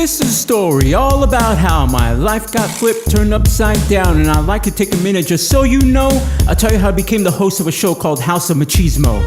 This is a story all about how my life got flipped, turned upside down, and I'd like to take a minute just so you know. I'll tell you how I became the host of a show called House of Machismo.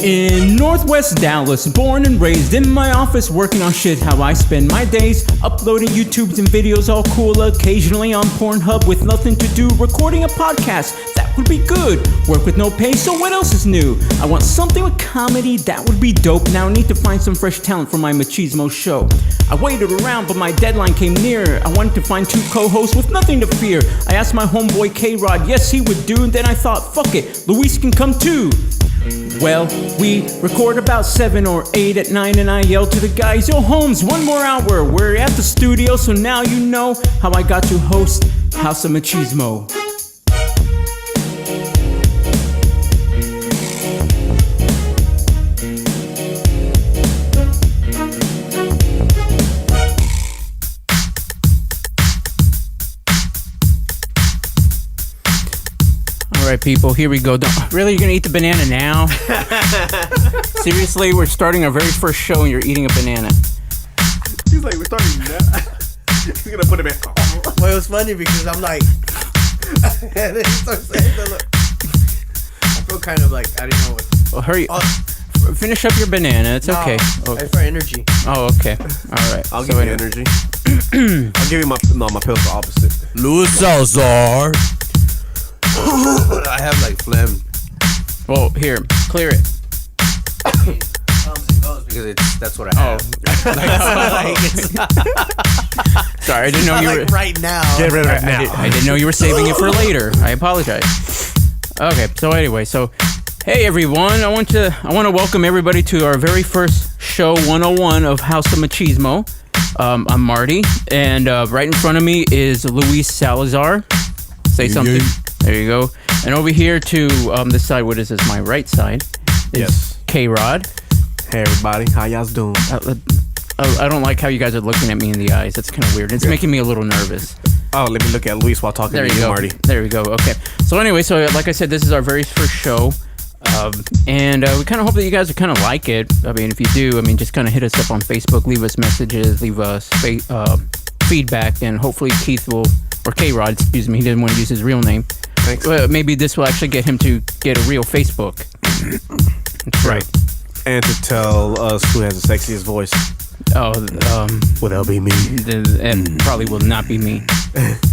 In Northwest Dallas, born and raised in my office working on shit, how I spend my days uploading YouTubes and videos all cool, occasionally on Pornhub with nothing to do, recording a podcast, that would be good, work with no pay, so what else is new? I want something with comedy, that would be dope, now I need to find some fresh talent for my Machismo show. I waited around, but my deadline came near. I wanted to find two co-hosts with nothing to fear. I asked my homeboy K-Rod, yes he would do, and then I thought, fuck it, Luis can come too. Well, we record about 7 or 8 at 9 and I yell to the guys, yo Holmes, one more hour, we're at the studio, so now you know how I got to host House of Machismo. Alright people, here we go. Really, you're gonna eat the banana now? Seriously, we're starting our very first show and you're eating a banana. He's like, we're starting now. He's gonna put it back. Well, it was funny because I'm like, and then he starts saying, look, I feel kind of like, I didn't know what. Well, hurry. Finish up your banana, it's okay. It's for energy. Oh, okay. Alright. I'll give you energy. I'll give you my pills are opposite. Louis Salazar. I have like phlegm. Well, here, clear it. Because that's what I have. Sorry, I didn't know you were. Like right now. Get rid of it now. I didn't know you were saving it for later. I apologize. Okay, so anyway, hey everyone, I want to welcome everybody to our very first show 101 of House of Machismo. I'm Marty, and right in front of me is Luis Salazar. Say something. There you go. And over here to this side, what is this? My right side is Yes. K-Rod. Hey everybody, how y'all's doing? I don't like how you guys are looking at me in the eyes. That's kind of weird. It's making me a little nervous. Oh, let me look at Luis while talking There to you you, go. Marty. There we go. Okay. So anyway, like I said, this is our very first show. And we kind of hope that you guys kind of like it. I mean, if you do, just kind of hit us up on Facebook, leave us messages, leave us feedback, and hopefully Keith will, or K-Rod, excuse me, he didn't want to use his real name. Thanks. Well, maybe this will actually get him to get a real Facebook. That's right. And to tell us who has the sexiest voice. Oh, Well, that'll be me. It probably will not be me.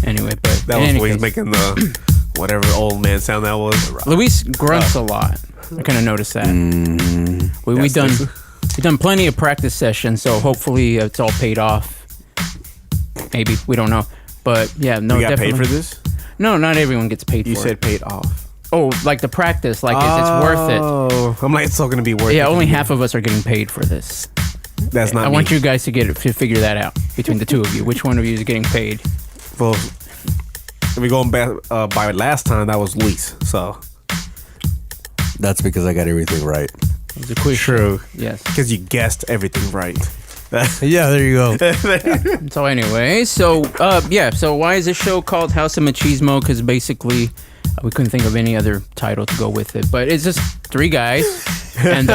Anyway, but That was Luis making the whatever old man sound that was. Luis grunts a lot. I kind of noticed that. We've done plenty of practice sessions, so hopefully it's all paid off. Maybe, we don't know, but yeah, no. You got definitely. paid for this? No, not everyone gets paid You for said it. paid off. Oh, like the practice, like it's worth it. Oh, I'm like, it's all gonna be worth it. Yeah, only half of us are getting paid for this. That's not I me. want you guys to figure that out between the two of you. Which one of you is getting paid? Well, if we going back by last time, that was Luis. So That's because I got everything right. It was a quiz. true. Yes. Because you guessed everything right. Yeah, there you go. So anyway, so why is this show called House of Machismo? Because basically, we couldn't think of any other title to go with it. But it's just three guys, and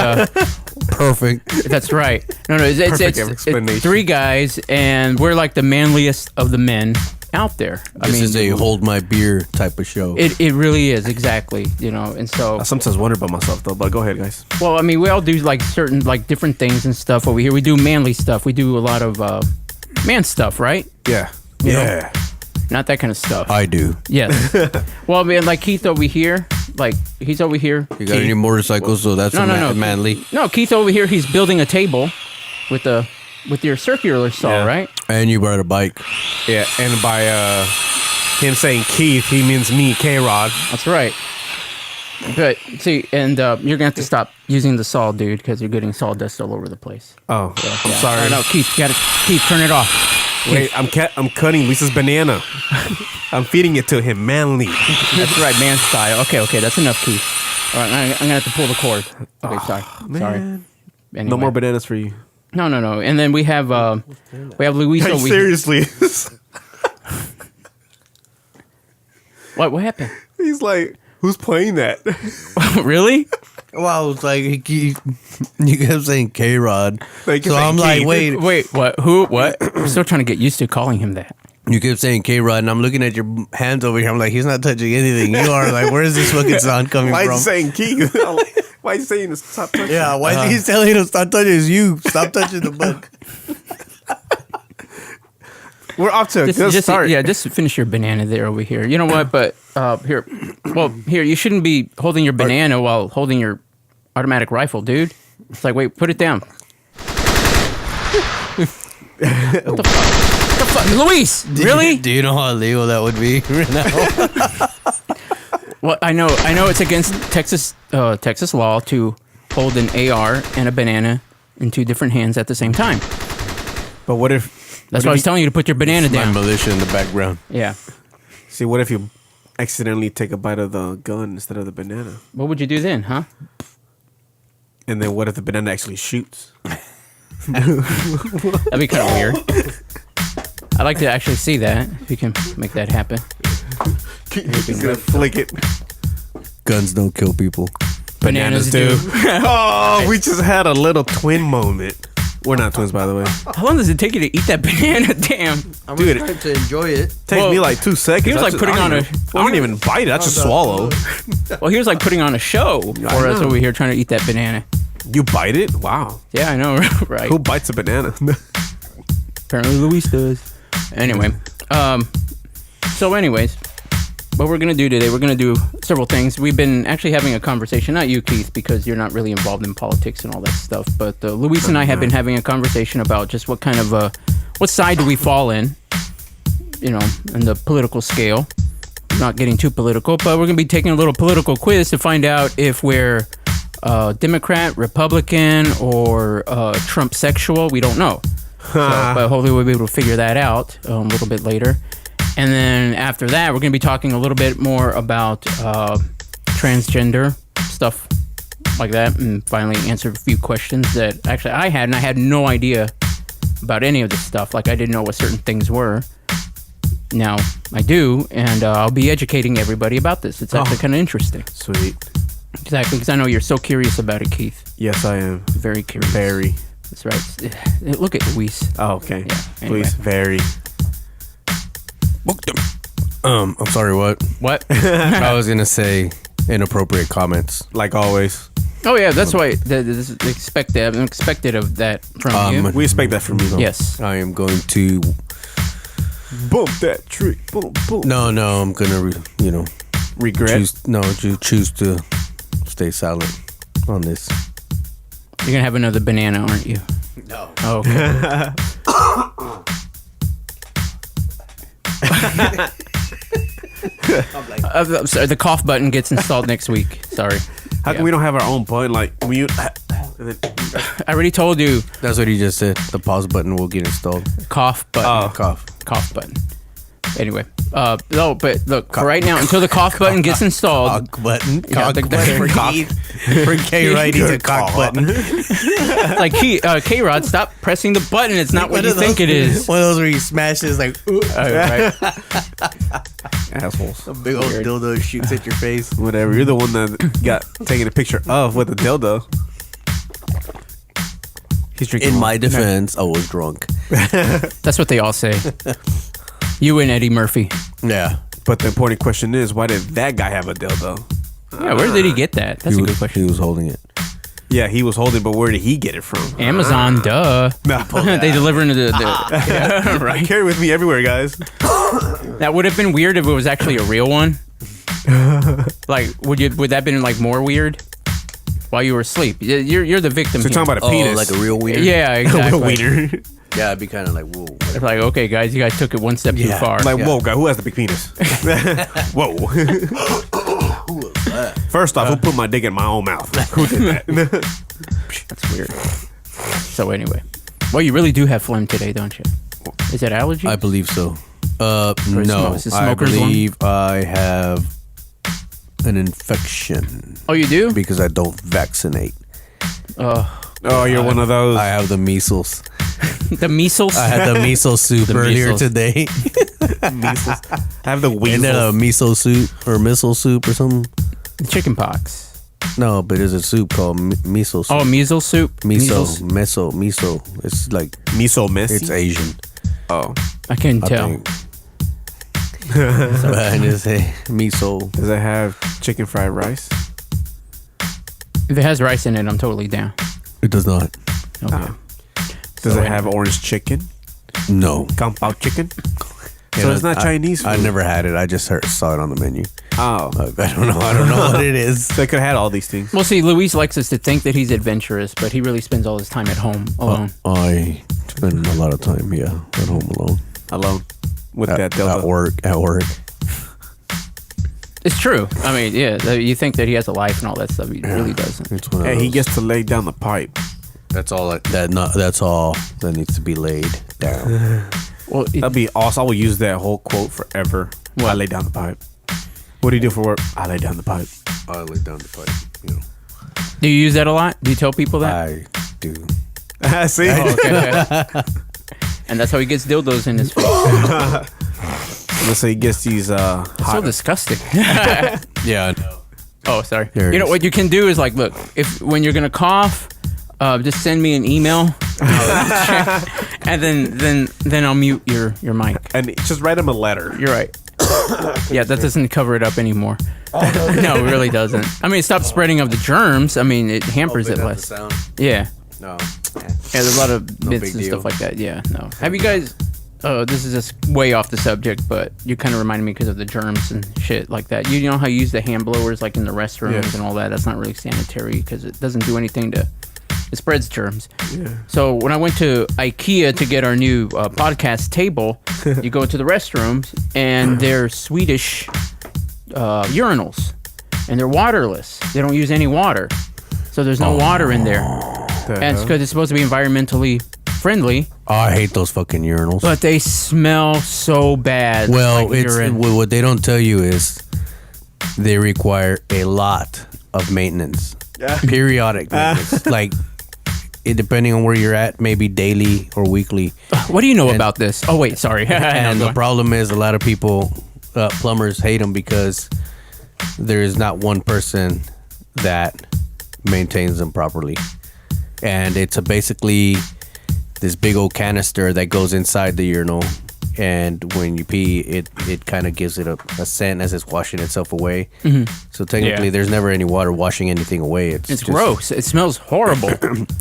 Perfect. that's right. No, it's explanation. three guys, and we're like the manliest of the men out there. This is a hold my beer type of show. It really is, exactly. And so I sometimes wonder about myself though, but go ahead, guys. well, we all do like certain like different things and stuff over here. We do manly stuff. We do a lot of man stuff, right? Yeah. You know? Yeah. Not that kind of stuff. I do. Yes. Well, like Keith over here, he's over here. You got any motorcycles? So that's No. manly. No, Keith over here, he's building a table with your circular saw, Yeah. right? And you brought a bike. Yeah. And by him saying Keith, he means me, K-Rod. That's right. Good. See, and you're gonna have to stop using the saw, dude, because you're getting sawdust all over the place. Oh, I'm sorry. No, Keith, Keith, turn it off. Wait, I'm cutting Lisa's banana. I'm feeding it to him, manly. That's right, man style. Okay, that's enough, Keith. All right, I'm gonna have to pull the cord. Okay, sorry. Man. Anyway. No more bananas for you. No. And then we have Luis over here. Seriously. What happened? He's like, Who's playing that? Really? Well, I was like, you kept saying K-Rod. Like, So you're I'm saying like, Keith. wait. Wait, what? Who? What? I'm still trying to get used to calling him that. You kept saying K-Rod, and I'm looking at your hands over here. I'm like, he's not touching anything. You are like, where is this fucking sound coming Why from? is he saying Keith? Why is he saying this? Stop touching? Yeah, why is he telling him stop touching? It's you. Stop touching the book. We're off to a good start. Yeah, just finish your banana there over here. You know what? But here, you shouldn't be holding your banana while holding your automatic rifle, dude. It's like, wait, put it down. What the fuck, Luis? Really? Do you know how illegal that would be right now? Well, I know it's against Texas law to hold an AR and a banana in two different hands at the same time. But what if? That's why I was telling you to put your banana My down. militia in the background. Yeah. See, what if you accidentally take a bite of the gun instead of the banana? What would you do then, huh? And then what if the banana actually shoots? That'd be kind of weird. I'd like to actually see that. If you can make that happen. He's gonna flick it. Guns don't kill people. Bananas do. Oh, we just had a little twin moment. We're not twins, by the way. How long does it take you to eat that banana? Damn. I'm Dude, trying to enjoy it. Take Well, me like 2 seconds. he was I like just- putting I don't on even- a- I don't even bite it. I just swallow. Well, he was like putting on a show for us know. over here trying to eat that banana. You bite it? Wow. Yeah, I know, right? Who bites a banana? Apparently Luis does. Anyway, so anyways, what we're gonna do today, we're gonna do several things. We've been actually having a conversation, not you, Keith, because you're not really involved in politics and all that stuff, but Luis and I have been having a conversation about just what kind of, what side do we fall in, you know, in the political scale. Not getting too political, but we're gonna be taking a little political quiz to find out if we're Democrat, Republican, or Trump sexual. We don't know. So, but hopefully we'll be able to figure that out a little bit later. And then after that, we're going to be talking a little bit more about transgender stuff like that, and finally answer a few questions that actually I had, and I had no idea about any of this stuff. Like, I didn't know what certain things were. Now I do, and I'll be educating everybody about this. It's actually kind of interesting. Sweet. Exactly, because I know you're so curious about it, Keith. Yes, I am. Very curious. Very. That's right. Look at Luis. Oh, okay. Yeah, anyway. Please, very. I'm sorry, what? What? I was gonna say inappropriate comments. Like always. Oh yeah, that's why this is expected of that from you. We expect that from you, though. Yes. I am going to. Bump that tree. Boom, boom. No, I'm gonna, Regret. choose to stay silent on this. You're gonna have another banana, aren't you? No. Oh, okay. I'm like, I'm sorry, the cough button gets installed next week. Sorry. How come we don't have our own button? Like, when you. And then, I already told you, That's what he just said. The pause button will get installed. cough button. Cough. Cough button. Anyway, no, but look, for right now, until the cough button gets installed, Cock button. Yeah, Cock the- button. the- Cock. For K, right? He's a cock button. like K-Rod, stop pressing the button. It's not what you think it is. One of those where you smash it, it's like, ooh, Right. assholes. a big old dildo shoots at your face. Whatever. You're the one that got taken a picture of with the dildo. He's drinking. In my defense, I was drunk. That's what they all say. You and Eddie Murphy. Yeah. But the important question is, why did that guy have a dildo? Yeah, where did he get that? That's a good question. He was holding it. Yeah, he was holding, but where did he get it from? Amazon, duh. They deliver into the yeah, right. Carry with me everywhere, guys. That would have been weird if it was actually a real one. Like, would that have been like more weird? While you were asleep, you're the victim. So you're here. talking about a penis, like a real wiener? Yeah, exactly. wiener. Yeah, I'd be kind of like, whoa. It's like, okay, guys, you guys took it one step too Yeah. far. Like, Yeah. whoa, guy, who has the big penis? Whoa. First off, who put my dick in my own mouth? Who did that? That's weird. So anyway, well, you really do have phlegm today, don't you? Is it allergy? I believe so. Or No, is it I smoker's one? believe I have an infection Oh, you do? because I don't vaccinate. Oh, you're one of those. I have the measles. The measles? I had the miso soup earlier measles. today. I have the And weasels. then a miso soup or missile soup or something. Chicken pox. No, but there's a soup called miso soup. Oh, measles soup. Miso. It's like Miso messy. it's Asian. Oh. I couldn't I tell. think. So I just say miso. Does it have chicken fried rice? If it has rice in it, I'm totally down. It does not. Okay. Does it have orange chicken? No. Kampao chicken? So it's not Chinese food. I never had it. I just saw it on the menu. Oh. I don't know. I don't know what it is. So they could have had all these things. Well, see, Luis likes us to think that he's adventurous, but he really spends all his time at home alone. I spend a lot of time, at home alone. Alone. With that dildo. At work. It's true. I mean, yeah, you think that he has a life and all that stuff. He really doesn't. It's one of Hey, he those. gets to lay down the pipe. That's all. That's all that needs to be laid down. Well, That'd be awesome. I will use that whole quote forever. I lay down the pipe. What do you do for work? I lay down the pipe. I lay down the pipe. do you use that a lot? Do you tell people that? I do. See? Oh, okay. And that's how he gets dildos in his face. Let's say he gets these It's so disgusting. Yeah. I know. Oh, sorry. There it You know is. what you can do is like, look, if when you're gonna cough, just send me an email, and then I'll mute your mic. and just write him a letter. You're right. Yeah, that doesn't cover it up anymore. No, it really doesn't. I mean, it stops spreading of the germs. I mean, it hampers it less. Sound. Yeah. No. Yeah, there's a lot of No bits big and deal. stuff like that. Yeah, no. Have you guys? Oh, this is just way off the subject, but you kind of reminded me because of the germs and shit like that. You know how you use the hand blowers like in the restrooms Yeah. and all that? That's not really sanitary because it doesn't do anything to. It spreads germs. Yeah. So when I went to IKEA to get our new podcast table, you go into the restrooms and they're Swedish urinals, and they're waterless. They don't use any water, so there's no water in there. And it's because it's supposed to be environmentally friendly, Oh, I hate those fucking urinals. but they smell so bad. Well, like urine. what they don't tell you is they require a lot of maintenance, periodic maintenance. Like, depending on where you're at, maybe daily or weekly. What do you know about this? Oh wait, sorry. And No, the problem is, a lot of people, plumbers, hate them because there is not one person that maintains them properly, and it's basically this big old canister that goes inside the urinal, and when you pee, it kind of gives it a scent as it's washing itself away. So technically, Yeah. there's never any water washing anything away. it's just gross. It smells horrible.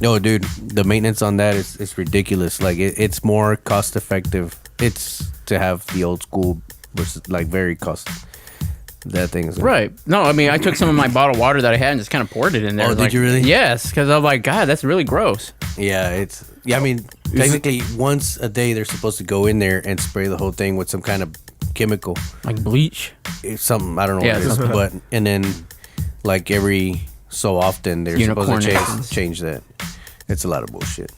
No, dude, the maintenance on that is ridiculous. Like, it's more cost effective. It's to have the old school versus like very cost. That thing is Right. No, I mean, I took some of my bottled water that I had and just kind of poured it in there. Oh, did like, you really? Yes, because I'm like, God, that's really gross. Yeah, I mean, technically, once a day they're supposed to go in there and spray the whole thing with some kind of chemical. Like bleach. It's something, I don't know Yeah, what it is, something. but and then like every so often they're Unicorn supposed to essence. change that. It's a lot of bullshit.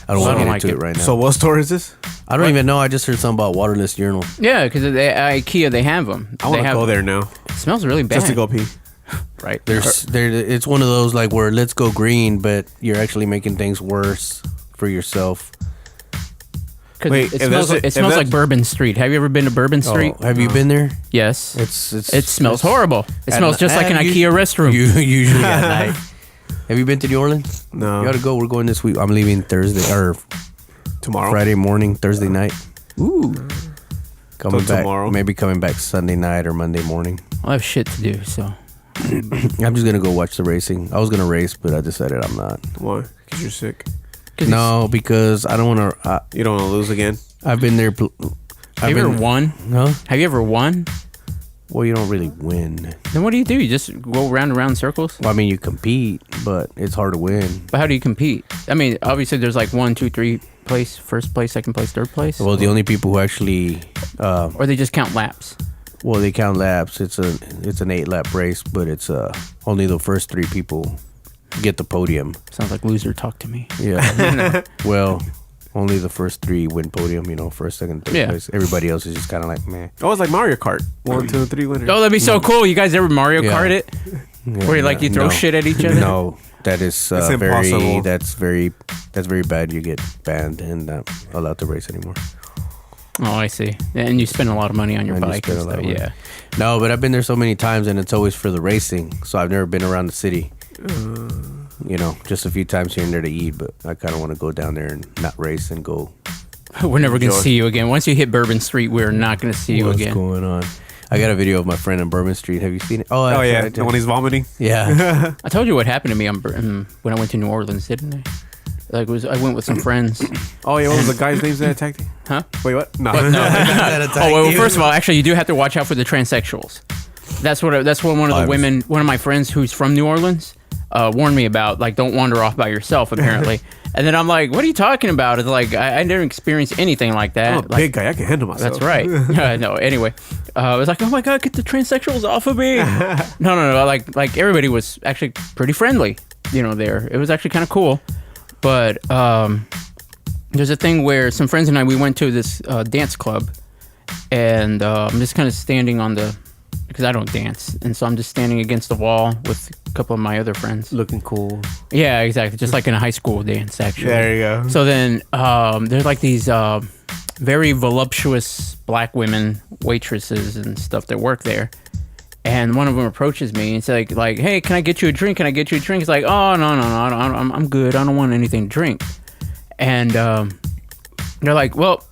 I don't Well, want I to don't get like into it. it right now. So what store is this? I don't even know. I just heard something about waterless urinal. Yeah, because at IKEA they have them. I want to go there now. It smells really bad. Just to go pee. Right. It's one of those like where let's go green, but you're actually making things worse for yourself. Because Wait, it if smells, that's like, a- it smells if like that's- Bourbon Street. Have you ever been to Bourbon Street? Oh, have you been there? Yes. It's It smells horrible. It At smells ni- just like an and IKEA restroom. Usually at night. Have you been to New Orleans? No. You gotta go. We're going this week. I'm leaving Thursday or Tomorrow. Friday morning, Thursday night. Ooh. Coming Till back. tomorrow? Maybe coming back Sunday night or Monday morning. I have shit to do, so. I'm just gonna go watch the racing. I was gonna race, but I decided I'm not. Why? Because you're sick. No, because I don't want to. You don't want to lose again? I've been there. Have you ever won? No. Have you ever won? Well, you don't really win. Then what do? You just go round and round in circles? Well, I mean, you compete, but it's hard to win. But how do you compete? I mean, obviously there's like 1, 2, 3 place, first place, second place, third place. Well, the only people who actually, Or they just count laps. well, they count laps. It's an 8-lap race, but it's only the first 3 people get the podium. Sounds like loser talk to me. Yeah. Well, only the first 3 win podium. First, second, third Yeah. place. Everybody else is just kind of like, man. Oh, it's like Mario Kart. 1, 2, 3 winners. Oh, that'd be so cool. You guys ever Mario Yeah. Kart it? Where you like you throw shit at each other? No, that is It's very. impossible. That's very bad. You get banned and not allowed to race anymore. Oh, I see. And you spend a lot of money on your And you bike spend and a lot stuff. of money. Yeah. No, but I've been there so many times, and it's always for the racing. So I've never been around the city. You know, just a few times here and there to eat, but I kind of want to go down there and not race and go. We're never going to Enjoy. see you again. Once you hit Bourbon Street, we're not going to see you What's again. going on? I got a video of my friend on Bourbon Street. Have you seen it? Oh, Oh actually, yeah, I did. when he's vomiting. Yeah. I told you what happened to me when I went to New Orleans, didn't I? I went with some friends. Oh yeah, what was the guy's name that attacked you? Huh? Wait, what? No. Oh well, first of all, actually, you do have to watch out for the transsexuals. That's what one of the women, one of my friends who's from New Orleans, warned me about. Like, don't wander off by yourself, apparently. And then I'm like, what are you talking about? It's like I never experienced anything like that. I'm a big guy. I can handle myself. That's right. No, anyway, I was like, oh my god, get the transsexuals off of me. No. Like everybody was actually pretty friendly. You know, there it was actually kind of cool. But there's a thing where some friends and I, we went to this dance club, and I'm just kind of standing on because I don't dance, and so I'm just standing against the wall with a couple of my other friends. Looking cool. Yeah, exactly. Just like in a high school dance, actually. There you go. So then there's like these very voluptuous black women waitresses and stuff that work there. And one of them approaches me and says like, hey, can I get you a drink? Can I get you a drink? He's like, oh, no, I'm good. I don't want anything to drink. And they're like, well,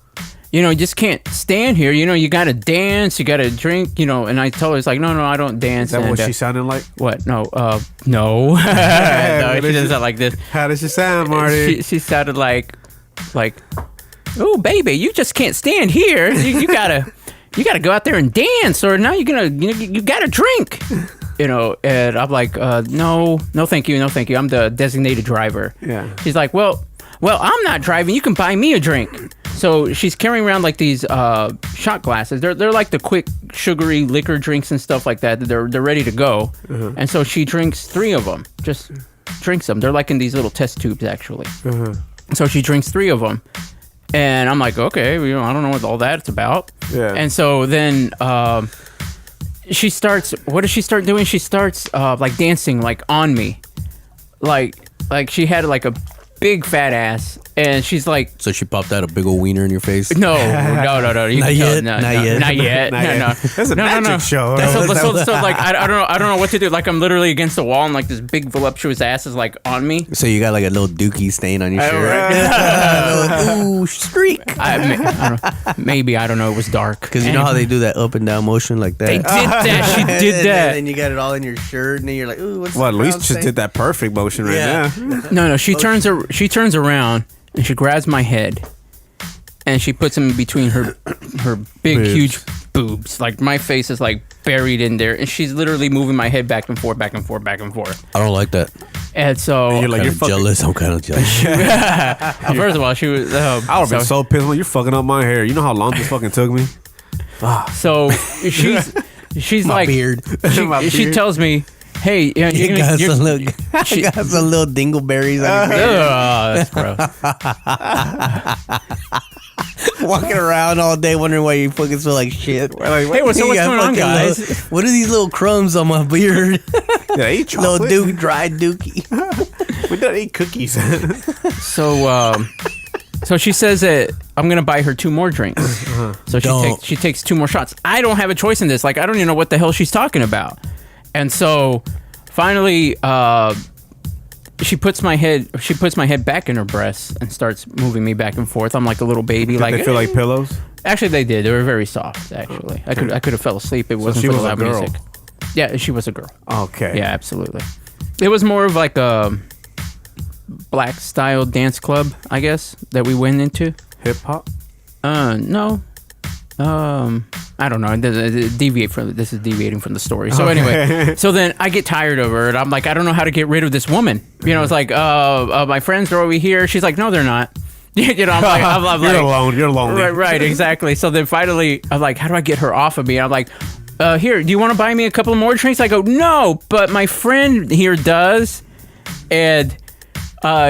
you know, you just can't stand here. You know, you got to dance. You got to drink, you know. And I told her, it's like, no, I don't dance. Is that and, what she sounded like? What? No. No. No, she doesn't sound like this. How does she sound, Marty? She sounded like, oh, baby, you just can't stand here. You gotta go out there and dance, or now you gotta drink. You know, and I'm like, no, thank you. I'm the designated driver. Yeah. She's like, well, I'm not driving. You can buy me a drink. So she's carrying around like these shot glasses. They're like the quick sugary liquor drinks and stuff like that. They're ready to go. And so she drinks 3 of them. Just drinks them. They're like in these little test tubes actually. So she drinks 3 of them. And I'm like, okay, you know, I don't know what all that's about. Yeah. And so then she starts. What does she start doing? She starts like dancing, like on me, like she had like a big fat ass, and she's like, So she popped out a big old wiener in your face? no. You Not can tell- yet, no, not no, yet. not yet, Not no, yet. no. That's a magic show. So like I don't know what to do. Like I'm literally against the wall, and like this big voluptuous ass is like on me. So you got like a little dookie stain on your shirt? Right. Ooh, streak. I don't know. Maybe I don't know. It was dark Because you know how they do that up and down motion like that? they did that. She did that. And you got it all in your shirt, and then you're like, ooh, what's Well, the at least crowd just saying? did that perfect motion right Yeah. now. No. She turns around and she grabs my head, and she puts them between her big Boobs. huge boobs. Like my face is like buried in there, and she's literally moving my head back and forth, back and forth, back and forth. I don't like that. And so You're like, Kind you're of fucking. jealous. I'm kind of jealous. first of all, she was. I would have been so pissed. Like, you're fucking up my hair. You know how long this fucking took me? So she's My like, beard. My she beard. tells me, hey, yeah, You got some little, you got some little dingleberries on your beard. that's gross. Walking around all day wondering why you fucking smell like shit. Hey, what's You going got on, fucking guys? little- what are these little crumbs on my beard? Did I eat Little chocolate? dried dookie. We don't eat cookies. So she says that I'm gonna buy her 2 more drinks. So she takes 2 more shots. I don't have a choice in this. Like I don't even know what the hell she's talking about. And so finally, she puts my head back in her breasts and starts moving me back and forth. I'm like a little baby. Did Like they feel like pillows? actually, they did. They were very soft. Actually, I could have fell asleep. It wasn't she for the was a loud girl. music. Yeah, she was a girl. Okay. Yeah, absolutely. It was more of like a black style dance club, I guess, that we went into. Hip hop? No. I don't know. This is deviating from the story. So anyway, so then I get tired of her, and I'm like, I don't know how to get rid of this woman. You know, it's like, my friends are over here. She's like, no, they're not. You know, I'm You're like, alone. You're lonely. right, exactly. So then finally, I'm like, how do I get her off of me? I'm like, here, do you want to buy me a couple more drinks? I go, no, but my friend here does. And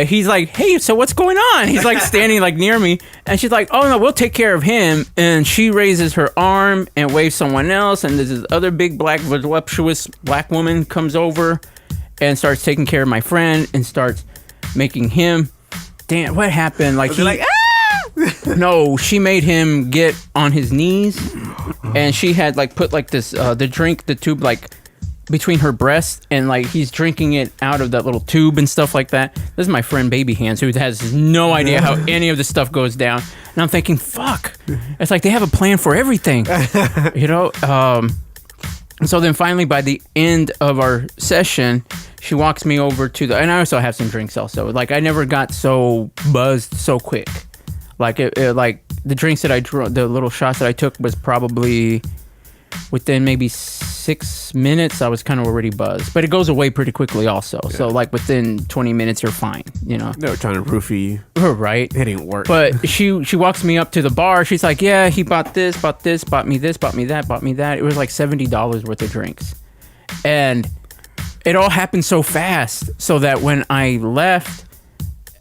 he's like, hey, so what's going on? He's like standing like near me, and she's like, oh no, we'll take care of him. And she raises her arm and waves someone else, and this other big black voluptuous black woman comes over and starts taking care of my friend and starts making him. Damn, what happened? Like he, like, No, she made him get on his knees, and she had like put like this the tube like between her breasts, and like he's drinking it out of that little tube and stuff like that. This is my friend Baby Hands, who has no idea how any of this stuff goes down, and I'm thinking, fuck, it's like they have a plan for everything, you know. So then finally, by the end of our session, she walks me over to and I also have some drinks also. Like I never got so buzzed so quick. Like like the drinks that the little shots that I took was probably within maybe 6 minutes. I was kind of already buzzed, but it goes away pretty quickly also. Yeah. So like within 20 minutes, you're fine. You know. They were trying to roofie you. Right. It didn't work. But she walks me up to the bar. She's like, yeah, he bought this, bought me this, bought me that, bought me that. It was like $70 worth of drinks, and it all happened so fast. So that when I left.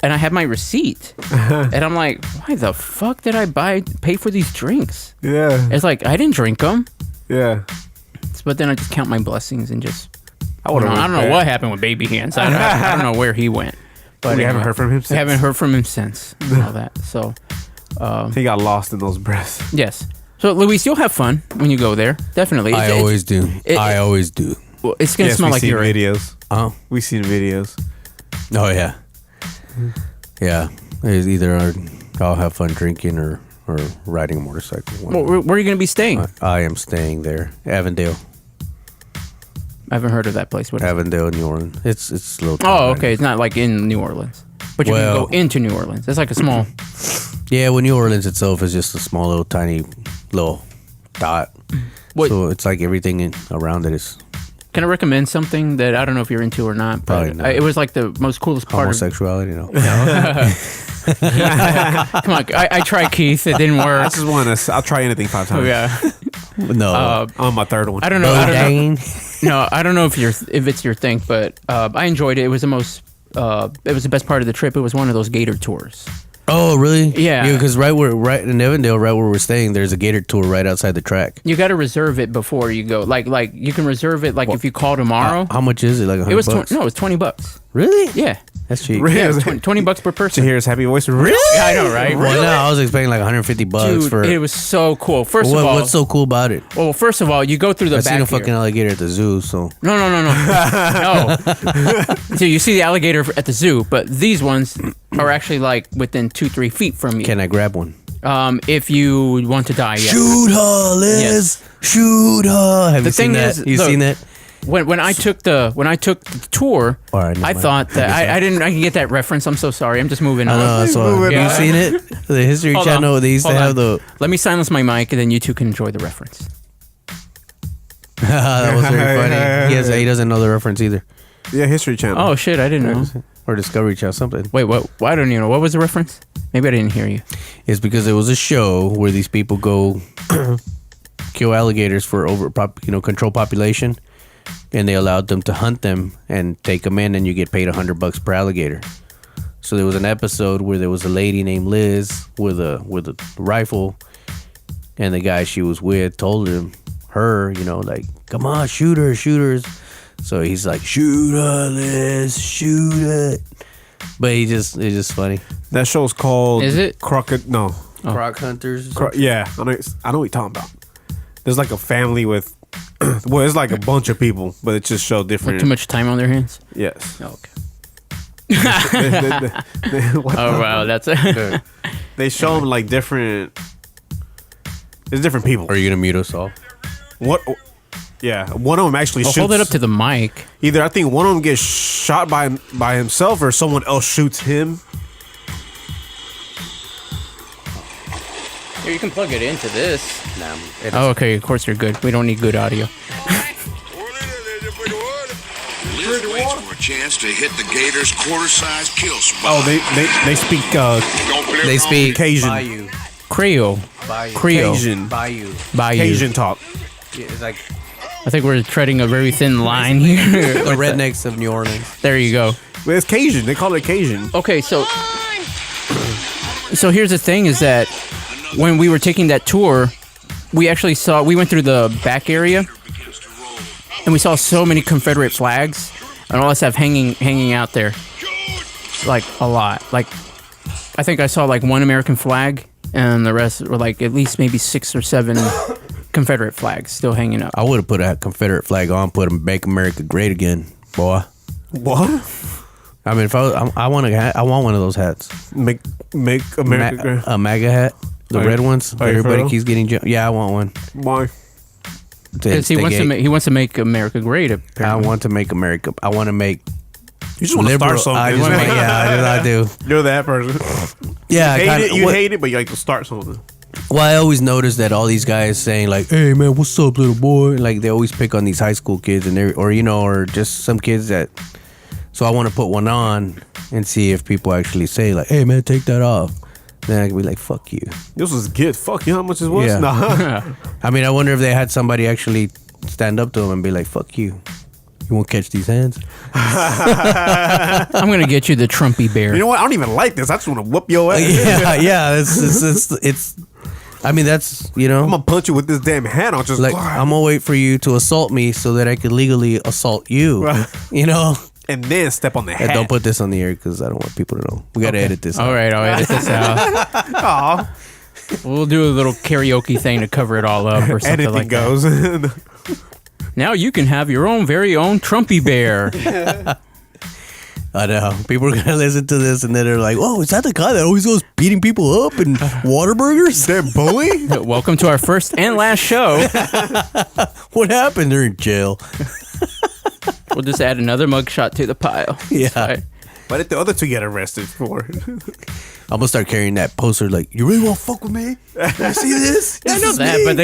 And I had my receipt, and I'm like, why the fuck did I pay for these drinks? Yeah. It's like, I didn't drink them. Yeah. But then I just count my blessings and just, I don't know what happened with Baby Hands. I don't know where he went. But we haven't heard from him since. We haven't heard from him since. And all that. So. He got lost in those breaths. Yes. So, Luis, you'll have fun when you go there. Definitely. I always do. I always do. Well, it's going to smell like urine. Videos. We've seen videos. Oh, yeah. Yeah, it's either I'll have fun drinking or riding a motorcycle. Well, where are you going to be staying? I am staying there, Avondale. I haven't heard of that place. What Avondale, New Orleans. It's a little. Oh, okay. It's not like in New Orleans, but you can go into New Orleans. It's like a small. Yeah, well, New Orleans itself is just a small little tiny little dot. What? So it's like everything around it is. Can I recommend something that I don't know if you're into or not? But not. It was like the most coolest part. Homosexuality, no. Come on, I tried Keith. It didn't work. I just want to. I'll try anything 5 times. Oh, yeah. No. On my third one. I don't know. No, I don't know if it's your thing, but I enjoyed it. It was the most. It was the best part of the trip. It was one of those gator tours. Oh, really? Yeah. Because right in Avondale, right where we're staying, there's a gator tour right outside the track. You got to reserve it before you go. Like you can reserve it. Like if you call tomorrow. How much is it? Like $100? It was no, it was $20. Really? Yeah. That's cheap. Really? Yeah, $20 per person. To hear his happy voice. Really? Yeah, I know, right? Well, no, I was expecting like $150 Dude, for. It was so cool. First of all, what's so cool about it? Well, first of all, you go through the I've back. seen a fucking alligator at the zoo, so. No. No. So you see the alligator at the zoo, but these ones are actually like within 2-3 feet from you. Can I grab one? If you want to die, yes. Shoot her, Liz. Yes. Shoot her. Have you seen that? You seen that? When I took the tour, right, I thought that I didn't get that reference. I'm so sorry. I'm just moving on. Have you seen it? The History Channel. They used to have the. Let me silence my mic, and then you two can enjoy the reference. That was very funny. He doesn't know the reference either. Yeah, History Channel. Oh shit, I didn't know. Or Discovery Channel, something. Wait, what? Why don't you know? What was the reference? Maybe I didn't hear you. It's because it was a show where these people go kill alligators for control population, and they allowed them to hunt them and take them in, and you get paid $100 per alligator. So there was an episode where there was a lady named Liz with a rifle, and the guy she was with told her, like, come on, shoot her. So he's like, shoot her, Liz, shoot it. But it's just funny. That show's called. Is it? Croc Hunters. Yeah, I know what you're talking about. There's like a family with. Well, it's like a bunch of people, but it just shows different. Like too much time on their hands? Yes. Oh, okay. Wow, that's it. They show them like different. It's different people. Are you gonna mute us all? What? Yeah, one of them actually shoots. Hold it up to the mic. Either I think one of them gets shot by himself, or someone else shoots him. Here, you can plug it into this. Oh, okay. Of course, you're good. We don't need good audio. Liz waits for a chance to hit the gator's quarter-size kill spot. Oh, they speak. They speak Cajun. Creole. Cajun. Bayou. Cajun talk. It's like I think we're treading a very thin line here. the rednecks of New Orleans. There you go. Well, it's Cajun. They call it Cajun. Okay, so here's the thing: is that when we were taking that tour, we went through the back area, and we saw so many Confederate flags and all that stuff hanging out there, like a lot. Like I think I saw like one American flag and the rest were like at least maybe 6 or 7 Confederate flags still hanging up. I would have put a Confederate flag on, put them "Make America Great Again," boy. What? I mean, if I want one of those hats. Make America great. A MAGA hat, the red ones. Are you for Everybody real? keeps getting. Yeah, I want one. Why? Because he wants to make America great. I Apparently. want to make America. I want to make You just want to liberal. start I something. just make, I do. You're that person. Yeah, You hate it, but you like to start something. Well, I always notice that all these guys saying like, "Hey man, what's up, little boy?" Like they always pick on these high school kids and or just some kids that. So I want to put one on and see if people actually say like, "Hey man, take that off." Then I can be like, "Fuck you." This was good. Fuck you. How much it was? Yeah. Nah. I mean, I wonder if they had somebody actually stand up to them and be like, "Fuck you. You won't catch these hands." I'm gonna get you the Trumpy bear. You know what? I don't even like this. I just want to whoop your ass. yeah. It's. I mean, that's I'm gonna punch you with this damn hat on. Just like I'm gonna wait for you to assault me so that I can legally assault you. Right. You know. and then step on the Yeah, hat. don't put this on the air because I don't want people to know. We gotta edit this. All right, I'll edit this out. Aw, We'll do a little karaoke thing to cover it all up or something anything like goes. that. Now you can have your own very own Trumpy bear. I know. People are gonna listen to this and then they're like, "Oh, is that the guy that always goes beating people up in Whataburgers?" That bully? Welcome to our first and last show. What happened? They're in jail. We'll just add another mugshot to the pile. Yeah. Right. What did the other two get arrested for? I'm gonna start carrying that poster. Like, you really want to fuck with me? You see this? I This know is that, me. but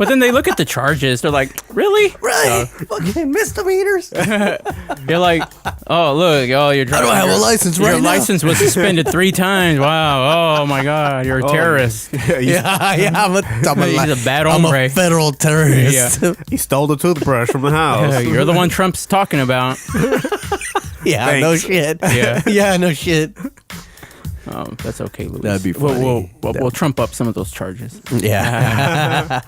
then they look at the charges. They're like, really? Right, fucking misdemeanors. You're like, oh look, you're driving. don't have a license Your right now. license was suspended 3 times. Wow. Oh my God, you're a terrorist. yeah, I'm a He's a bad I'm hombre. a federal terrorist. Yeah. He stole the toothbrush from the house. You're the one Trump's talking about. Yeah, Thanks. no shit. Yeah. yeah, no shit. Oh, that's okay, Louis. That'd be funny. We'll trump up some of those charges. Yeah.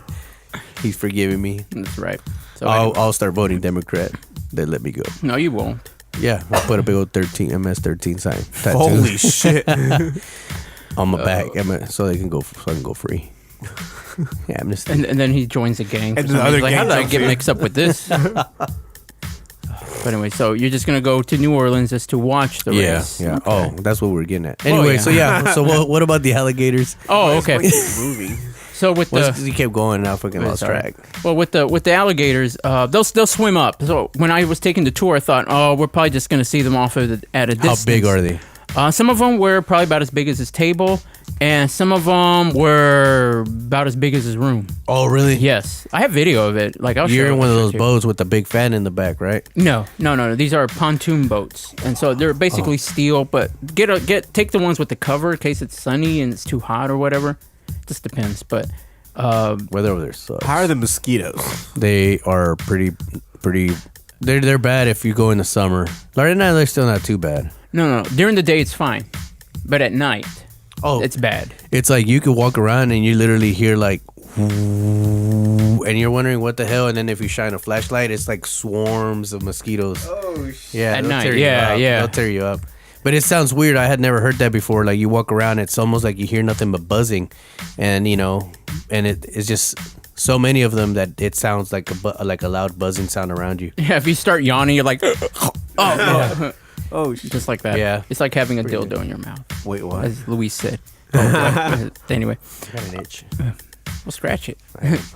He's forgiving me. That's right. So I'll start voting Democrat. They let me go. no, you won't. Yeah, I'll put a big old 13 sign. Tattoo Holy shit. on my back, so I can go free. Yeah, I'm just. And then he joins a gang. And For the some other reason. Like, how gang did I jumps get in. mixed up with this? But anyway, so you're just gonna go to New Orleans just to watch the Yeah, race. yeah. Okay. Oh, that's what we're getting at. Anyway, yeah. so yeah. So what about the alligators? Oh, okay. Moving. So with the He kept going and I fucking lost sorry. track. Well, with the alligators, they'll swim up. So when I was taking the tour, I thought, oh, we're probably just gonna see them off at a distance. How big are they? Some of them were probably about as big as his table, and some of them were about as big as his room. Oh, really? Yes, I have video of it. Like I'll show You're in one of those you. boats with the big fan in the back, right? No. These are pontoon boats, and so they're basically steel. But take the ones with the cover in case it's sunny and it's too hot or whatever. Just depends. But Weather over there sucks. How are the mosquitoes? They are pretty. They're bad if you go in the summer. Right now, they're still not too bad. no. During the day it's fine, but at night it's bad. It's like you could walk around and you literally hear like, and you're wondering what the hell. And then if you shine a flashlight, it's like swarms of mosquitoes. Oh shit. Yeah, At they'll night, tear you yeah, up. yeah. They'll tear you up. But it sounds weird. I had never heard that before. Like you walk around, it's almost like you hear nothing but buzzing, and it's just so many of them that it sounds like a loud buzzing sound around you. Yeah, if you start yawning, you're like, Oh, shit. just like that. Yeah. It's like having a dildo in your mouth, Wait, what? as Luis said. Anyway, I got an itch. we'll scratch it.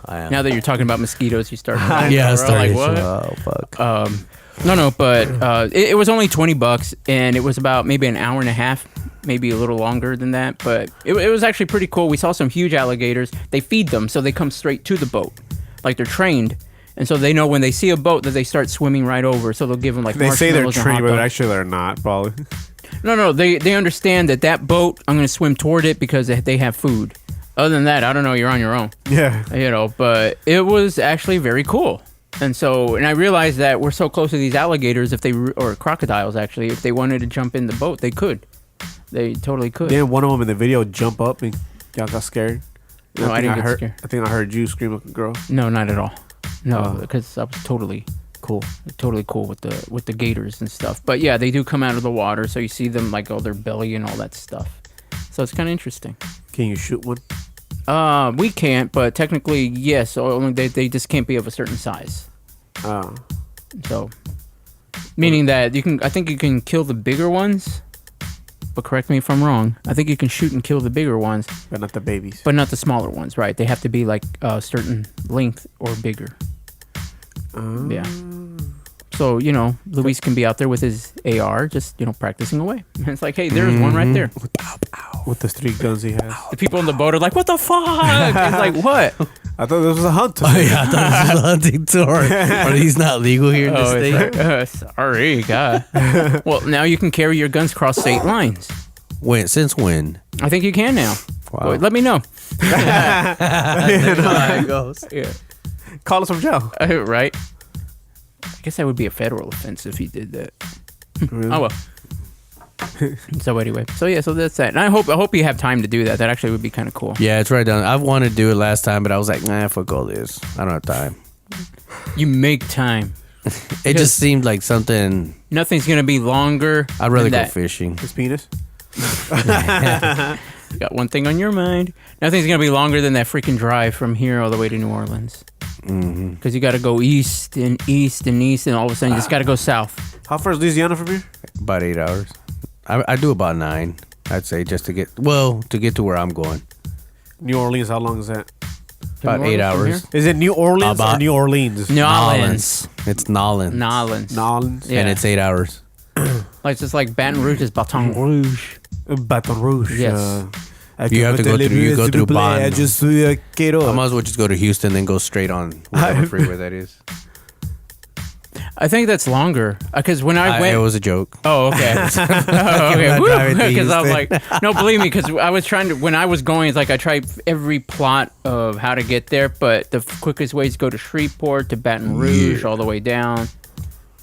I am. Now that you're talking about mosquitoes, you start. Yeah, I we're all started. like, what? Oh fuck. No, but it was only $20, and it was about maybe an hour and a half, maybe a little longer than that. But it was actually pretty cool. We saw some huge alligators. They feed them, so they come straight to the boat, like they're trained, and so they know when they see a boat that they start swimming right over. So they'll give them like They say they're marshmallows and trained, hot but dogs. actually they're not, probably. No, they understand that boat. I'm gonna swim toward it because they have food. Other than that, I don't know. You're on your own. Yeah. But it was actually very cool. And I realized that we're so close to these alligators, or crocodiles actually, if they wanted to jump in the boat, they could. They totally could. Didn't one of them in the video jump up and y'all got scared? No, I didn't get heard, scared. I think I heard you scream like a girl. No, not at all. No, Oh. because I was totally cool with the gators and stuff. But yeah, they do come out of the water, so you see them like their belly and all that stuff. So it's kind of interesting. Can you shoot one? We can't, but technically, yes. Only they just can't be of a certain size. Oh. So, meaning that you can. I think you can kill the bigger ones. But correct me if I'm wrong. I think you can shoot and kill the bigger ones, But not the babies. but not the smaller ones. Right? They have to be like a certain length or bigger. Yeah. So Luis can be out there with his AR, just practicing away. And it's like, hey, there's one right there. With the 3 guns he has. The people on the boat are like, what the fuck? It's like, what? I thought this was a hunter. Oh yeah, I thought this was a hunting tour. Or he's not legal here in the state. It's like, sorry, God. Well, now you can carry your guns across state lines. Since when? I think you can now. Wow. Let me know. How it goes. Yeah. Call us from jail. Right? I guess that would be a federal offense if he did that. Really? Oh well. So anyway, so that's that. And I hope you have time to do that. That actually would be kind of cool. Yeah, it's right down. I wanted to do it last time, but I was like, nah, fuck all this. I don't have time. You make time. It just seemed like something. Nothing's gonna be longer. I'd rather than go that. fishing. His penis? You got one thing on your mind. Nothing's gonna be longer than that freaking drive from here all the way to New Orleans. Because you got to go east and east and east, and all of a sudden you just got to go south. How far is Louisiana from here? About 8 hours. I do about 9, I'd say, just to get to where I'm going. New Orleans, how long is that? About 8 hours. Is it New Orleans or About- New Orleans? Nolans. It's Nolans. Nolans. Yeah. And it's 8 hours. Like just like Baton Rouge is Baton Rouge. Baton Rouge. Yes. You have to go through. You go through Bond. I just might as well just go to Houston, then go straight on whatever freeway that is. I think that's longer because when I went, it was a joke. oh okay, not driving to because I'm like, Houston. no, believe me, because I was trying to when I was going, it's like I tried every plot of how to get there, but the quickest way is to go to Shreveport to Baton Rouge, all the way down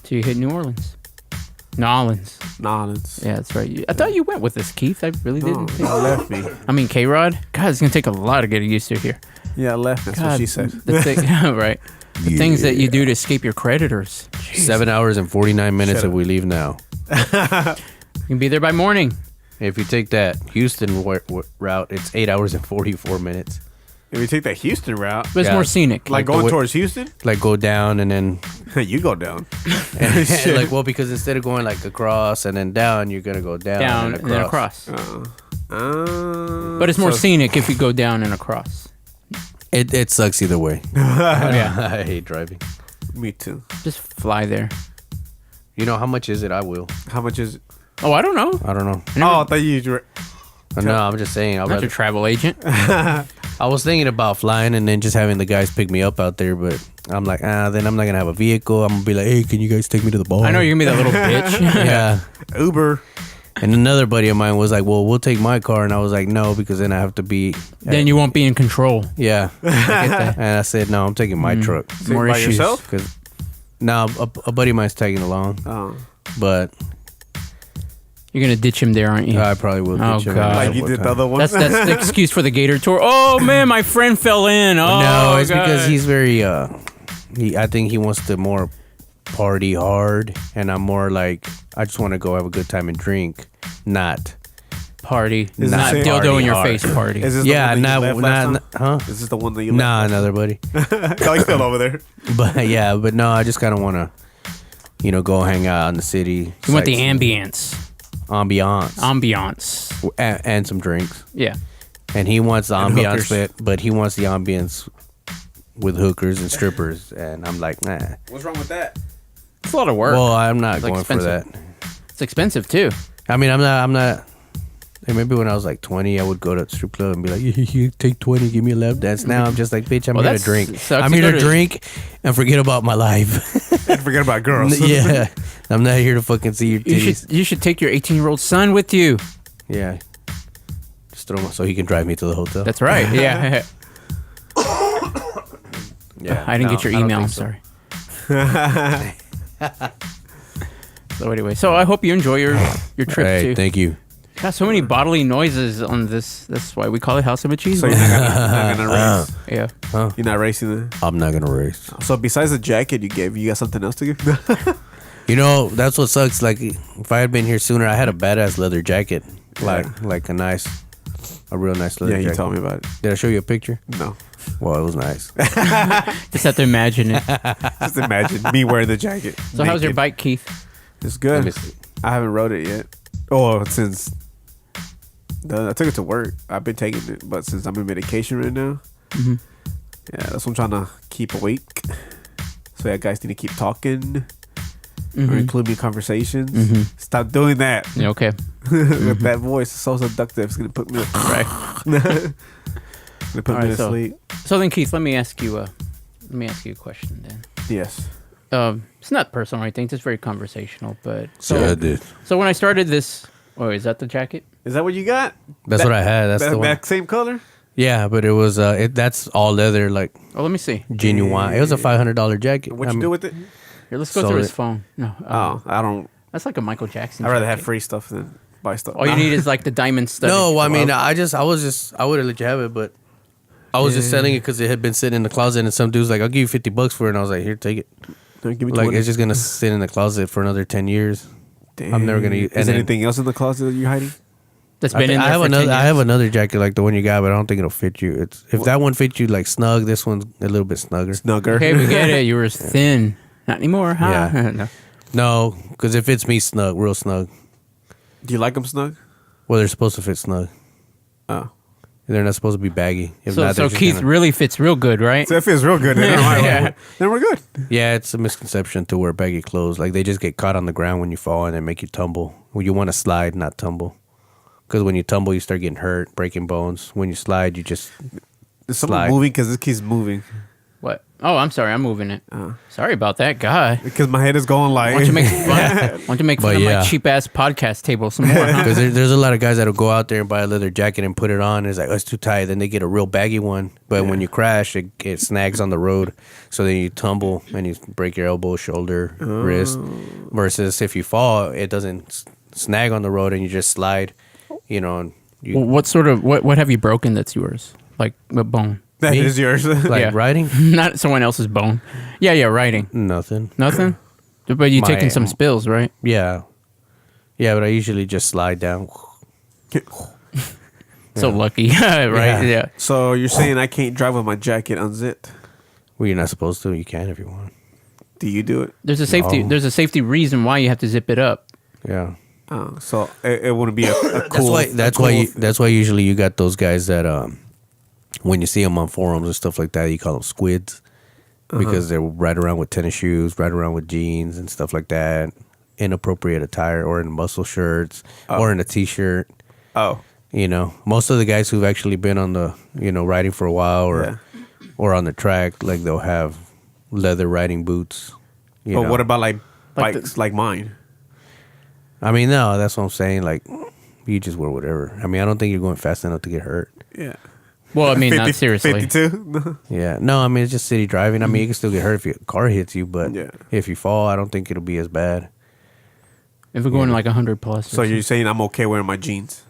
till you hit New Orleans. Nolans. Yeah, that's right. I thought you went with us, Keith. I really didn't. Think. Left me. I mean, K-Rod. God, it's gonna take a lot to get used to here. Yeah, left. That's what she said. The thing, right? The things that you do to escape your creditors. 7 hours and 49 minutes if we leave now. You can be there by morning. If you take that Houston route, it's 8 hours and 44 minutes. If we take that Houston route, But it's Yeah. more scenic. like going towards Houston, Like go down and then you go down. because instead of going like across and then down, you're gonna go down, down and and then across. But it's more so- scenic if you go down and across. It sucks either way. Yeah. I hate driving. Me too. Just fly there. You know how much is it? I will. How much is it? Oh, I don't know. I don't know. Oh, I thought you. No, I'm just saying. I'm not your travel agent. I was thinking about flying and then just having the guys pick me up out there, but I'm like, then I'm not gonna have a vehicle. I'm gonna be like, hey, can you guys take me to the bar? I know you're gonna be that little bitch. Yeah. Uber. And another buddy of mine was like, well, we'll take my car, and I was like, no, because then I have to be. Then you won't be in control. Yeah. I get that. And I said, no, I'm taking my truck. More by issues. yourself? Because now a buddy of mine's tagging along, Oh, but You're gonna ditch him there, aren't you? I probably will. Oh, ditch him God. like you did the other one. That's the excuse for the Gator tour. Oh man, my friend fell in. Oh No, it's God. because he's very. I think he wants to more party hard, and I'm more like I just want to go have a good time and drink, not. party, Is not this dildo party in your hard. face party. Is this Yeah, the one that not you left last not time? huh? Is this the one that you Nah, left? another buddy. Oh, he's still over there. But yeah, but no, I just kind of want to, go hang out in the city. You want the sightsee. ambience, ambiance, and some drinks. yeah. And he wants the And ambiance, hookers. but he wants the ambience with hookers and strippers, and I'm like, nah. What's wrong with that? It's a lot of work. Well, I'm not It's going expensive. for that. It's expensive too. I mean, I'm not. Hey, maybe when I was like 20, I would go to the strip club and be like, you take 20, give me a lap dance. Now I'm just like, bitch, I'm Well, here to that's- drink. sucks I'm to here go to to- drink and forget about my life. And forget about girls. Yeah. I'm not here to fucking see your titties. You should take your 18-year-old son with you. Yeah. Just throw him so he can drive me to the hotel. That's right. Yeah. yeah. I didn't get your I don't email. I'm think so. sorry. So anyway, so I hope you enjoy your trip Hey, too. thank you. Got so many bodily noises on this. That's why we call it House of Machismo. So you're not gonna race. Yeah. You're not racing. I'm not going to race. So besides the jacket you gave, you got something else to give? That's what sucks. Like, if I had been here sooner, I had a badass leather jacket. Like a nice A real nice leather Yeah, jacket. you told me about it. Did I show you a picture? No. Well, it was nice. Just have to imagine it. Just imagine me wearing the jacket. So how's your naked. bike, Keith? It's Let me good. see. I haven't rode it yet. Oh, since I took it to work. I've been taking it, but since I'm in medication right now, Mm-hmm. yeah, that's what I'm trying to keep awake. So yeah, guys need to keep talking or Mm-hmm. include me in conversations. Stop doing that. Yeah, okay. With that voice, it's so seductive. It's gonna put me Right. gonna put All me right, to so- sleep. So then, Keith, let me ask you a question then. Yes. It's not personal or anything. It's just very conversational. But Yeah, I did. so when I started this, oh, is that the jacket? Is that what you got? That's what I had. That's the one. that same color. Yeah, but it was that's all leather, like Oh, let me see. genuine. It was a $500 jacket. What you do with it? Here, let's go Sold through his it. phone. No, Oh, I don't. that's like a Michael Jackson. I'd rather have jacket. free stuff than buy stuff. All you need is like the diamond stud. No, I mean, I would have let you have it, but I was just selling it because it had been sitting in the closet, and some dude's like, "I'll give you $50 for it," and I was like, "Here, take it." Give me Like 20. it's just gonna sit in the closet for another 10 years. I'm never gonna use. Is there anything else in the closet that you're hiding? That's I, been in think- there I have for 10 another. I years. have another jacket like the one you got, but I don't think it'll fit you. It's if that one fits you like snug, this one's a little bit snugger. Snugger. Okay, we get it. You were thin. Not anymore, huh? Yeah. No. No, because it fits me snug, real snug. Do you like them snug? Well, they're supposed to fit snug. Oh. They're not supposed to be baggy. If So, not, they're so just Keith gonna- really fits real good, right? So that feels real good. Then, Yeah. then we're good. Yeah, it's a misconception to wear baggy clothes. Like they just get caught on the ground when you fall and they make you tumble. Well, you want to slide, not tumble. Because when you tumble, you start getting hurt, breaking bones. When you slide, you just Is someone Slide. moving? Because this keeps moving. What? Oh, I'm sorry. I'm moving it. Sorry about that, guy. Because my head is going like. Why don't you make fun? Why don't you make fun But of yeah. my cheap ass podcast table some more? Huh? because there's a lot of guys that'll go out there and buy a leather jacket and put it on. And it's like, oh, it's too tight. Then they get a real baggy one. But when you crash, it snags on the road. So then you tumble and you break your elbow, shoulder, wrist. Versus if you fall, it doesn't snag on the road and you just slide. You know, and you, Well, what sort of what have you broken that's yours? Like what bone? That Me? is yours. like yeah. riding, Not someone else's bone. Yeah, writing. nothing. Nothing. But you My- taking some spills, right? Yeah. Yeah, but I usually just slide down. So lucky, right? Yeah. So you're saying I can't drive with my jacket unzipped? Well, you're not supposed to. You can if you want. Do you do it? There's a safety. No. There's a safety reason why you have to zip it up. Yeah. Oh, so it wouldn't be a cool. That's why usually you got those guys that when you see them on forums and stuff like that, you call them squids because they're right around with tennis shoes, right around with jeans and stuff like that, inappropriate attire, or in muscle shirts, or in a t-shirt. Oh, You know, most of the guys who've actually been on the riding for a while or on the track, like they'll have leather riding boots. You but know. what about like Like bikes like mine? I mean, no, that's what I'm saying. Like, you just wear whatever. I mean, I don't think you're going fast enough to get hurt. Yeah. Well, I mean, not seriously. 52. Yeah, no, I mean it's just city driving. I mean you can still get hurt if your car hits you, but Yeah. if you fall, I don't think it'll be as bad. If we're going like 100 plus. So you're saying I'm okay wearing my jeans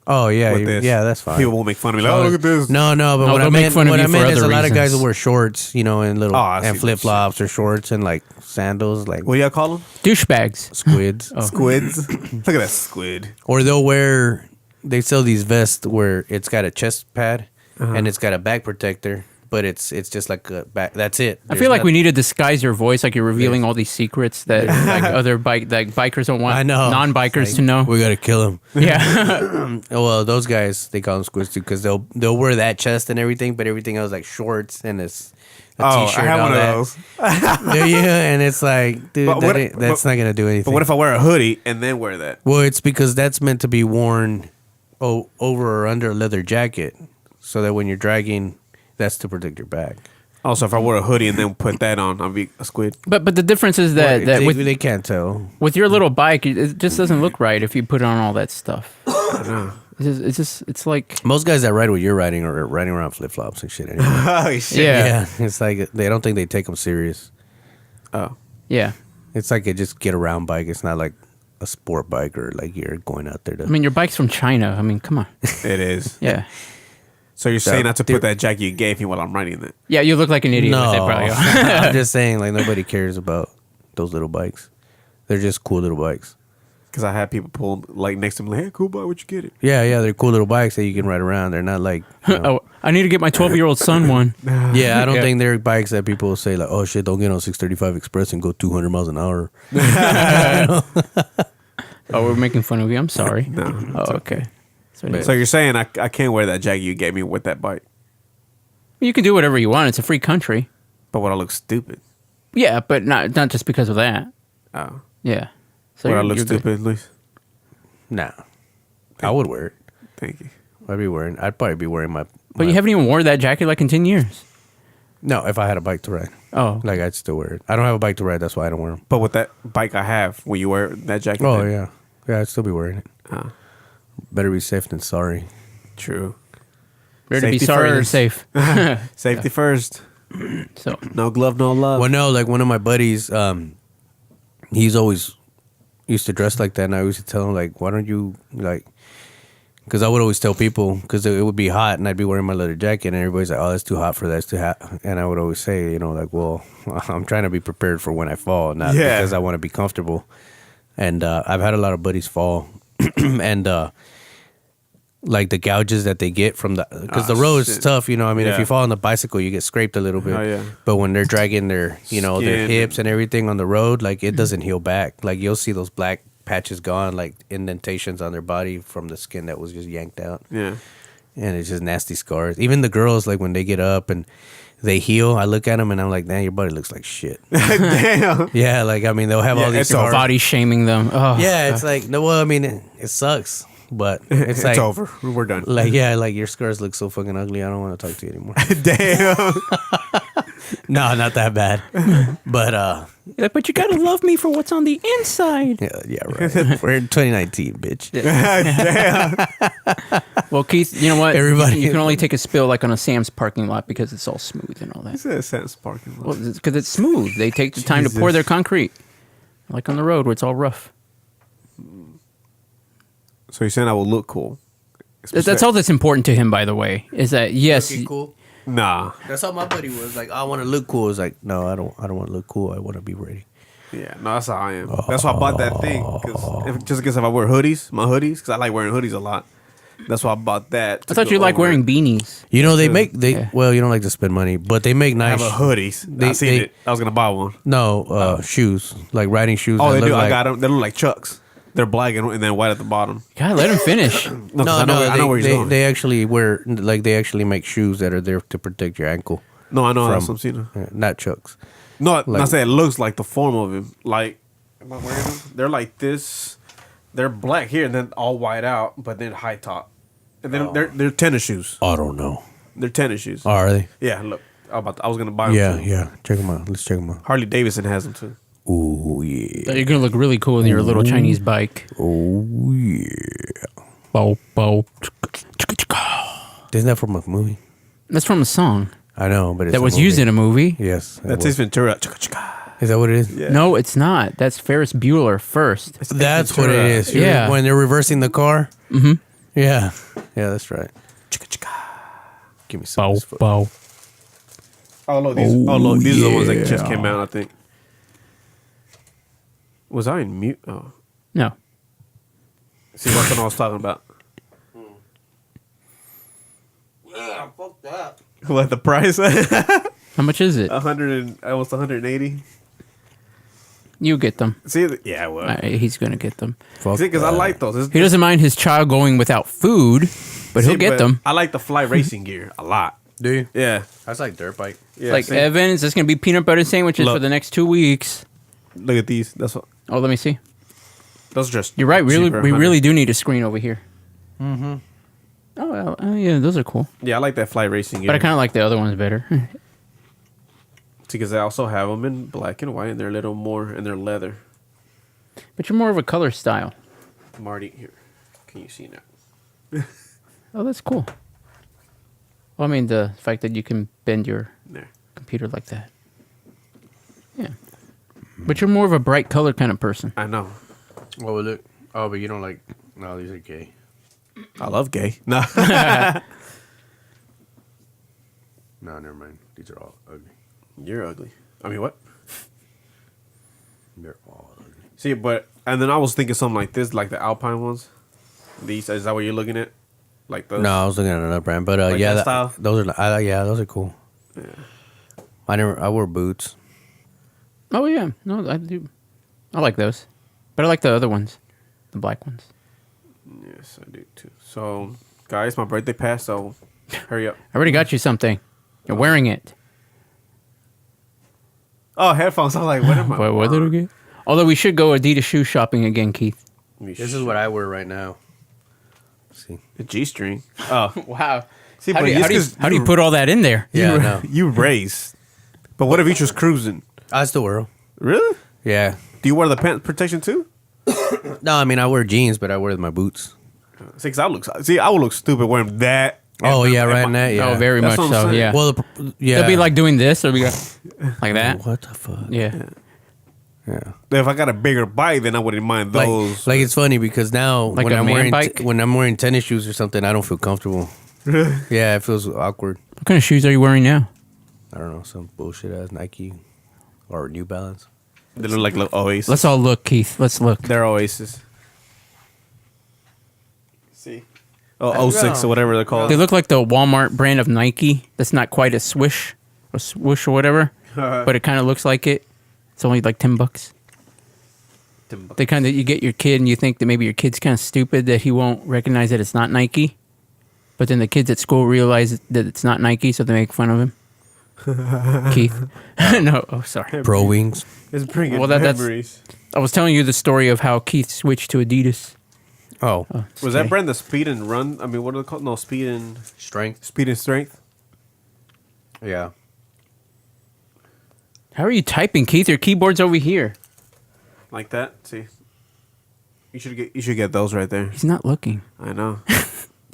Oh yeah, with this? yeah, that's fine. People won't make fun of me. Like, oh, look at this. No, but No, what I they'll make meant, fun of what you I for meant is a other lot of guys reasons. that wear shorts, and little I see and that flip flops or shorts and like sandals, like What do y'all call them? douchebags. squids. Squids. Look at that squid. Or they'll wear. They sell these vests where it's got a chest pad and it's got a back protector, but it's just like a back. That's it. I feel like we need to disguise your voice, like you're revealing all these secrets that like other bikers don't want I know non-bikers Like, to know. We gotta kill them. Yeah. Well, those guys they call them squids too because they'll wear that chest and everything, but everything else like shorts and it's a Oh, t-shirt. I have and one all of that. those. Do you? And it's like, dude, But that's not gonna do anything. But what if I wear a hoodie and then wear that? Well, it's because that's meant to be worn over or under a leather jacket, so that when you're dragging, that's to protect your back. Also, if I wear a hoodie and then put that on, I'll be a squid. but the difference is that, Well, that they can't tell. with your little bike, it just doesn't look right if you put on all that stuff. It's like Most guys that ride what you're riding are riding around flip flops and shit. Anyway. Oh, shit. yeah. It's like they don't think they take them serious. Oh. Yeah. It's like a just get around bike. It's not like a sport bike or like you're going out there to. I mean, your bike's from China. I mean, come on. It is. Yeah. So you're saying not to dude- put that jacket you gave me while I'm riding it? Yeah, you look like an idiot no, with it, probably. I'm just saying like nobody cares about those little bikes. They're just cool little bikes. Because I had people pull like next to me, like, "Hey, cool boy, where'd you get it?" Yeah, they're cool little bikes that you can ride around. They're not like, you know, Oh, I need to get my 12-year-old son one. yeah, I don't Yeah. think they're bikes that people will say like, oh shit, don't get on 635 Express and go 200 miles an hour. Oh, we're making fun of you. I'm sorry. No. Oh, okay. So, So you're saying I can't wear that jacket you gave me with that bike, you can do whatever you want. It's a free country. but would I look stupid? Yeah, but not just because of that. Oh, Yeah. So would I you're- look you're good. stupid, Luis? Nah, I would wear it. Thank you. I'd probably be wearing my. But you haven't even worn that jacket like in 10 years. No, if I had a bike to ride, Oh. like I'd still wear it. I don't have a bike to ride, that's why I don't wear them. But with that bike I have, when you wear that jacket, Oh then- yeah, I'd still be wearing it. Oh, Better be safe than sorry. true. Better to be Safety sorry or first. safe. Safety first. So, No glove, no love. Well, no, like one of my buddies, he's always used to dress like that, and I used to tell him like, why don't you like? Because I would always tell people, because it would be hot, and I'd be wearing my leather jacket, and everybody's like, oh, that's too hot for that, it's too hot. And I would always say, you know, like, well, I'm trying to be prepared for when I fall, not Yeah. because I want to be comfortable. And I've had a lot of buddies fall, and like the gouges that they get from the, because the road is shit. tough, you know. I mean, if Yeah. you fall on the bicycle, you get scraped a little bit. Oh, yeah. But when they're dragging their, you know, their Skin. hips and everything on the road, like it doesn't heal back. Like you'll see those black patches gone, like indentations on their body from the skin that was just yanked out, Yeah. and it's just nasty scars. Even the girls, like when they get up and they heal, I look at them and I'm like, man, your body looks like shit. Damn. Yeah, like I mean, they'll have Yeah, all these it's all scars. body shaming them. Oh, Yeah, it's like no. Well, I mean, it sucks, but it's It's like over. We're done. Like yeah, like your scars look so fucking ugly. I don't want to talk to you anymore. Damn. No, not that bad. But Like, but you gotta love me for what's on the inside. yeah, right. We're in 2019, bitch. Damn. Well, Keith, you know what? Everybody- you can only take a spill like on a Sam's parking lot because it's all smooth and all He that. said Sam's parking lot. Well, because it's smooth. They take the time to pour Jesus. their concrete, like on the road where it's all rough. So you're saying I will look cool? That's all that's important to him, by the way. Is that yes? Looking cool. Nah. That's how my buddy was. Like, I want to look cool. It's like, no, I don't want to look cool. I want to be ready. Yeah, no, that's how I am. That's why I bought that thing. Just because if I wear hoodies, my hoodies, because I like wearing hoodies a lot. That's why I bought that. I thought you like wearing beanies. You know, they Yeah. make Yeah. well, you don't like to spend money, but they make I nice. have a hoodies. I seen it. I was gonna buy one. No, shoes, like riding shoes. Oh, that they look do. Like, I got them. They look like Chucks. They're black and then white at the bottom. God, let him finish. No, 'cause No, I know where he's they, going. they actually wear like they actually make shoes that are there to protect your ankle. No, I know. from- That's what I'm seeing. Not Chucks. No, Like- not saying it looks like the form of him. Like, am I wearing them? They're like this. They're black here and then all white out, but then high top. And then they're tennis shoes. I don't know. They're tennis shoes. Oh, are they? Yeah, look. I was gonna buy them. Yeah, too. yeah. Check them out. Let's check them out. Harley Davidson has them too. Oh yeah. You're gonna look really cool with your little Chinese bike. Oh yeah. Bow, bow. Isn't that from a movie? That's from a song I know, but it's that was used in a movie. Yes. it That's was. Ace Ventura. Is that what it is? Yeah. No, it's not. That's Ferris Bueller first. That's what it Ventura. is. Yeah. When they're reversing the car. Mm-hmm. Yeah. Yeah, that's right. Give me some. Bow, of this foot. bow. Oh look, these are the ones that just came out. I think. Was I in mute? Oh, No. see, that's what I was talking about. Yeah, fuck that. What the price? How much is it? 100 and almost 180. You get them. See, yeah, well, He's gonna get them. Fuck see, because I that. like those. It's- He doesn't mind his child going without food, but he'll see, get them. I like the fly racing gear a lot. Do you? Yeah, That's like dirt bike. yeah. Like see? Evans, there's gonna be peanut butter sandwiches Look. for the next 2 weeks. Look at these. That's what. Oh, let me see. Those are just. You're right. Really, cheaper, we 100. really do need a screen over here. Mm-hmm. Oh, well, yeah, those are cool. Yeah, I like that fly racing gear. But I kind of like the other ones better. because I also have them in black and white, and they're a little more, and they're leather. But you're more of a color style. Marty, here, can you see now? Oh, that's cool. Well, I mean, the fact that you can bend your There. computer like that. Yeah. But you're more of a bright color kind of person. I know. What was it? Oh, but you don't like. No, these are gay. I love gay. No. No, never mind. These are all ugly. You're ugly. I mean, what? They're all ugly. See, but And then I was thinking something like this, like the Alpine ones. These is that what you're looking at? Like those? No, I was looking at another brand, but Like yeah, that style? those are yeah, those are cool. Yeah. I wore boots. Oh yeah, no, I do. I like those, but I like the other ones, the black ones. Yes, I do too. So, guys, my birthday passed, so hurry up. I already got you something. You're wearing it. Oh, headphones. I was like, what am I? What did it get? Although we should go Adidas shoe shopping again, Keith. This is what I wear right now. See, a G-string. Oh, Wow. see, How but do, you, it's how, do you, 'cause how do you put all that in there? yeah, no, you race. But what if you just cruising? I still wear them. Really? Yeah, Do you wear the pant protection too? no, I mean I wear jeans, but I wear my boots. See, 'cause I would look stupid wearing that. Oh and- yeah, and right my- in that. Yeah, Oh, very That's much what I'm so. saying. Yeah. Well, yeah, They'll be like doing this, or we go like that. what the fuck? Yeah. Yeah. If I got a bigger bike, then I wouldn't mind those. Like it's funny because now Like when a I'm man wearing bike? when I'm wearing tennis shoes or something, I don't feel comfortable. Yeah, it feels awkward. What kind of shoes are you wearing now? I don't know, some bullshit ass Nike or New Balance. They look like little Oasis. Let's all look, Keith. Let's look. They're Oasis. See? Oh, 06 or whatever they're called. They look like the Walmart brand of Nike. That's not quite a swish or whatever, but it kind of looks like it. It's only like $10. They kind of, you get your kid and you think that maybe your kid's kind of stupid that he won't recognize that it's not Nike, but then the kids at school realize that it's not Nike, so they make fun of him. Keith, no, oh sorry. Pro Wings. It's bringing Well, that's- memories. I was telling you the story of how Keith switched to Adidas. Oh, Was that brand the Speed and Run? I mean, what are they called? No, Speed and strength. Strength. Yeah. How are you typing, Keith? Your keyboard's over here. Like that. See, you should get those right there. He's not looking. I know.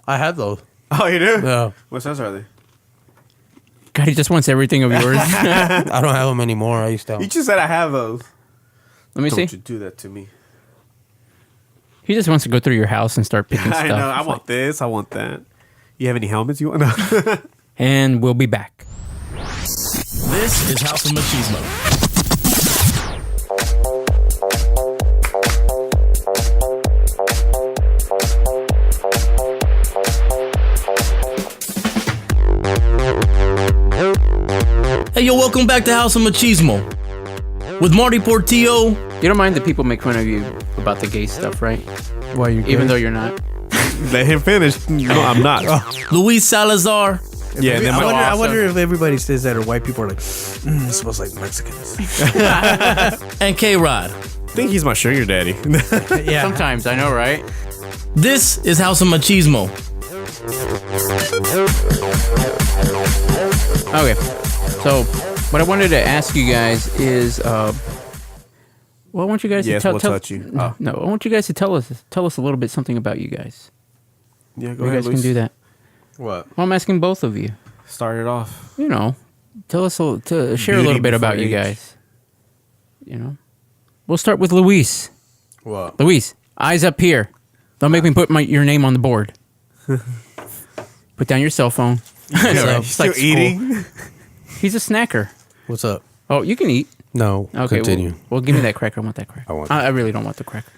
I have those. Oh, you do? Yeah. What size are they? God, he just wants everything of yours. I don't have them anymore. I used to have You 'em. just said I have those. Let me Don't see. you do that to me? He just wants to go through your house and start picking I stuff. know. I want this. I want that. You have any helmets you want? No. And we'll be back. This is House of Machismo. Hey, yo, welcome back to House of Machismo. With Marty Portillo. You don't mind that people make fun of you about the gay stuff, right? Why you Even though you're not. Let him finish. No, I'm not. Luis Salazar. Yeah, they I might- wonder, I wonder if everybody says that or white people are like, it smells like Mexicans. And K-Rod. I think he's my sugar daddy. Yeah. Sometimes, I know, right? This is House of Machismo. Okay. So, what I wanted to ask you guys is, well, I want you guys Yes, to we'll touch you. No, no, I want you guys to tell us a little bit something about you guys. Yeah, go You ahead, guys can Luis. do that. What? Well, I'm asking both of you. Start it off. You know, tell us to share a Beauty little bit before about you age. guys. You know, we'll start with Luis. What? Luis, eyes up here. Don't make me put your name on the board. Put down your cell phone. I know, right? It's Still like school. eating? He's a snacker. What's up? Oh, you can eat. No. Okay, Continue. Well, give me that cracker. I want that cracker. I want I really don't want the cracker.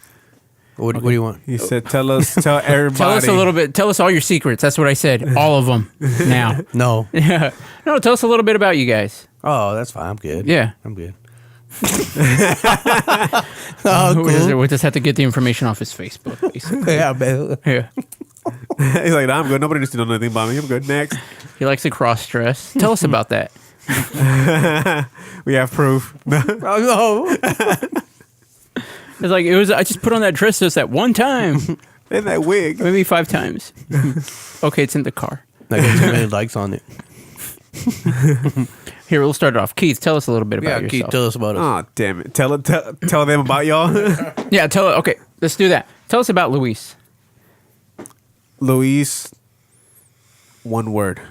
What do you want? He said, tell everybody. Tell us a little bit. Tell us all your secrets. That's what I said. All of them. Now. No. Yeah. No, tell us a little bit about you guys. Oh, that's fine. I'm good. Yeah. I'm good. We just have to get the information off his Facebook, basically. Yeah, man. Yeah. He's like, nah, I'm good. Nobody needs to know anything about me. I'm good. Next. He likes to cross dress. Tell us about that. We have proof. Oh, It's like I just put on that dress just that one time. And that wig. Maybe 5 times. Okay, it's in the car. no. I got too many likes on it. Here, we'll start it off. Keith, tell us a little bit about Yeah, yourself. Keith, tell us about us. Oh, damn it. Tell them about y'all. Yeah, okay, let's do that. Tell us about Luis. Luis, one word.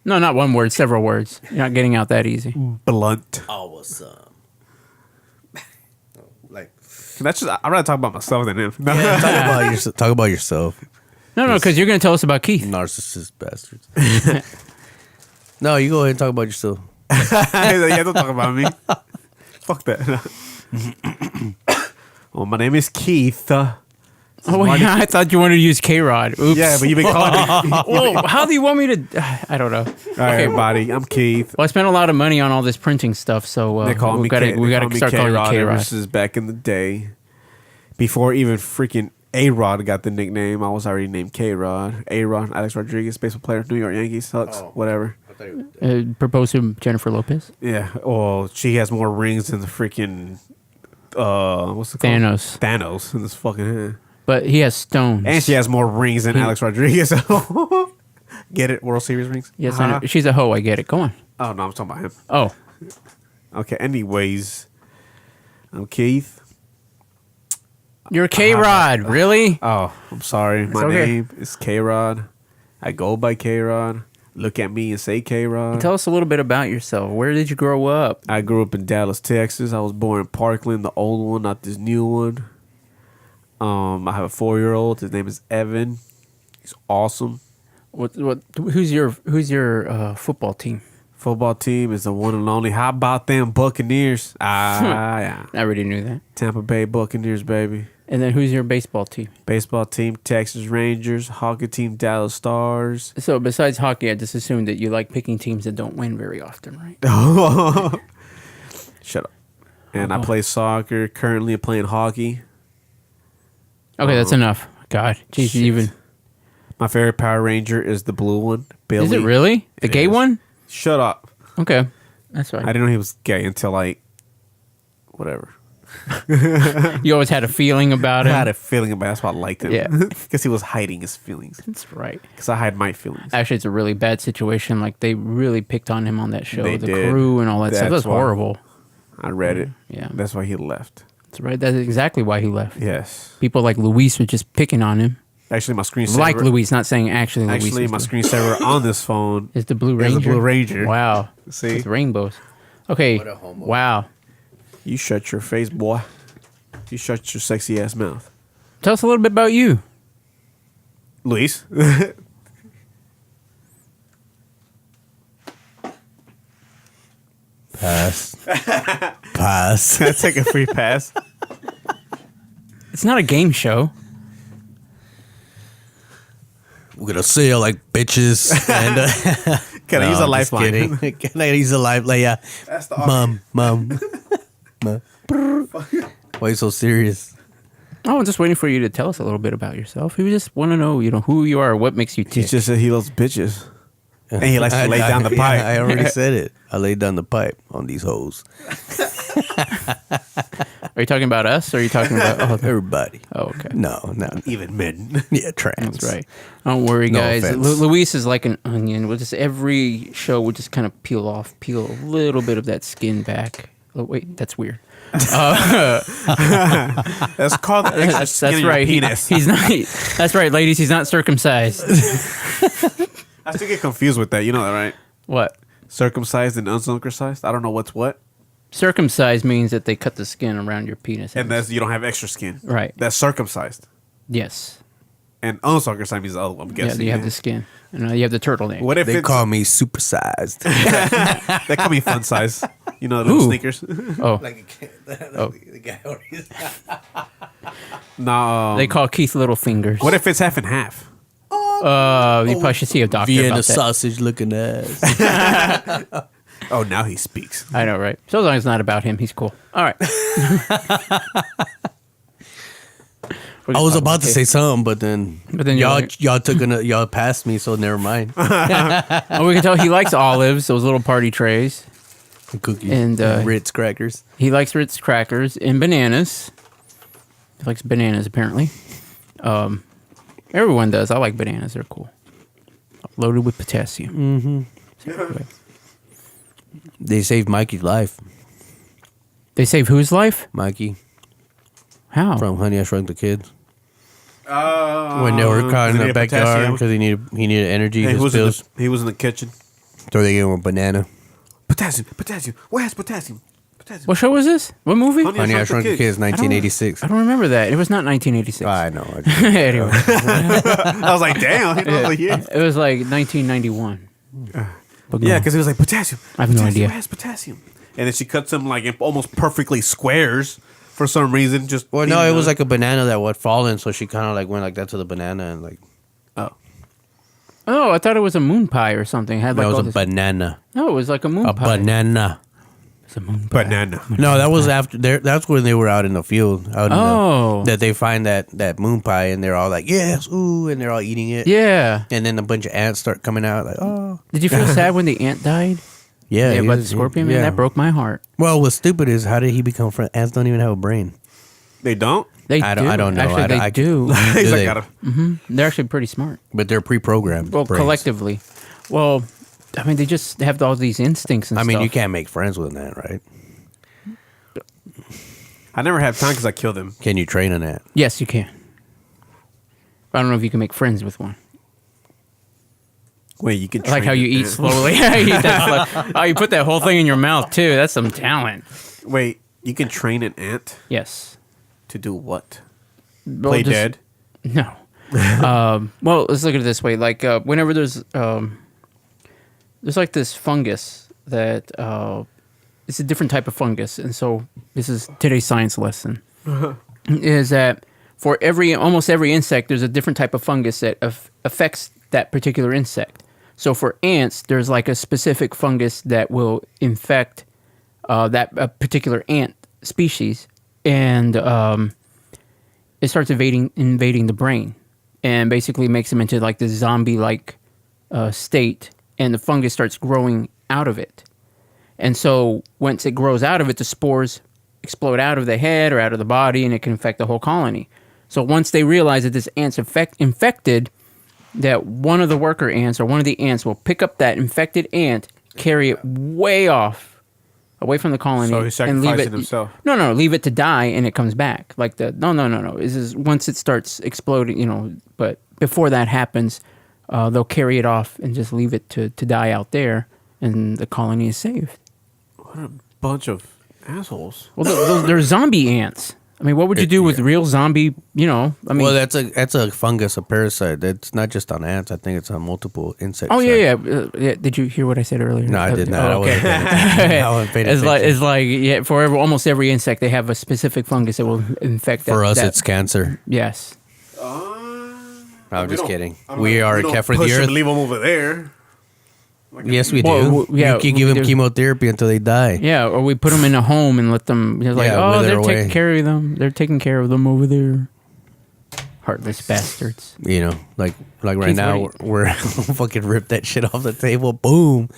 No, not one word, several words. You're not getting out that easy. Blunt. Awesome. Like, That's just, I'd rather talk about myself than him. Talk about yourself. No, because you're going to tell us about Keith. Narcissist bastards. No, you go ahead and talk about yourself. He's like, yeah, don't talk about me. Fuck that. Well, my name is Keith. Oh, yeah, I thought you wanted to use K-Rod. Oops. Yeah, but you've been calling me. Whoa, how do you want me to... I don't know. All right, everybody. I'm Keith. Well, I spent a lot of money on all this printing stuff, so They call we me got to start calling you K-Rod K-Rod. ever since back in the day. Before even freaking A-Rod got the nickname, I was already named K-Rod. A-Rod, Alex Rodriguez, baseball player, New York Yankees, Sucks, whatever. Proposed to Jennifer Lopez? Yeah, well, she has more rings than the freaking... what's it called? Thanos in this fucking hand. But he has stones. And she has more rings than Alex Rodriguez. Get it? World Series rings? Yes, I know. She's a hoe. I get it. Go on. Oh, no, I'm talking about him. Oh. Okay, anyways. I'm Keith. You're K-Rod. Really? Oh, I'm sorry. My okay. name is K-Rod. I go by K-Rod. Look at me and say K-Rod. Tell us a little bit about yourself. Where did you grow up? I grew up in Dallas, Texas. I was born in Parkland, the old one, not this new one. I have a 4-year-old. His name is Evan. He's awesome. Who's your football team? Football team is the one and only. How about them Buccaneers? Yeah. I already knew that. Tampa Bay Buccaneers, baby. And then who's your baseball team? Baseball team, Texas Rangers. Hockey team, Dallas Stars. So besides hockey, I just assumed that you like picking teams that don't win very often, right? Shut up. And I play soccer. Currently, I'm playing hockey. Okay, that's enough. God, jeez, Shit. even My favorite Power Ranger is the blue one, Billy. is it really the gay is. one? Shut up. Okay, that's fine. I didn't know he was gay until like, whatever. You always had a feeling about I him. had a feeling about it. That's why I liked him. Yeah. Because he was hiding his feelings. That's right. Because I hide my feelings. Actually, it's a really bad situation. Like they really picked on him on that show, They the did. crew and all that stuff. That's That's why. horrible. I read it. Yeah. That's why he left. That's right. That's exactly why he left. Yes. People like Luis were just picking on him. Actually, my screensaver. Like Luis, not saying actually Luis. Actually, is my the- screensaver on this phone is the Blue is Ranger. the Blue Ranger. Wow. See? With rainbows. Okay. What a homo. Wow. You shut your face, boy. You shut your sexy ass mouth. Tell us a little bit about you. Luis. Pass. Pass. Can I take a free pass? It's not a game show. We're gonna sail like bitches. And Can I use a I'm just lifeline? kidding. Can I use a lifeline? Yeah. That's the Mom. Mom. Why are you so serious? Oh, I'm just waiting for you to tell us a little bit about yourself. We just want to know, who you are, what makes you tick. He just said he loves bitches. And he likes to lay down the Yeah, pipe. I already said it. I laid down the pipe on these hoes. Are you talking about us, or are you talking about Everybody. Oh, okay. No. Even men. Yeah, trans. That's right. Don't worry, No guys. offense. Luis is like an onion. We'll just every show we'll just kind of peel a little bit of that skin back. Oh, wait, that's weird. That's called the extra skin That's in your right. penis. He's not. That's right, ladies. He's not circumcised. I still get confused with that. You know that, right? What? Circumcised and uncircumcised. I don't know what's what. Circumcised means that they cut the skin around your penis. And that's you don't have extra skin. Right. That's circumcised. Yes. And uncircumcised means I'm Yeah, guessing. you have the skin, and you have the turtleneck. What if They it's call me supersized. they call me fun size? You know, little Ooh. sneakers. Oh, Like the guy already. No. they call Keith Littlefingers. What if it's half and half? You probably should see a doctor Vienna about that. sausage looking ass. Oh, now he speaks. I know, right? So as long as it's not about him, he's cool. All right. I was about to say something, but then you're y'all like- y'all passed me, so never mind. Oh, we can tell he likes olives, those little party trays. Cookies And, Ritz crackers. He likes Ritz crackers and bananas. He likes bananas, apparently. Everyone does. I like bananas. They're cool. Loaded with potassium. They saved Mikey's life. They save whose life? Mikey How? from Honey I Shrunk the Kids. When they were caught in the backyard because he needed energy. He His was, pills. he was in the kitchen. So they gave him a banana. Potassium. Where's potassium? What show was this? What movie? Honey I Shrunk the Kids, 1986. I don't remember that. It was not 1986. I know. Anyway, I was like, damn. He knows, like, yeah. it was like 1991. But Yeah, no. because he was like, potassium. I have no idea. Where's potassium? And then she cuts him like in almost perfectly squares. for some reason. Just Well, no, it was like a banana that would fall in, so she kind of like went like that to the banana and like. Oh, I thought it was a moon pie or something. It had like No, it all was a banana. No, it was like a moon A pie. banana. It's a moon pie. banana. No, that was after. That's when they were out in the field. Out in Oh. that they find that moon pie, and they're all like, "Yes, ooh," and they're all eating it. Yeah. And then a bunch of ants start coming out, like, "Oh." Did you feel sad when the ant died? Yeah, Yeah, he about the was- scorpion, man. yeah. That broke my heart. Well, what's stupid is how did he become friends? Ants don't even have a brain. They don't. They I do. don't know. Actually, they do. He's Do like, they? gotta. They're actually pretty smart. But they're pre-programmed. Well, brains. collectively. Well, I mean, they just have all these instincts and I stuff. mean, you can't make friends with an ant, right? I never had time because I killed him. Can you train an ant? Yes, you can. But I don't know if you can make friends with one. Wait, you can I like how you eat slowly. You eat that slow. Oh, you put that whole thing in your mouth, too. That's some talent. Wait, you can train an ant Yes. to do what? Well, Play just- dead? No. Well, let's look at it this way. Like, whenever there's like this fungus that it's a different type of fungus, and so this is today's science lesson. Is that for almost every insect, there's a different type of fungus that affects that particular insect. So for ants, there's like a specific fungus that will infect that a particular ant species, and it starts invading the brain, and basically makes them into like this zombie-like state, and the fungus starts growing out of it. And so once it grows out of it, the spores explode out of the head or out of the body, and it can infect the whole colony. So once they realize that this ant's infected, that one of the worker ants or one of the ants will pick up that infected ant, carry it way off, away from the colony, So he's and leave sacrificing it. himself. No, leave it to die, and it comes back. Like no. This is once it starts exploding, But before that happens, they'll carry it off and just leave it to die out there, and the colony is saved. What a bunch of assholes. Well, they're zombie ants. I mean, what would you do with real zombie? I mean, Well, that's a fungus, a parasite. It's not just on ants. I think it's on multiple insects. oh yeah. Did you hear what I said earlier? No, I did not. Oh, okay. I wasn't paying attention. It's like for almost every insect, they have a specific fungus that will infect. For us, it's cancer. yes. I'm just kidding. We are a cat for the earth. Leave them over there. Yes, we do. Well, yeah, you can give we them do. chemotherapy until they die. Yeah, or we put them in a home and let them. They're like, Yeah, oh, wither they're away. taking care of them. They're taking care of them over there. Heartless bastards. Like right Keith, now, what we're fucking rip that shit off the table. Boom.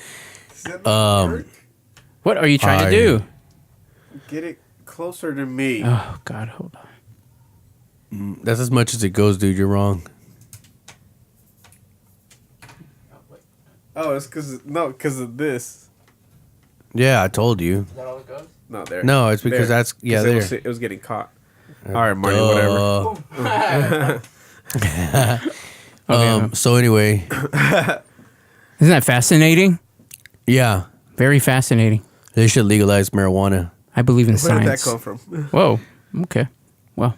What are you trying to do? Get it closer to me. Oh God, hold on. That's as much as it goes, dude. You're wrong. Oh, it's because of this. Yeah, I told you. Is that all it goes? No, there. No, it's because There. that's 'Cause there. it was getting caught. All right, Marty, whatever. So anyway, Isn't that fascinating? yeah, Very fascinating. they should legalize marijuana. I believe in Where did that science. come from? Whoa. Okay. Well.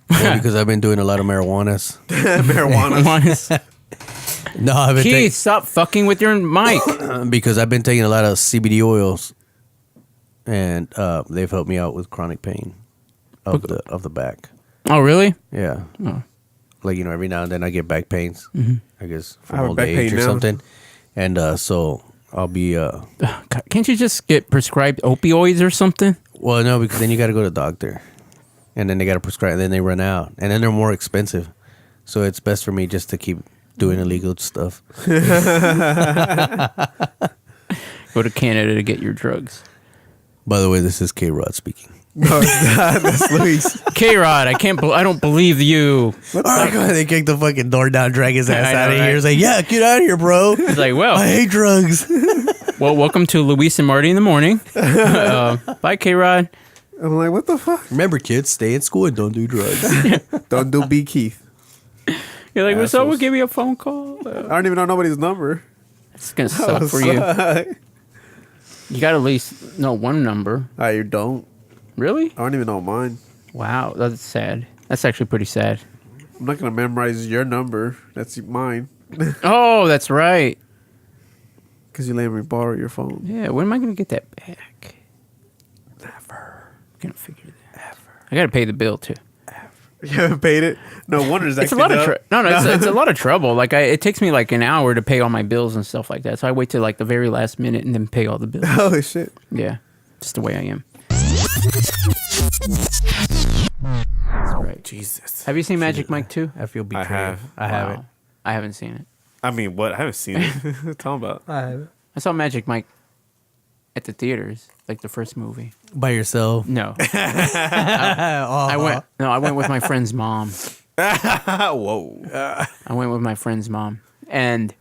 Well, because I've been doing a lot of marijuanas. Marijuana. No, I've been Keith, stop fucking with your mic. because I've been taking a lot of CBD oils, and they've helped me out with chronic pain of the back. Oh, really? Yeah, like every now and then I get back pains. I guess I from have a old back age pain or now. something, and so I'll be God, can't you just get prescribed opioids or something? well, no, because then you got to go to the doctor, and then they got to prescribe, and then they run out, and then they're more expensive. So it's best for me just to keep doing illegal stuff. Go to Canada to get your drugs. By the way, this is K-Rod speaking. No, that's Luis. K-Rod, I don't believe you. Oh my God, they kicked the fucking door down, drag his ass I know, out of right? here. It's like, yeah, get out of here, bro. It's like, well, I hate drugs. well, welcome to Luis and Marty in the morning. Bye, K-Rod. I'm like, what the fuck? Remember, kids, stay in school and don't do drugs. Don't do B Keith. You're like, well, someone Assholes. give me a phone call. I don't even know nobody's number. It's gonna suck for you. You got to at least know one number. You don't. Really? I don't even know mine. Wow, that's sad. That's actually pretty sad. I'm not gonna memorize your number. That's mine. Oh, that's right. Because you let me borrow your phone. Yeah, when am I gonna get that back? Never. I'm gonna figure that. Ever. I gotta pay the bill too. You haven't paid it? No wonder it's It's a lot of it's a lot of trouble. Like it takes me like an hour to pay all my bills and stuff like that. So I wait till like the very last minute and then pay all the bills. Holy shit. Yeah, just the way I am. That's right. Jesus. Have you seen Magic Mike 2? I feel betrayed. have. I haven't. Wow. I haven't seen it. I mean, what? I haven't seen it. What are you talking about? I haven't. I saw Magic Mike at the theaters, like the first movie. By yourself. No, I I went with my friend's mom. Whoa. I went with my friend's mom, and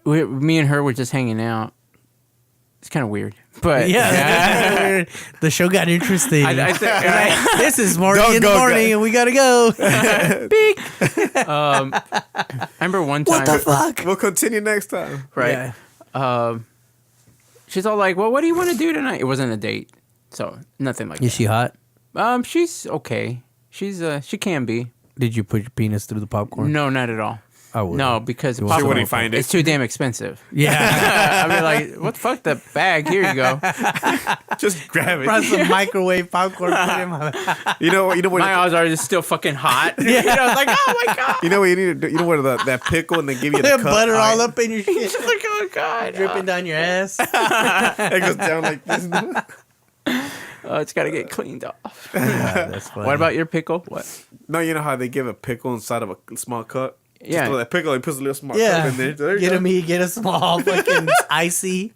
me and her were just hanging out. It's kind of weird, but Yeah. The show got interesting. I think This is morning Don't in the go, morning, guys. and we gotta go. I remember one time. What the fuck? We'll continue next time. Right? Yeah. She's all like, "Well, what do you want to do tonight?" It wasn't a date, so nothing like Is that. she hot? She's okay. She can be. Did you put your penis through the popcorn? No, not at all. I would. No, because You popcorn, wouldn't find it. it's too damn expensive. Yeah. I mean, like, what the fuck? The bag. Here you go. Just grab it. Brought some microwave popcorn. Put it in my You know what? My eyes are just still fucking hot. Yeah. I was like, oh my god. You know what you need to do? You know what that pickle and they give you the cup? butter all up in your shit. Just like, oh god. Dripping down your ass. It goes down like this. It's got to get cleaned off. Yeah, that's funny. What about your pickle? What? No, you know how they give a pickle inside of a small cup? Yeah. Just throw that pickle, he puts a little small Yeah. cup in there. There you Get go. him. Get a small fucking icy.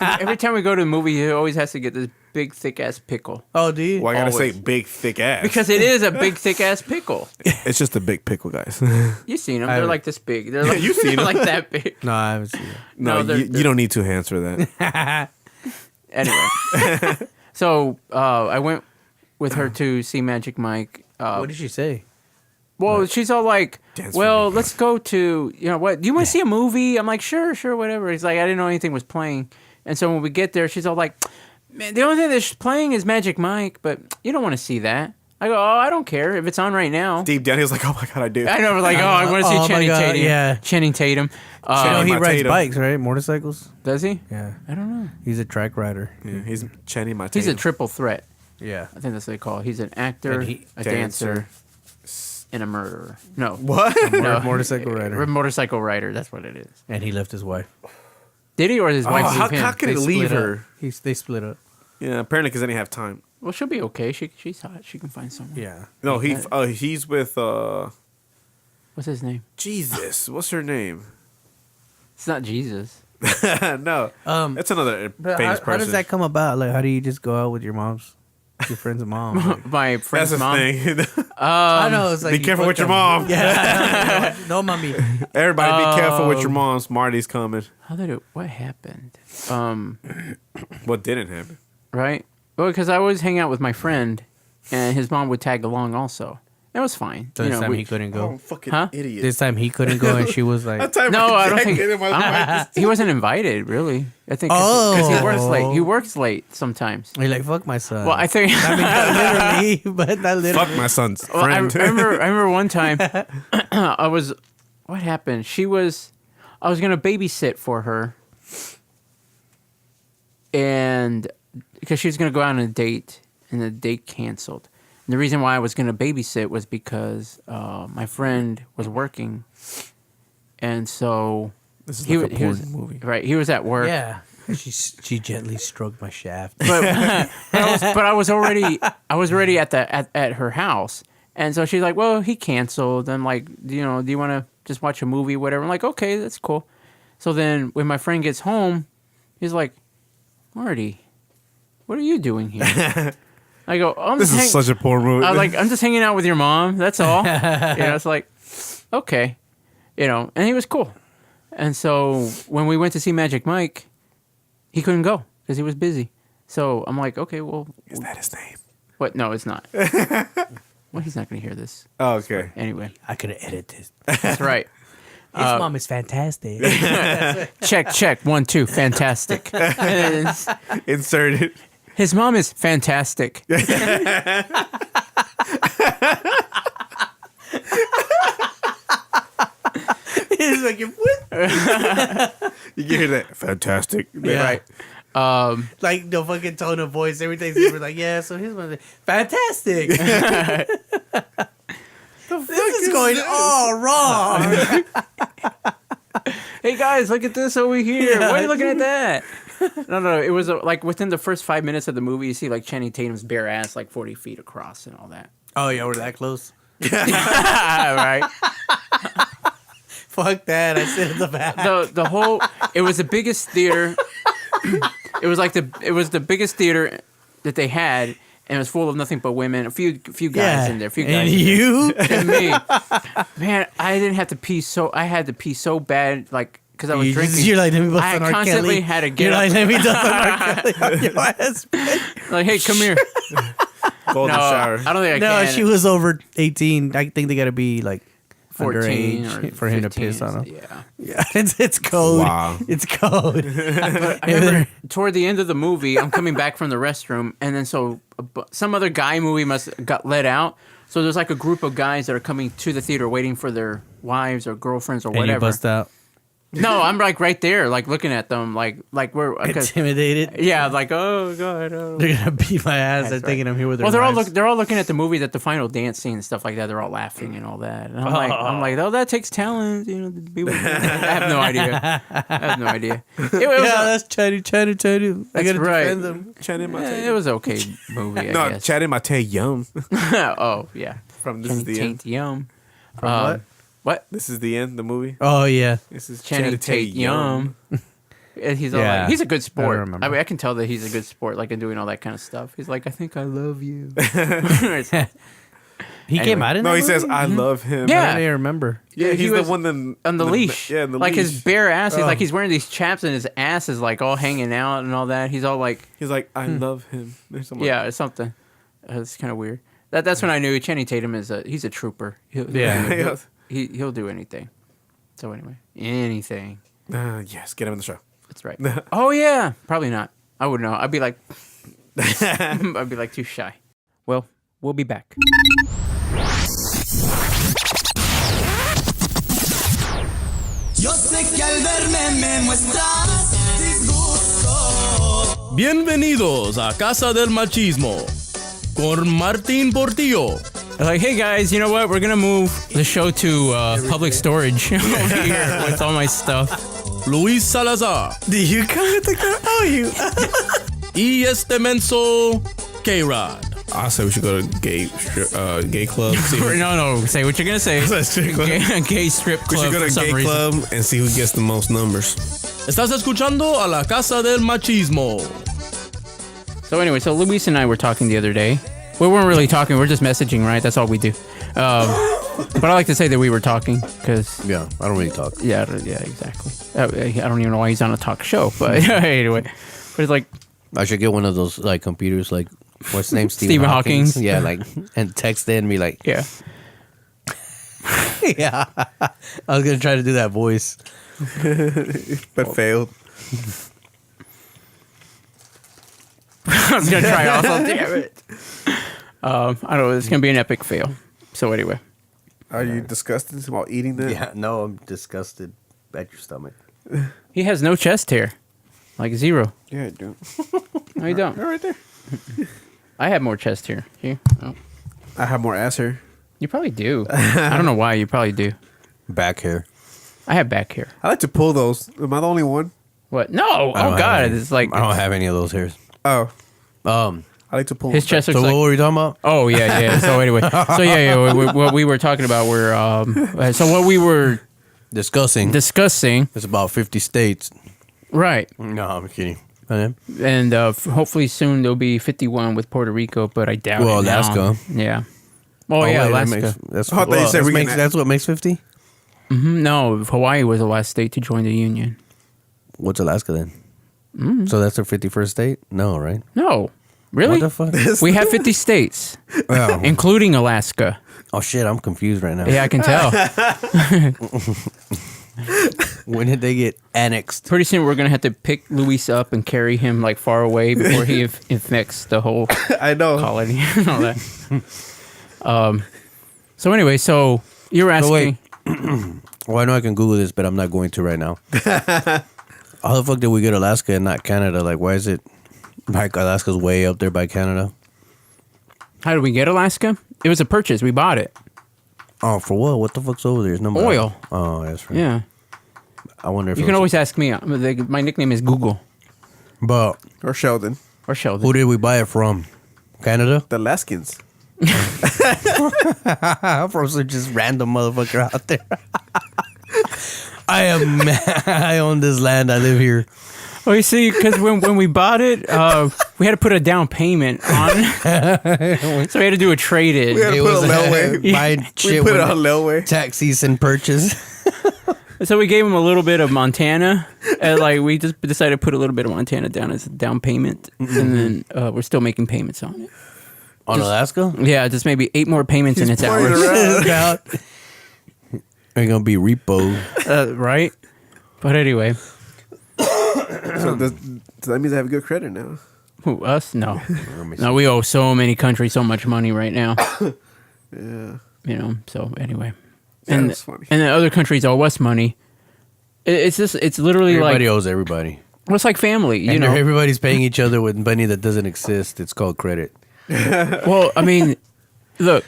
Every time we go to the movie, he always has to get this big, thick ass pickle. Oh, do you? Well, I gotta Always. say big, thick ass. Because it is a big, thick ass pickle. it's just a big pickle, guys. You've seen them. I They're haven't. like this big. They're like, You've seen 'em. like that big. No, I haven't seen it. no, they're- you don't need to answer that. Anyway. So I went with her to see Magic Mike. What did she say? Well, she's all like, Dance well, with me. let's go to, what, do you want to see a movie? I'm like, sure, whatever. He's like, I didn't know anything was playing. And so when we get there, she's all like, man, the only thing that's playing is Magic Mike, but you don't want to see that. I go, oh, I don't care if it's on right now. Deep down, he was like, oh my God, I do. I know, like, oh, I want to see Oh my Channing God, Tatum. yeah. Channing Tatum. You know, Channing he my rides Tatum. bikes, right? Motorcycles. Does he? Yeah, I don't know. he's a track rider. Yeah, he's Channing my He's a Tatum. triple threat. Yeah. I think that's what they call it. He's an actor, And he- a dancer. dancer, and a murderer. No. What? No. Motorcycle rider. Motorcycle rider. That's what it is. And he left his wife. Did he or his wife how, leave him? how can he They leave split her? up. They split up. Yeah, apparently because they didn't have time. Well, she'll be okay. She's hot. She can find someone. Yeah. No, he's with What's his name? Jesus. What's her name? It's not Jesus. No, it's another But famous how person. does that come about? Like, how do you just go out with your friend's mom? Like, My That's friend's the mom. thing. I know. It's like Be you careful fuck with your them. mom. Yeah. No, mommy. Everybody, be careful with your moms. Marty's coming. How did it? What happened? What didn't happen? Right. Well, because I always hang out with my friend, and his mom would tag along also. That was fine. So this time he couldn't go. fucking Huh? idiot. This time he couldn't go, and she was like, No, I don't think. He wasn't invited, really. I think because he works late. He works late sometimes. "You're like fuck my son." Well, I think. I mean, not literally, but not literally. Fuck my son's Well, I friend. remember one time what happened? I was gonna babysit for her, and because she was gonna go out on a date, and the date canceled. And the reason why I was gonna babysit was because my friend was working, and so This is he like a was porn movie. right. He was at work. Yeah. She gently stroked my shaft. but I was already at her house, and so she's like, "Well, he canceled." I'm like, do you want to just watch a movie, whatever? I'm like, okay, that's cool. So then when my friend gets home, he's like, Marty, what are you doing here? I go, This is such a porn movie. I was like, I'm just hanging out with your mom. That's all. It's like, okay, and he was cool. And so when we went to see Magic Mike, he couldn't go because he was busy. So I'm like, okay, well, Is that his name? what? No, it's not. Well, he's not going to hear this. Oh, okay. Anyway, I could have edited this. that's right. His mom is fantastic. Check. 1, 2. Fantastic. Insert it. His mom is fantastic. He's like, what? You can hear that. Fantastic. Right. Like the fucking tone of voice, everything's super like, yeah. So here's one. Fantastic. This is going all wrong. Hey guys, look at this over here. Why are you looking at that? No. It was like within the first 5 minutes of the movie, you see like Channing Tatum's bare ass like 40 feet across and all that. Oh yeah, we're that close. Right. Fuck that! I sit in the back. The whole. It was the biggest theater. It was the biggest theater that they had. And it was full of nothing but women. A few guys in there. And you and me. Man, I didn't have to pee I had to pee so bad, like, because I was drinking. You're like, let me bust I on R. constantly Kelly. had to get You're up. like, let me bust on R. Kelly on your ass. Like, hey, come here. Golden No, shower. I don't think I No, can. she was over 18. I think they got to be like 14 underage or for him to 15, piss on them. Yeah. Yeah, it's code. Wow. It's code. I remember toward the end of the movie, I'm coming back from the restroom, and then some other guy movie got let out. So there's like a group of guys that are coming to the theater waiting for their wives or girlfriends or And you whatever. bust out. No, I'm like right there, like looking at them, like we're Intimidated. yeah, like oh god. Oh. They're gonna beat my ass. They're That's thinking I'm here with their Well, wives. they're all looking at the movies at the final dance scene and stuff like that. They're all laughing and all that. And I'm like, oh, that takes talent, you know. To be with I have no idea. It was, that's Chatty. I That's gotta right. defend them. Channing it was an okay movie, I No, guess. Channing Tatum. Oh yeah, From This Is the End. Yum. From what? What? This is the end. The movie. Oh yeah. This is Channing Tatum. And he's all Yeah, like, he's a good I sport. remember. I mean, I can tell that he's a good sport, like in doing all that kind of stuff. He's like, I think I love you. He came out in No, that he says, movie? "I love him." Yeah. I don't even remember. yeah. He He's was the one that on the leash. Yeah, the like leash. his bare ass. He's Oh. like he's wearing these chaps and his ass is like all hanging out and all that. He's all like, He's like, "I love him." There's something yeah, it's something. It's kind of weird. That's when I knew Channing Tatum he's a trooper. Yeah. He'll do anything. So anyway, anything. Yes, get him in the show. That's right. Oh yeah, probably not. I wouldn't know. I'd be like, I'd be like too shy. Well, we'll be back. Yo sé que al verme me muestras disgusto. Bienvenidos a Casa del Machismo con Martín Portillo. Like, hey guys, you know what? We're gonna move the show to public storage over here with all my stuff. Luis Salazar Do you come with the car? Oh, you. y este menso K-Rod. I say we should go to gay club. No, say what you're gonna say. Gay strip club. We should go for to some gay reason. club and see who gets the most numbers. Estás escuchando a la Casa del Machismo. So anyway, so Luis and I were talking the other day. We weren't really talking. We're just messaging, right? That's all we do. But I like to say that we were talking because Yeah, I don't really talk. yeah, exactly. I don't even know why he's on a talk show, but anyway. But it's like, I should get one of those like computers, like what's his name, Stephen Hawking's. Yeah, like and text in and be like, yeah. Yeah. I was gonna try to do that voice. But failed. I was gonna try also. Damn it. I don't know. It's gonna be an epic fail. So anyway, Are you disgusted while eating that? yeah, no, I'm disgusted at your stomach. he has no chest hair, like zero. Yeah, I do. No, you don't. They're right there. I have more chest hair. Here, oh. I have more ass hair. You probably do. I don't know why. You probably do. Back hair. I have back hair. I like to pull those. Am I the only one? What? No. I Oh don't have God. any. It's like I don't have any of those hairs. Oh, I I like to pull his chest looks So like. what were you talking about? Oh yeah. So anyway. What we were talking about were so what we were Discussing. discussing. It's about 50 states. Right. No, I'm kidding. Okay. And hopefully soon there'll be 51 with Puerto Rico, but I doubt Well, it now. Alaska. Yeah. Oh, yeah, wait, Alaska. That's, I thought you said we can- that's what makes 50? No, Hawaii was the last state to join the union. What's Alaska then? So that's their 51st state? No, right? No. Really? What the fuck? We have 50 states, Oh. including Alaska. Oh, shit, I'm confused right now. Yeah, I can tell. When did they get annexed? Pretty soon we're going to have to pick Luis up and carry him like far away before he infects the whole I know. colony and all that. So anyway, so you're asking. wait. Well, I know I can Google this, but I'm not going to right now. How the fuck did we get Alaska and not Canada? Like, why is it like Alaska's way up there by Canada? How did we get Alaska? It was a purchase. We bought it. Oh, for what? What the fuck's over there? There's no Oil. Oh, that's right. Yeah. I wonder if You can always ask me. My nickname is Google But Or Sheldon. or Sheldon. who did we buy it from? Canada? The Alaskans. From some just random motherfucker out there. I own this land. I live here. Oh, you see, because when we bought it, we had to put a down payment on it. So we had to do a trade-in. We had to put a layaway. Buy We shit put it when on layaway. tax season purchase. So we gave him a little bit of Montana, and like we just decided to put a little bit of Montana down as a down payment, and then we're still making payments on it. On Alaska? Yeah, just maybe 8 more payments and it's pointing ours. around. Ain't gonna be repo. Right? But anyway, So that means I have good credit now. who, us? No. No, we owe so many countries so much money right now. Yeah. You know, so anyway. That was funny. And the other countries owe us money. It's just, it's literally Everybody like, owes everybody. well, it's like family, you And know? everybody's paying each other with money that doesn't exist. It's called credit. Well, I mean, look,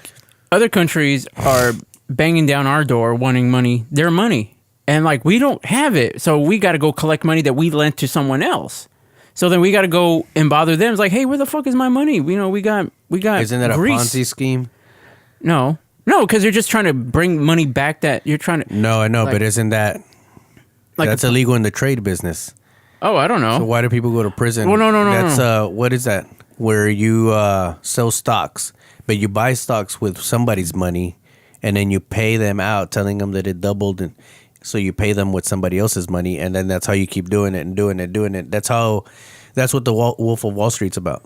other countries are banging down our door wanting money, their money. And like, we don't have it. So we got to go collect money that we lent to someone else. So then we got to go and bother them. It's like, hey, where the fuck is my money? You know, we got Isn't that a Greece. Ponzi scheme? No, because you're just trying to bring money back that you're trying to. No, I know, Like- but isn't that Like that's illegal in the trade business? Oh, I don't know. So why do people go to prison? Well, no. That's what is that? Where you sell stocks, but you buy stocks with somebody's money, and then you pay them out, telling them that it doubled, and so you pay them with somebody else's money, and then that's how you keep doing it and doing it. That's what the Wolf of Wall Street's about.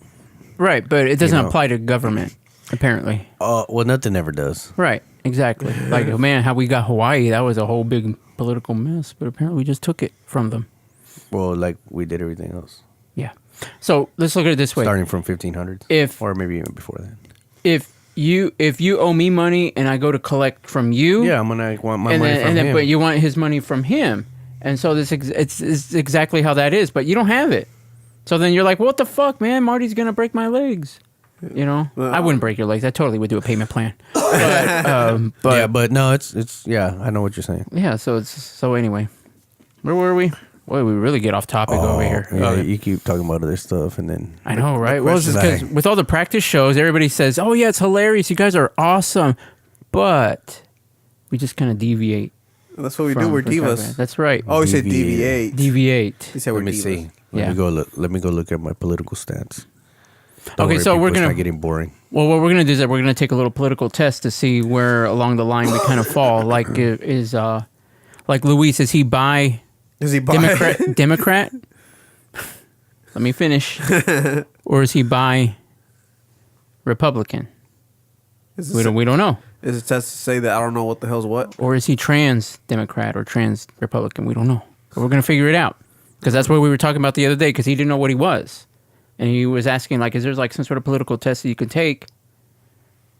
Right, but it doesn't You know. apply to government, apparently. Well, nothing ever does. Right, exactly. Like, man, how we got Hawaii, that was a whole big political mess, but apparently we just took it from them. Well, like we did everything else, Yeah. So let's look at it this way. starting from 1500s, or maybe even before that. If you owe me money and I go to collect from you, Yeah, I'm gonna want my and money then, from him. but you want his money from him, and so it's exactly how that is. But you don't have it, so then you're like, what the fuck, man? Marty's gonna break my legs. You know, I wouldn't break your legs. I totally would do a payment plan. But yeah, but no, it's yeah. I know what you're saying. yeah. So anyway, where were we? Boy, we really get off topic over here. Yeah, you keep talking about other stuff, and then I know, right? Well, it's just question- because with all the practice shows, everybody says, "Oh yeah, it's hilarious. You guys are awesome," but we just kind of deviate. That's what we from do. We're the cover. divas. That's right. Oh, you said Deviate. deviate. Deviate. You said we're let me divas. see. Yeah. Let me go look at my political stance. Don't Okay, worry, so people, we're it's gonna- not getting boring. Well, what we're gonna do is that we're gonna take a little political test to see where along the line we kind of fall. Like like Luis, is he bi Is he bi? Democrat? Let me finish. Or is he bi Republican? Is We don't know. Is it test to say that I don't know what the hell's what? Or is he trans Democrat or trans Republican? We don't know. But we're going to figure it out. Because that's what we were talking about the other day, because he didn't know what he was. And he was asking, like, is there like some sort of political test that you can take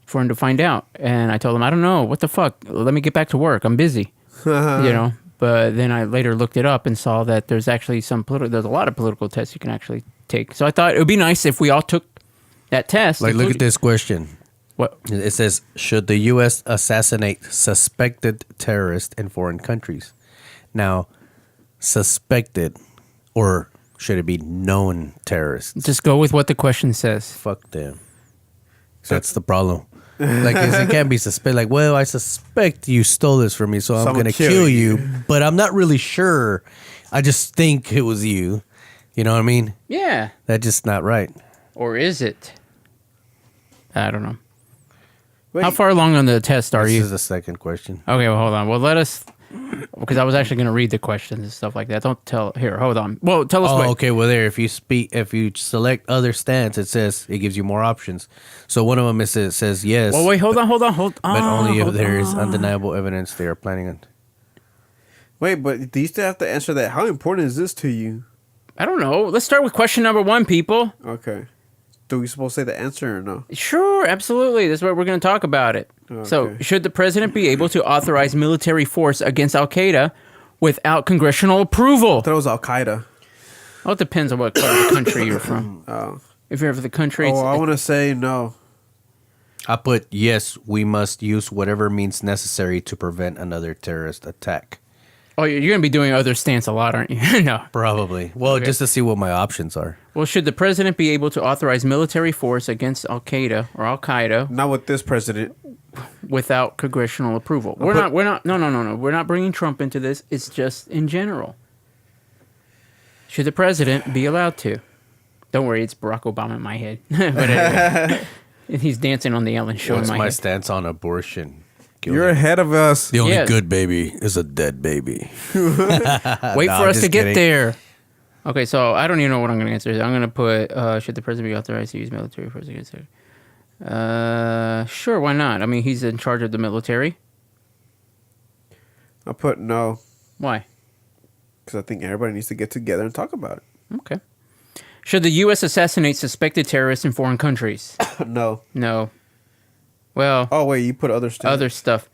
for him to find out? And I told him, I don't know. What the fuck? Let me get back to work. I'm busy. You know? But then I later looked it up and saw that there's actually there's a lot of political tests you can actually take. So I thought it would be nice if we all took that test. Like, look at this question. What? It says, should the U.S. assassinate suspected terrorists in foreign countries? Now, suspected, or should it be known terrorists? Just go with what the question says. Fuck them. That's the problem. Like, it can't be suspect. Like, well, I suspect you stole this from me, so I'm Someone going to kill kill you. you, but I'm not really sure. I just think it was you. You know what I mean? Yeah. That's just not right. Or is it? I don't know. Wait, How far along on the test are This you? is the second question. Okay, well, hold on. Well, let us, because I was actually going to read the questions and stuff like that. Don't tell. Here, hold on. Well, tell us Oh, what. okay. Well, there. If you select other stance, it gives you more options. So one of them says yes. Well, wait, hold on. but only if hold there is on. undeniable evidence they are planning on. Wait, but do you still have to answer that? How important is this to you? I don't know. Let's start with question number 1, people. Okay. Do we supposed to say the answer or no? Sure, absolutely. That's what we're going to talk about it. So, Okay. should the president be able to authorize military force against Al Qaeda without congressional approval. That was Al Qaeda. Well, it depends on what part of the country you're from. If you're from the country, I want to say no. I put yes. We must use whatever means necessary to prevent another terrorist attack. oh, you're going to be doing other stance a lot, aren't you? No. Probably. Well, Okay. just to see what my options are. Well, should the president be able to authorize military force against Al Qaeda or Al Qaeda Not with this president. without congressional approval? We're not. No. We're not bringing Trump into this. It's just in general. Should the president be allowed to? Don't worry, it's Barack Obama in my head. But anyway, he's dancing on the Ellen show What's in my my head. stance on abortion? You're ahead of us. The only Yeah. good baby is a dead baby. Wait Nah, for I'm us to just get kidding. there. Okay, so I don't even know what I'm going to answer. I'm going to put, should the president be authorized to use military force against it? Sure, why not? I mean, he's in charge of the military. I put no Why? because I think everybody needs to get together and talk about Okay. Should the U.S. assassinate suspected terrorists in foreign countries? it. No. No. Well, Oh wait, you put other stuff. other stuff.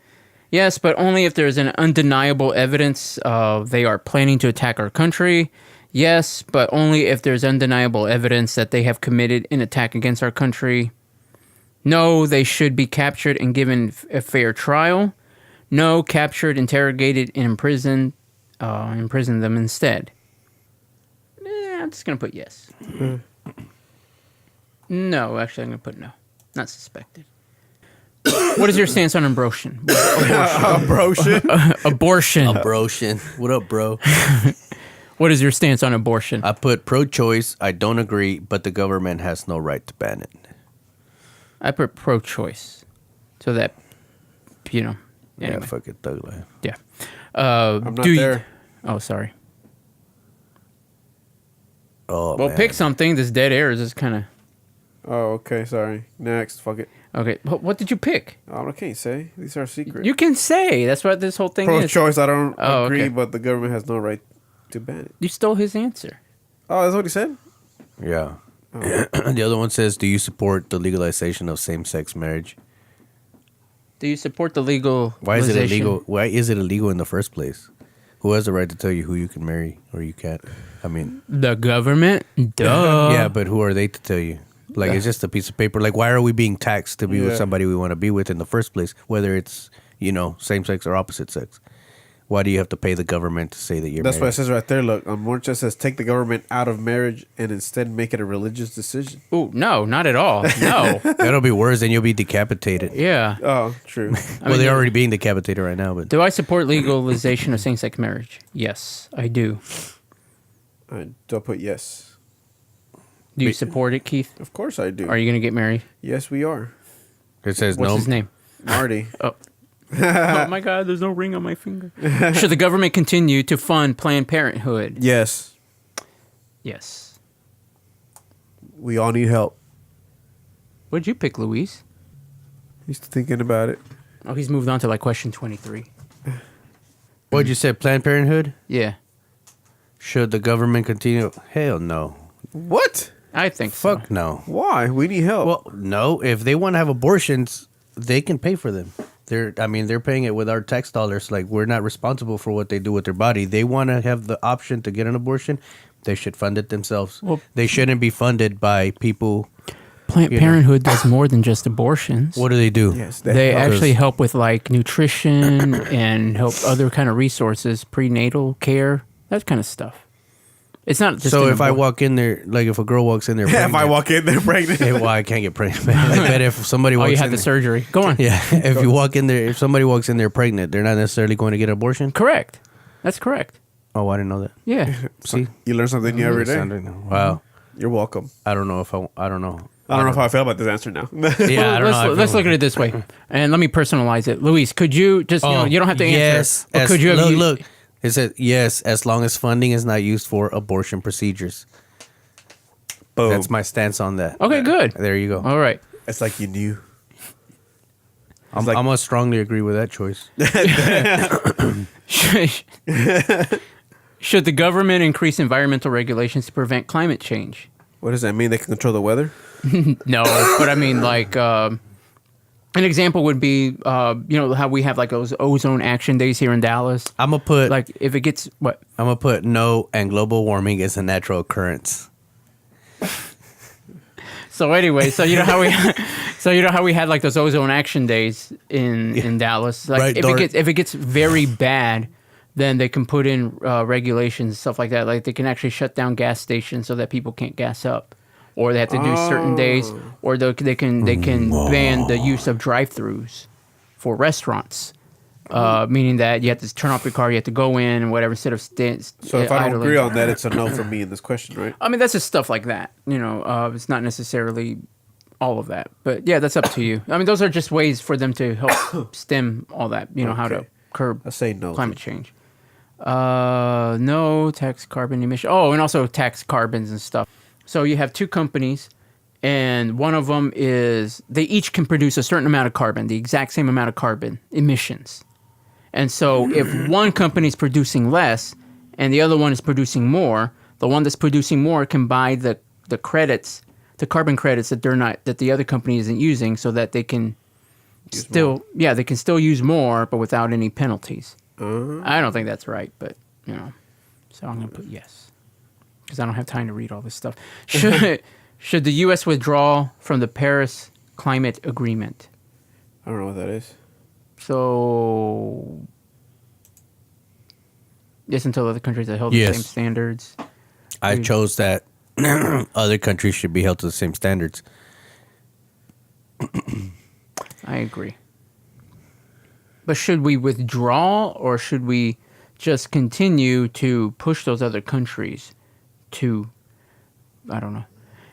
Yes, but only if there's an undeniable evidence they are planning to attack our country. Yes, but only if there's undeniable evidence that they have committed an attack against our country. No, they should be captured and given a fair trial. No, captured, interrogated, and imprisoned. Imprison them instead. I'm just gonna put yes. No, actually, I'm gonna put no. Not suspected. What is your stance on abortion? Abortion. Abortion. Abortion. What up, bro? What is your stance on abortion? I put pro-choice. I don't agree, but the government has no right to ban it. I put pro-choice, so that anyway. Yeah, fuck it, thug life. Yeah. I'm not there. Oh, sorry. Oh, Well, man. pick something. This dead air is just kind of Oh, okay. Sorry. Next. Fuck it. okay. What did you pick? I can't say. These are secret. You can say that's what this whole thing is. Pro-choice. I don't Oh, agree, okay. but the government has no right to ban it. You stole his answer. Oh, that's what he said. Yeah. The other one says, do you support the legalization of same-sex marriage? Do you support the legal? Why is it illegal? Why is it illegal in the first place? Who has the right to tell you who you can marry or you can't? I mean, The government. Duh. yeah, but who are they to tell you? Like, it's just a piece of paper. Like, why are we being taxed to be with Yeah. somebody we want to be with in the first place? Whether it's, same sex or opposite sex. Why do you have to pay the government to say that you're That's what it married? says right there. Look, on more just says take the government out of marriage and instead make it a religious decision. Ooh, no, not at all. No. That'll be worse than you'll be decapitated. Yeah. Oh, true. Well, they're already being decapitated right now, but Do I support legalization of same-sex marriage? Yes, I do. I don't put yes. Do you support it, Keith? Of course I do. Are you going to get married? Yes, we are. it says What's no. his name? Marty. Oh. Oh my God, there's no ring on my finger. Should the government continue to fund Planned Parenthood? Yes. Yes. We all need help. What'd you pick, Luis? He's thinking about it. Oh, he's moved on to like question 23. What'd you say? Planned Parenthood? Yeah, Should the government continue? Hell no. What? I think so. Fuck no. Why? We need help. Well, no. If they want to have abortions, they can pay for them. They're paying it with our tax dollars. Like, we're not responsible for what they do with their body. They want to have the option to get an abortion. They should fund it themselves. Well- They shouldn't be funded by people. Planned Parenthood does more than just abortions. What do they do? yes, They help. actually help with like nutrition and help other kind of resources, prenatal care, that kind of stuff. It's not just So an if I abort- walk in there, like if a girl walks in there, If I pregnant- walk in there pregnant. Hey, well, I can't get pregnant. I bet if somebody oh, walks you in had the there, surgery. Go on. yeah, if you walk in there, if somebody walks in there pregnant, they're not necessarily going to get an abortion. Correct. That's correct. Oh, I didn't know that. Yeah. See, You learn something new every day. Wow. You're welcome. I don't know if I don't know. I don't know how I feel about this answer now. Yeah, I don't let's, know. let's look at it this way, and let me personalize it. Luis, could you just you don't have to answer. Yes, But could you have look? It says yes, as long as funding is not used for abortion procedures. Boom. That's my stance on that. Okay, good. There you go. All right. It's like you knew. I'm like- gonna strongly agree with that choice. Should the government increase environmental regulations to prevent climate change? What does that mean? They can control the weather? No, but I mean, like, An example would be, how we have like those ozone action days here in Dallas. I'm gonna put Like if it gets what? I'm gonna put no, and global warming is a natural occurrence. So anyway, so you know how we had like those ozone action days in Dallas. Like Right, if it gets very bad, then they can put in regulations, stuff like that. Like they can actually shut down gas stations so that people can't gas up, or they have to do certain days, or they can ban the use of drive-throughs for restaurants. Meaning that you have to turn off your car, you have to go in and whatever instead of So if I don't agree on that, it's a no for me in this question, right? I mean, that's just stuff like that. It's not necessarily all of that, but yeah, that's up to you. I mean, those are just ways for them to help stem all that. How to curb I say no. climate change. No tax carbon emission. Oh, and also tax carbons and stuff. So you have two companies, and one of them is they each can produce a certain amount of carbon, the exact same amount of carbon emissions. And so if one company is producing less and the other one is producing more, the one that's producing more can buy the credits, the carbon credits that the other company isn't using, so that they can they can still use more, but without any penalties. I don't think that's right, but so I'm gonna put yes, because I don't have time to read all this stuff. Should the U.S. withdraw from the Paris Climate Agreement? I don't know what that is. So, yes, until other countries are held to the Yes. same standards. I chose that other countries should be held to the same standards. I agree. But should we withdraw, or should we just continue to push those other countries to, I don't know.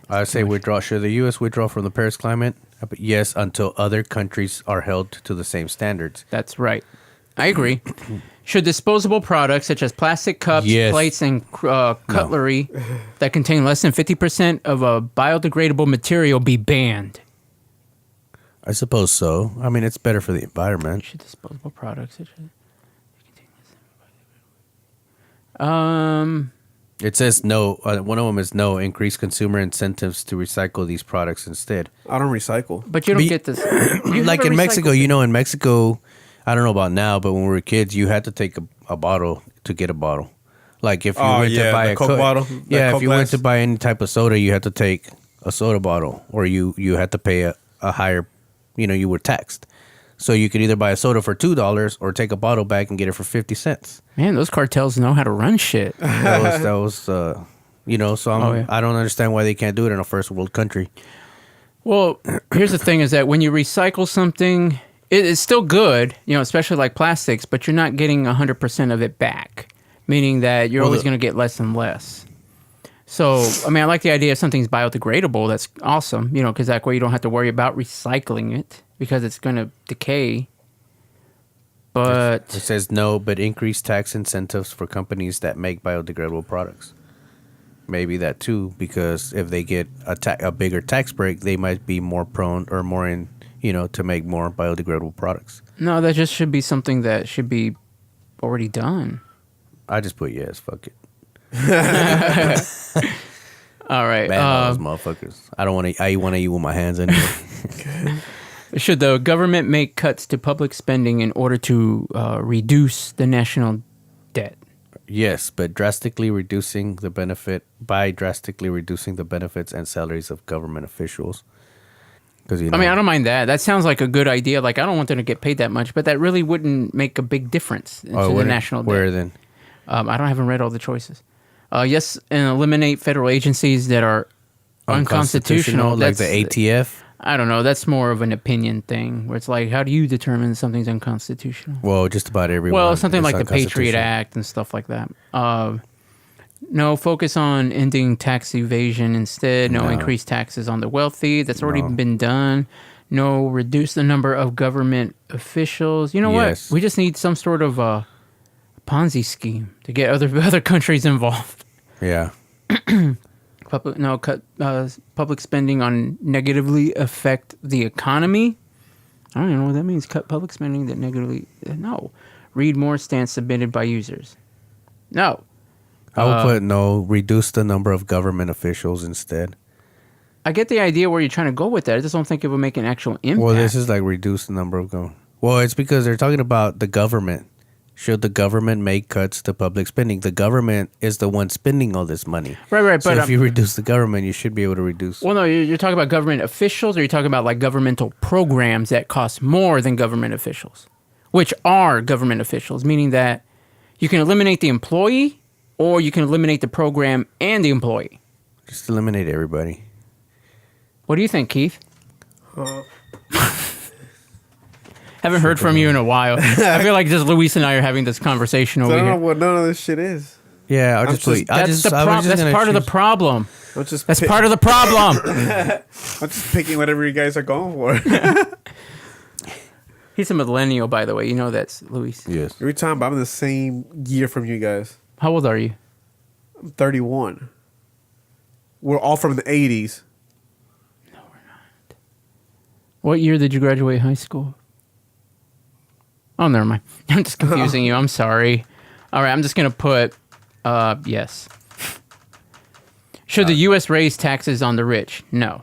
I say withdraw. Should the U.S. withdraw from the Paris Climate? Yes, until other countries are held to the same standards. That's right. I agree. Should disposable products such as plastic cups, Yes. plates, and cutlery that contain less than 50% of a biodegradable material be banned? I suppose so. I mean, it's better for the environment. Should disposable products such as contain less than It says no. One of them is no. Increase consumer incentives to recycle these products instead. I don't recycle. But you don't get this. You Like have a in Mexico, recycle- in Mexico, I don't know about now, but when we were kids, you had to take a bottle to get a bottle. Like if you went to buy the a Coke bottle. yeah, Coke if you went glass. to buy any type of soda, you had to take a soda bottle, or you had to pay a higher, you were taxed. So you could either buy a soda for $2 or take a bottle back and get it for 50 cents. Man, those cartels know how to run shit. That was so yeah. I don't understand why they can't do it in a first world country. Well, here's the thing: is that when you recycle something, it's still good, especially like plastics, but you're not getting 100% of it back. Meaning that you're always going to get less and less. So, I mean, I like the idea of something's biodegradable. That's awesome, because that way you don't have to worry about recycling it because it's going to decay. But It says no, but increase tax incentives for companies that make biodegradable products. Maybe that too, because if they get a bigger tax break, they might be more prone or more in, to make more biodegradable products. no, that just should be something that should be already done. I just put yes, fuck it. All right. Ban all those motherfuckers. I don't want to. I want to eat with my hands anyway. Should the government make cuts to public spending in order to reduce the national debt? Yes, but drastically reducing the benefits and salaries of government officials. Because I mean, I don't mind that. That sounds like a good idea. Like, I don't want them to get paid that much, but that really wouldn't make a big difference to the national debt. Where then? haven't read all the choices. Yes, and eliminate federal agencies that are unconstitutional. Like That's- the ATF. I don't know. That's more of an opinion thing, where it's like, how do you determine something's unconstitutional? Well, just about everyone. Well, something is like the Patriot unconstitutional. Act and stuff like that. No, focus on ending tax evasion instead. No, increase taxes on the wealthy. That's already been done. No, reduce the number of government officials. You know Yes. what? We just need some sort of Ponzi scheme to get other countries involved. Yeah. Cut public spending on negatively affect the economy. I don't even know what that means. Cut public spending that negatively. No. Read more stance submitted by users. No. I would put no. Reduce the number of government officials instead. I get the idea where you're trying to go with that. I just don't think it would make an actual impact. Well, this is like reduce the number of going. Well, it's because they're talking about the government. Should the government make cuts to public spending? The government is the one spending all this money. Right. So But if you reduce the government, you should be able to reduce. well, no, you're talking about government officials, or you're talking about like governmental programs that cost more than government officials, which are government officials, meaning that you can eliminate the employee, or you can eliminate the program and the employee. Just eliminate everybody. What do you think, Keith? Haven't heard from you in a while. I feel like just Luis and I are having this conversation I over don't know here. what none of this shit is. Yeah, I'll just wait. That's part of the problem. I'm just That's part of the problem. I'm just picking whatever you guys are going for. He's a millennial, by the way. You know that's Luis. Yes. Every time I'm in the same year from you guys. How old are you? I'm 31. We're all from the 80s. What year did you graduate high school? Oh, never mind. I'm just confusing you. I'm sorry. All right, I'm just going to put yes. Should the U.S. raise taxes on the rich? No.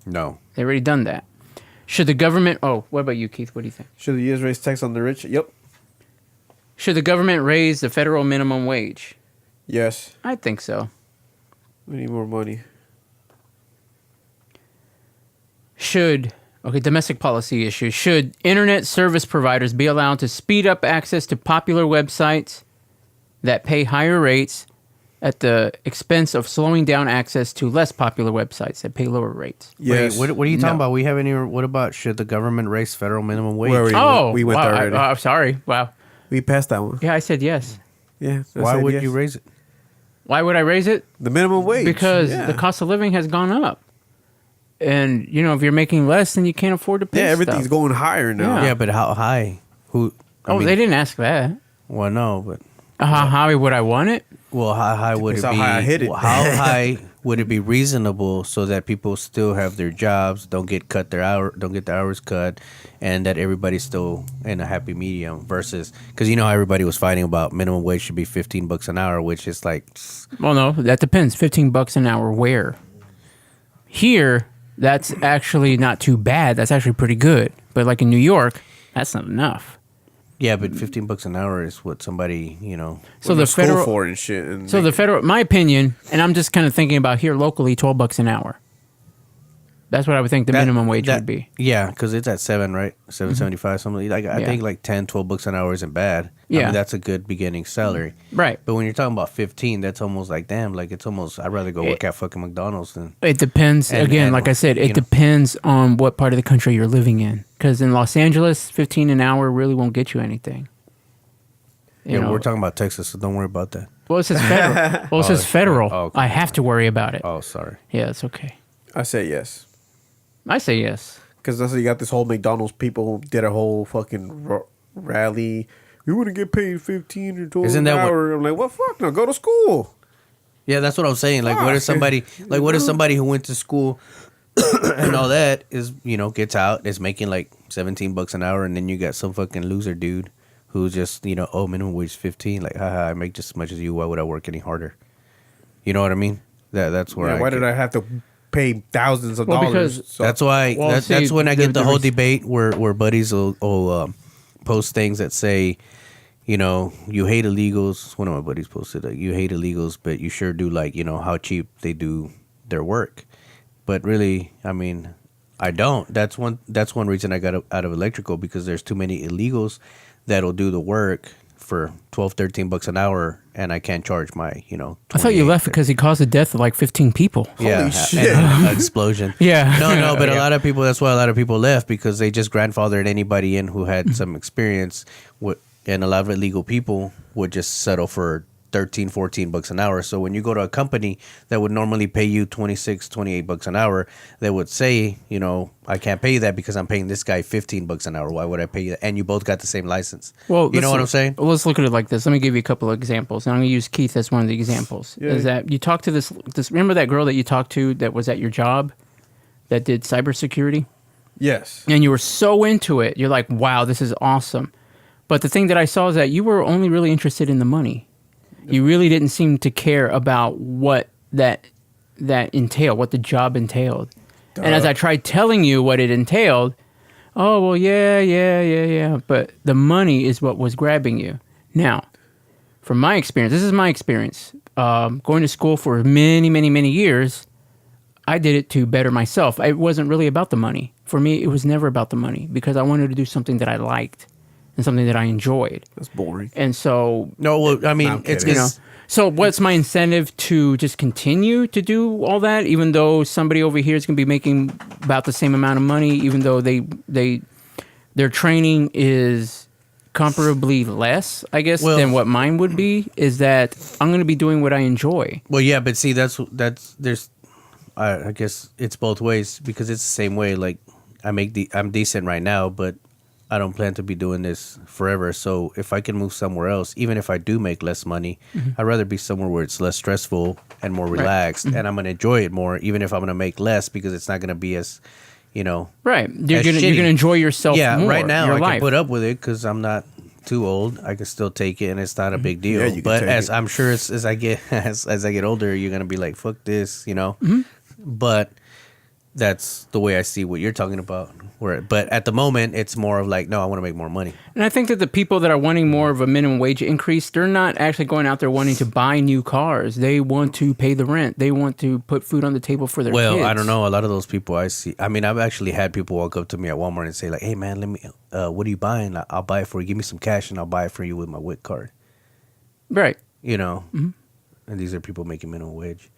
No. They already done that. Should the government... Oh, what about you, Keith? What do you think? Should the U.S. raise tax on the rich? Yep. Should the government raise the federal minimum wage? Yes. I think so. We need more money. Domestic policy issues. Should internet service providers be allowed to speed up access to popular websites that pay higher rates at the expense of slowing down access to less popular websites that pay lower rates? Yes. Wait, what are you talking No. about? We haven't even. What about should the government raise federal minimum wage? Where are we went wow, there already. I'm sorry. Wow. We passed that one. Yeah, I said yes. Yeah. I Why said would yes. you raise it? Why would I raise it? the minimum wage? Because yeah. the cost of living has gone up. And, if you're making less, then you can't afford to pay everything's stuff. going higher now. Yeah. Yeah, but how high? Who? They didn't ask that. Well, no, but How high would I want it? well, how high would it Depends be? how high I hit it. How high would it be reasonable so that people still have their jobs, don't get their hours cut, and that everybody's still in a happy medium? Versus, because everybody was fighting about minimum wage should be $15 an hour, which is like, Well, no, that depends. $15 an hour where? Here, that's actually not too bad. That's actually pretty good. But like in New York, that's not enough. yeah, but $15 an hour is what somebody So What the you school federal, for and shit. And so the federal, my opinion, and I'm just kind of thinking about here locally, $12 an hour. That's what I would think the minimum wage would be. Yeah, because it's at 7, right? 7.75, something like. I Yeah. think like $10-12 an hour isn't bad. I Yeah. mean, that's a good beginning salary. Right. But when you're talking about 15, that's almost like damn. Like it's almost. I'd rather go work at fucking McDonald's than. It depends. And- Again, and, like I said, it you know. depends on what part of the country you're living in. Because in Los Angeles, 15 an hour really won't get you anything. You Yeah, know, we're talking about Texas, so don't worry about that. well, it says federal. Well, it says federal. oh, okay. I have to worry about it. Oh, sorry. Yeah, it's okay. I say yes. I say yes. Because that's you got this whole McDonald's people who did a whole fucking rally. You wouldn't get paid 15 or 12 Isn't an that what- hour. I'm like, well, fuck no, go to school. Yeah, that's what I'm saying. Like, what if somebody, who went to school and all that is, gets out, is making like $17 an hour, and then you got some fucking loser dude who's just, minimum wage 15. Like, haha, I make just as much as you. Why would I work any harder? You know what I mean? That's where. Why did I have to pay thousands of dollars? because- That's why. Well, That's see, when I the- get the the whole res- debate where buddies will post things that say, you hate illegals. One of my buddies posted that you hate illegals, but you sure do like how cheap they do their work. But really, I mean, I don't. That's one reason I got out of electrical, because there's too many illegals that'll do the work for $12-13 an hour, and I can't charge my I thought you 28. left because he caused the death of like 15 people. Yeah, Holy shit. and an explosion. Yeah. No, but Yeah. a lot of people. That's why a lot of people left, because they just grandfathered anybody in who had some experience. And a lot of illegal people would just settle for $13-14 an hour. So when you go to a company that would normally pay you $26-28 an hour, they would say, I can't pay you that because I'm paying this guy $15 an hour. Why would I pay you that? And you both got the same license. Well, you know what I'm saying? Well, let's look at it like this. Let me give you a couple of examples. And I'm going to use Keith as one of the examples. Yeah. Is that you talked to this? Remember that girl that you talked to that was at your job that did cybersecurity? Yes. And you were so into it. You're like, wow, this is awesome. But the thing that I saw is that you were only really interested in the money. You really didn't seem to care about what that that entailed, what the job entailed. And as I tried telling you what it entailed, oh, well, yeah. But the money is what was grabbing you. Now, from my experience, this is my experience. Going to school for many, many, many years, I did it to better myself. It wasn't really about the money. For me, it was never about the money because I wanted to do something that I liked and something that I enjoyed. That's boring. And so... No, well, I mean, it's... You know, so what's my incentive to just continue to do all that, even though somebody over here is going to be making about the same amount of money, even though their training is comparably less, I guess, than what mine would be, is that I'm going to be doing what I enjoy. Well, yeah, but see, there's... I guess it's both ways because it's the same way. Like, I'm decent right now, but I don't plan to be doing this forever. So if I can move somewhere else, even if I do make less money, I'd rather be somewhere where it's less stressful and more relaxed, and I'm gonna enjoy it more, even if I'm gonna make less because it's not gonna be as, right. You're gonna enjoy yourself. Yeah, more, right now your I life. can put up with it because I'm not too old. I can still take it, and it's not a big deal. Yeah, you can but take as it. I'm sure as I get older, you're gonna be like, fuck this, But that's the way I see what you're talking about. But at the moment, it's more of like, no, I want to make more money. And I think that the people that are wanting more of a minimum wage increase, they're not actually going out there wanting to buy new cars. They want to pay the rent. They want to put food on the table for their kids. Well, I don't know. A lot of those people I see. I mean, I've actually had people walk up to me at Walmart and say like, "Hey, man, what are you buying? I'll buy it for you. Give me some cash, and I'll buy it for you with my WIC card." Right. And these are people making minimum wage.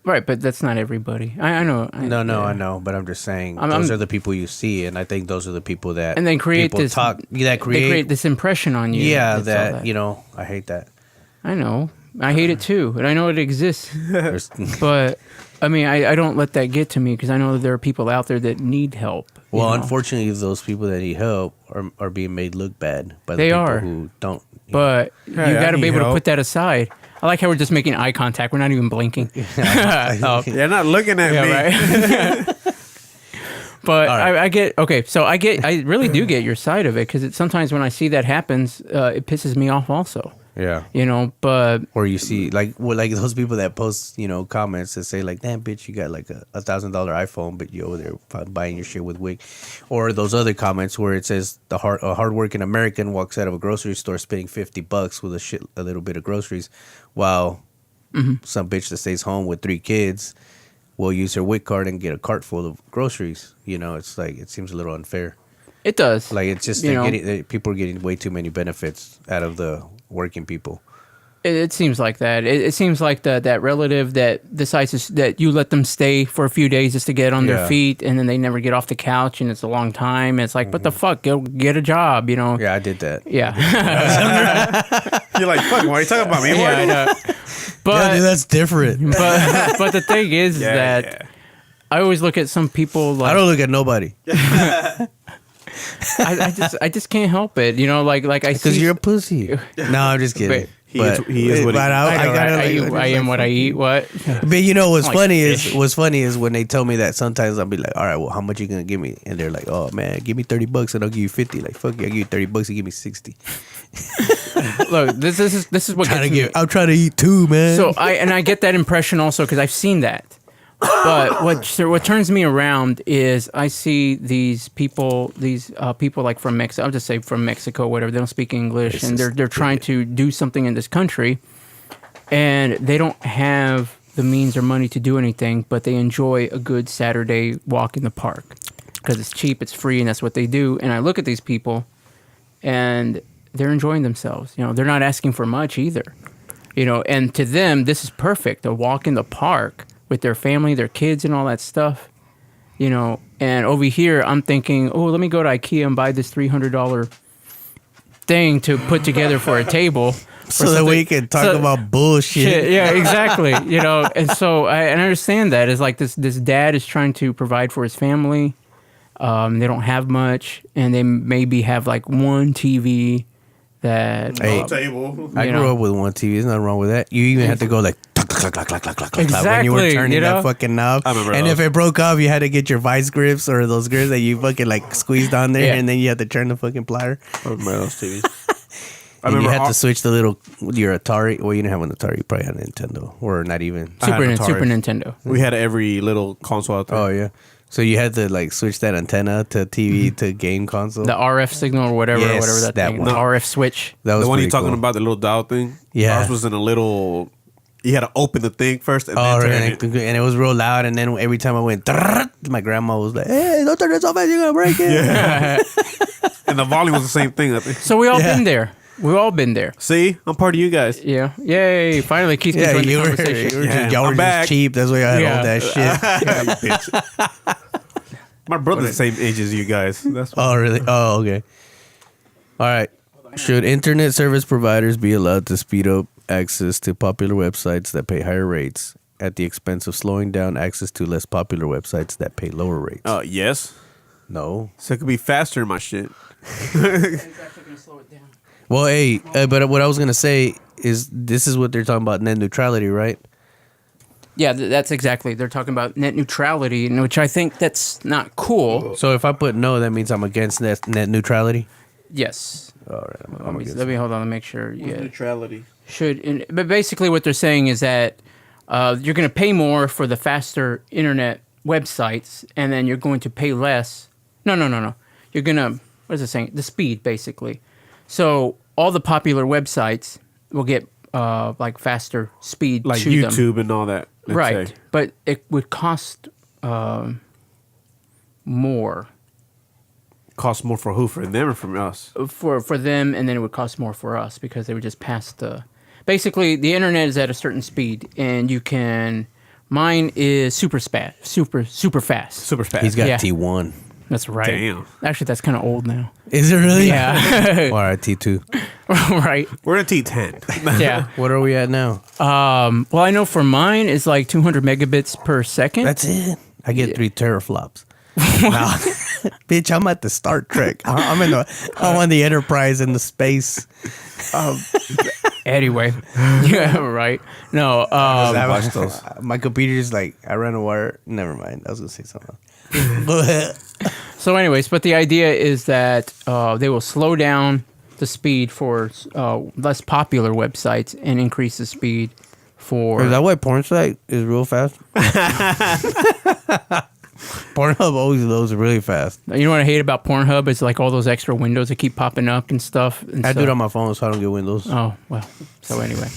Right, but that's not everybody. I know. I know, but I'm just saying those are the people you see, and I think those are the people that and then create people this they create this impression on you. Yeah, that I hate that. I know. I hate it too, and I know it exists. But I mean, I don't let that get to me because I know that there are people out there that need help. Well, unfortunately, those people that need help are being made look bad by the people who don't. But you got to be able to put that aside. I like how we're just making eye contact. We're not even blinking. You're not looking at me. Right? But right. I get, okay, so I really do get your side of it because sometimes when I see that happens, it pisses me off also. Yeah. But... Or you see, like those people that post, comments that say like, damn, bitch, you got like a $1,000 iPhone, but you over there buying your shit with WIC. Or those other comments where it says a hardworking American walks out of a grocery store spending $50 with a little bit of groceries, while some bitch that stays home with 3 kids will use her WIC card and get a cart full of groceries. It's like, it seems a little unfair. It does. Like, it's just people are getting way too many benefits out of the working people. It seems like that. It seems like that relative that decides that you let them stay for a few days just to get on their feet, and then they never get off the couch, and it's a long time. It's like, what the fuck? Go get a job, Yeah, I did that. Yeah. You're like, fuck, why are you talking about me? Yeah, I know. But, dude, that's different. But the thing is that I always look at some people like... I don't look at nobody. I just can't help it, like I see... Because you're a pussy. No, I'm just kidding. He is what he I am what I eat. What? But what's funny is when they tell me that, sometimes I'll be like, all right, well, how much you gonna give me? And they're like, oh man, give me $30 and I'll give you 50. Like, fuck you, I'll give you $30 and give me 60. Look, this is what gets me. I'm trying to eat too, man. So I get that impression also because I've seen that. But what turns me around is I see these people like from Mexico. I'll just say from Mexico, whatever. They don't speak English, and they're trying to do something in this country, and they don't have the means or money to do anything, but they enjoy a good Saturday walk in the park because it's cheap, it's free, and that's what they do. And I look at these people, and they're enjoying themselves. They're not asking for much either. And to them, this is perfect. A walk in the park with their family, their kids, and all that stuff, And over here, I'm thinking, oh, let me go to IKEA and buy this $300 thing to put together for a table, so that we can talk about bullshit. Yeah, exactly. And so I understand that. It's like this dad is trying to provide for his family. They don't have much, and they maybe have like one TV. That table. I grew up with one TV. There's nothing wrong with that. You even had to go like exactly when you were turning that fucking knob. And if it broke off, you had to get your vice grips or those grips that you fucking like squeezed on there, and then you had to turn the fucking plier. I remember those TVs. I And you remember had to switch the little your Atari. Well, you didn't have an Atari. You probably had a Nintendo, or not even. I had an Super Atari. Nintendo. We had every little console out there. Oh yeah. So you had to like switch that antenna to TV to game console. The RF signal or whatever, Yes, whatever that that thing. one. The RF switch. That was The one pretty you're talking cool. about, the little dial thing. Yeah. Ours was in a little. You had to open the thing first and Oh, then really? turn it. And it was real loud. And then every time I went, my grandma was like, "Hey, don't turn this off, man, you're gonna break it." And the volume was the same thing, I think. So we all Yeah. been there. We've all been there. See, I'm part of you guys. Yeah. Yay. Finally, Keith Yeah, joined the you were, conversation. y'all were I'm just back. cheap. That's why I had Yeah. all that shit. My brother's the same age as you guys. That's why. Oh, really? Oh, okay. All right. Should internet service providers be allowed to speed up access to popular websites that pay higher rates at the expense of slowing down access to less popular websites that pay lower rates? Yes. No. So it could be faster in my shit. Well, hey, but what I was going to say is this is what they're talking about, net neutrality, right? Yeah, that's exactly. They're talking about net neutrality, which I think that's not cool. So if I put no, that means I'm against net neutrality? Yes. All right. I'm against Let me hold on to make sure. Yeah. Neutrality. But basically, what they're saying is that you're going to pay more for the faster internet websites, and then you're going to pay less. No. You're going to, what is it saying? The speed, basically. So all the popular websites will get like faster speed Like to YouTube them. and all that. let's Right. say. But it would cost more Costs more for who? For them or from us? for them, and then it would cost more for us because they would just pass the. Basically, the internet is at a certain speed, and you can. Mine is super fast. Super fast. Super fast. He's got Yeah. T1. That's right. Damn. Actually, that's kind of old now. Is it really? Yeah. All right, T2. Right. We're in T10. Yeah. What are we at now? Well, I know for mine it's like 200 megabits per second. That's it. I get 3 teraflops. Nah. Bitch, I'm at the Star Trek. I'm on the Enterprise in the space. Anyway. Yeah. Right. No. Watch those. My computer's like, I ran a wire. Never mind. I was gonna say something. Go ahead. So, anyways, but the idea is that they will slow down the speed for less popular websites and increase the speed for. Is that why porn site is real fast? Pornhub always loads really fast. You know what I hate about Pornhub is like all those extra windows that keep popping up and stuff. And I do it so- on my phone so I don't get Windows. Oh, well. So anyway.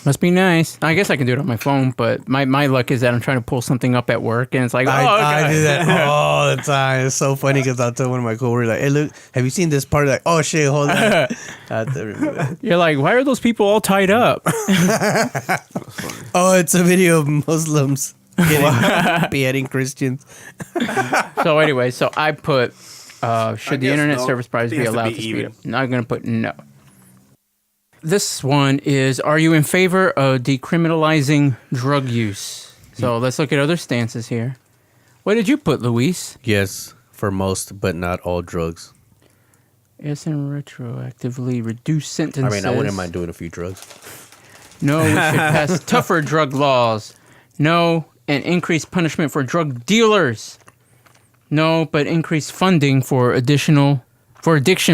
Must be nice. I guess I can do it on my phone, but my luck is that I'm trying to pull something up at work and it's like, I God. do that all the time. It's so funny because I'll tell one of my coworkers, like, hey, look, have you seen this part? Like, oh, shit, hold on. I have to remember that. You're like, why are those people all tied up? Oh, it's a video of Muslims beheading Christians. So anyway, so I put, should the guess internet no. service providers It be has to allowed be to speed even. up? No, I'm going to put no. This one is, are you in favor of decriminalizing drug use? So let's look at other stances here. What did you put, Luis? Yes, for most, but not all drugs. Yes, and retroactively reduce sentences. I mean, I wouldn't mind doing a few drugs. No, we should pass tougher drug laws. No, and increase punishment for drug dealers. No, but increase funding for addiction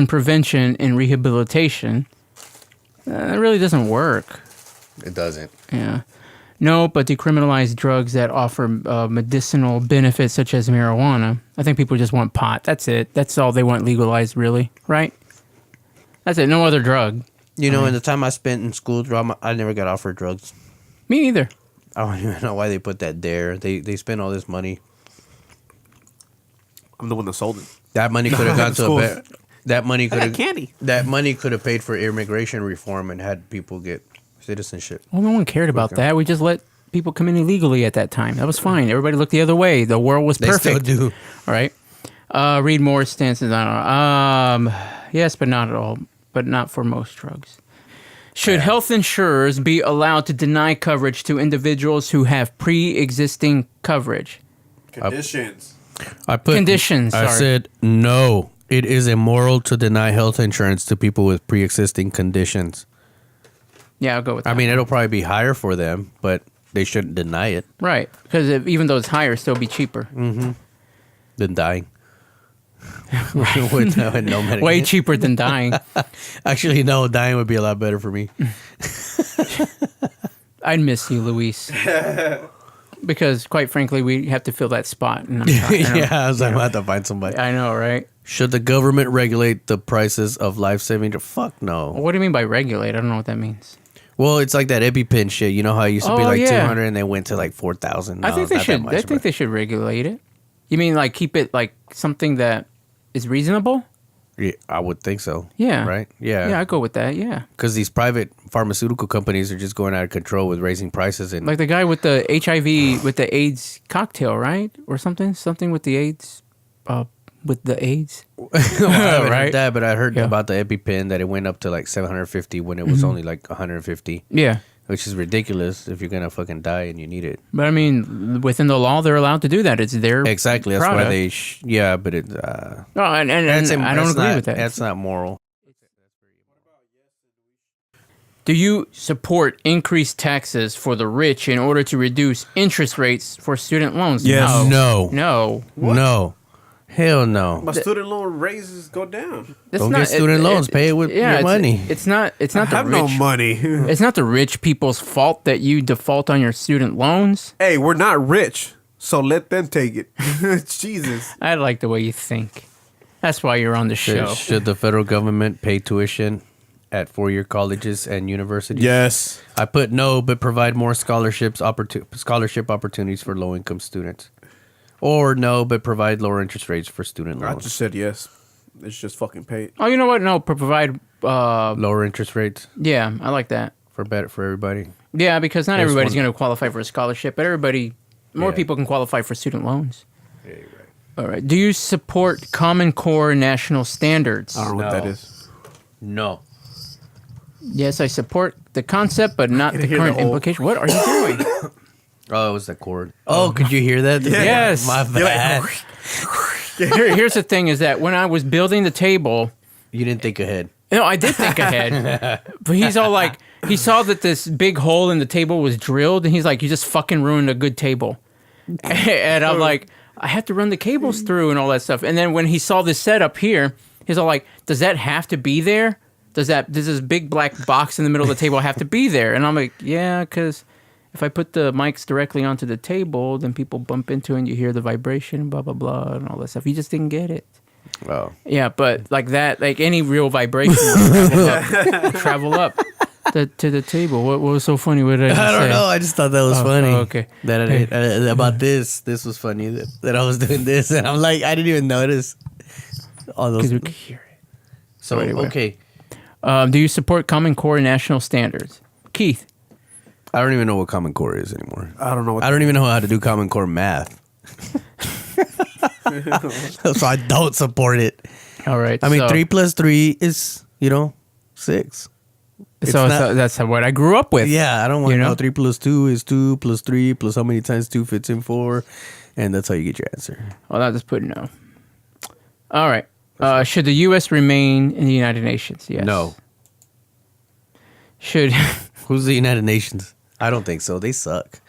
prevention and rehabilitation. That really doesn't work. It doesn't. Yeah. No, but decriminalize drugs that offer medicinal benefits such as marijuana. I think people just want pot. That's it. That's all they want legalized, really. Right? That's it. No other drug. You know, in the time I spent in school, I never got offered drugs. Me neither. I don't even know why they put that there. They spent all this money. I'm the one that sold it. That money could have gone to a Schools. better. That money could have candy. That money could have paid for immigration reform and had people get citizenship. Well, no one cared about that. We just let people come in illegally at that time. That was fine. Everybody looked the other way. The world was They perfect. still do. All right. Read more stances. I don't know. Yes, but not at all. But not for most drugs. Should health insurers be allowed to deny coverage to individuals who have pre-existing coverage? Conditions. I put Conditions, I sorry. said no. It is immoral to deny health insurance to people with pre-existing conditions. Yeah, I'll go with that. I mean, it'll probably be higher for them, but they shouldn't deny it right. Because even though it's higher, it'll still be cheaper. than dying. with no medication. Way cheaper than dying. Actually, no, dying would be a lot better for me. I'd miss you, Luis. Because, quite frankly, we have to fill that spot. And I was like, I'm about to find somebody. I know, right? Should the government regulate the prices of life-saving drugs? Fuck no. What do you mean by regulate? I don't know what that means. Well, it's like that EpiPen shit. You know how it used to be like 200 and they went to like 4,000? I think they should. I think they should regulate it. You mean like keep it like something that is reasonable? Yeah, I would think so. Yeah. Right? Yeah. Yeah, I go with that. Yeah. Because these private pharmaceutical companies are just going out of control with raising prices. And like the guy with the HIV, with the AIDS cocktail, right? Or something? Something with the AIDS. With the AIDS. Well, I haven't Right? heard that, but I heard Yeah. about the EpiPen that it went up to like 750 when it was only like 150. Yeah. Which is ridiculous if you're going to fucking die and you need it. But I mean, within the law, they're allowed to do that. It's their Exactly. That's product. why they... yeah, but it... Oh, and I don't agree with that. That's not moral. Do you support increased taxes for the rich in order to reduce interest rates for student loans? Yes. No. No. No. No. Hell no. My student loan raises go down. That's Don't get student loans. Pay it with your money. It's not I the have rich. no money. It's not the rich people's fault that you default on your student loans. Hey, we're not rich, so let them take it. Jesus. I like the way you think. That's why you're on the show. Should the federal government pay tuition at four-year colleges and universities? Yes. I put no, but provide more scholarship opportunities for low-income students. Or no, but provide lower interest rates for student I loans. just said yes. It's just fucking paid. Oh, you know what? No, provide. Lower interest rates Yeah, I like that. for everybody. Yeah, because not There's everybody's one- going to qualify for a scholarship, but more Yeah. people can qualify for student loans. Yeah, you're right. All right. Do you support Common Core national standards? I don't know what No. that is. No. Yes, I support the concept, but not the hear current the whole- implication. What are you doing? Oh, it was the cord. Oh, could you hear that? Yes. My bad. Here's the thing: is that when I was building the table, You didn't think ahead. no, I did think ahead, but he's all like, he saw that this big hole in the table was drilled, and he's like, "You just fucking ruined a good table," and I'm like, "I have to run the cables through and all that stuff." And then when he saw this setup here, he's all like, "Does that have to be there? Does this big black box in the middle of the table have to be there?" And I'm like, "Yeah, because." If I put the mics directly onto the table, then people bump into it and you hear the vibration, blah, blah, blah, and all that stuff. You just didn't get it. Oh. Yeah, but like that, like any real vibration will travel up to the table. What was so funny? What did I I say? don't know. I just thought that was funny. okay. That about this was funny that I was doing this, and I'm like, I didn't even notice all those. Because we could hear it. So anyway. okay, Do you support Common Core national standards? Keith. I don't even know what Common Core is anymore. I don't know what I don't even know how to do Common Core math. So I don't support it. All right. I mean, so, 3 plus 3 is 6. It's So not- that's what I grew up with. Yeah, I don't want You to know? know 3 plus 2 is 2 plus 3 plus how many times 2 fits in 4, and that's how you get your answer. Well, I'll just put no. All right. Should the U.S. remain in the United Nations? Yes. No. Should Who's the United Nations? I don't think so. They suck.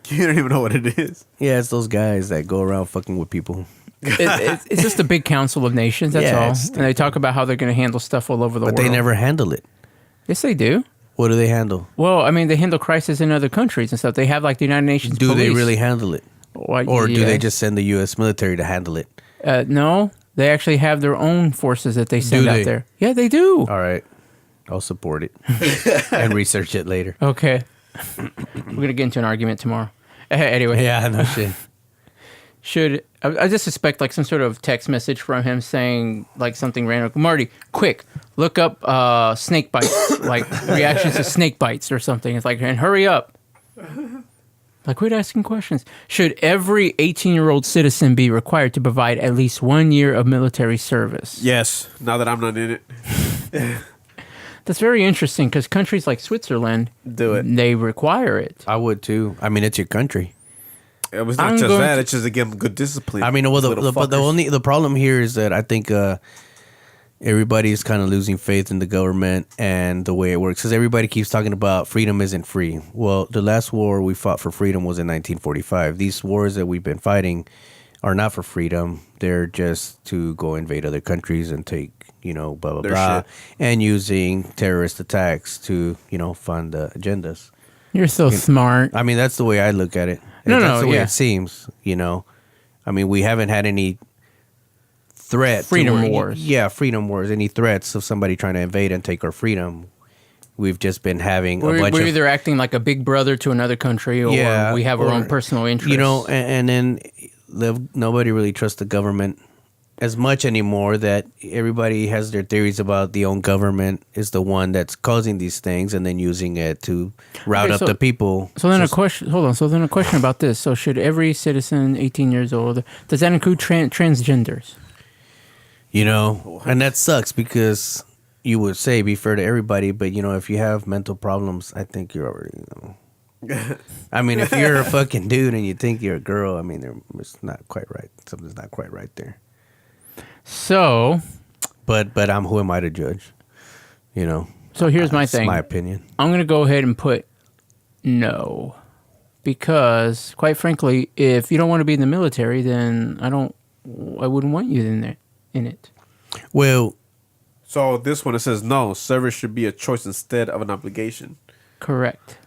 You don't even know what it is. Yeah, it's those guys that go around fucking with people. it's just a big council of nations. That's Yeah, all. it's And they talk about how they're going to handle stuff all over the But world. they never handle it. Yes, they do. What do they handle? Well, I mean, they handle crisis in other countries and stuff. They have like the United Nations. Do they police. really handle it? Why- Or do they yeah. just send the U.S. military to handle it? No, they actually have their own forces that they send out they? there. Yeah, they do. All right. I'll support it and research it later. Okay. We're gonna get into an argument tomorrow. Anyway, Yeah, no shit. I just suspect like some sort of text message from him saying like something random. Marty, quick, look up snake bites, like reactions to snake bites or something. It's like, and hurry up. Like, quit asking questions. Should every 18-year-old citizen be required to provide at least 1 year of military service? Yes. Now that I'm not in it. That's very interesting because countries like Switzerland Do it. They require it. I would too. I mean, it's your country. It was not I'm just going that. to- It's just to give them good discipline. I mean, well, Little but fuckers. the problem here is that I think everybody's kind of losing faith in the government and the way it works because everybody keeps talking about freedom isn't free. Well, the last war we fought for freedom was in 1945. These wars that we've been fighting are not for freedom. They're just to go invade other countries and take, blah, blah, Their blah. shit. And using terrorist attacks to, fund the agendas. You're so smart. I mean, that's the way I look at it. No, That's the way yeah. it seems, I mean, we haven't had any threat. Freedom wars. Yeah, freedom wars. Any threats of somebody trying to invade and take our freedom. We've just been having a bunch We're of... either acting like a big brother to another country, or we have our own personal interests. And then nobody really trusts the government as much anymore, that everybody has their theories about the own government is the one that's causing these things and then using it to route up the people. So then a question, hold on. So then a question about this. So should every citizen 18 years old, does that include transgenders? And that sucks because you would say be fair to everybody, but if you have mental problems, I think you're already, I mean, if you're a fucking dude and you think you're a girl, I mean, it's not quite right. Something's not quite right there. So, but who am I to judge? So here's my That's thing. my opinion. I'm gonna go ahead and put no, because quite frankly, if you don't want to be in the military, then I wouldn't want you in it. Well, So this one, it says no. Service should be a choice instead of an obligation. Correct.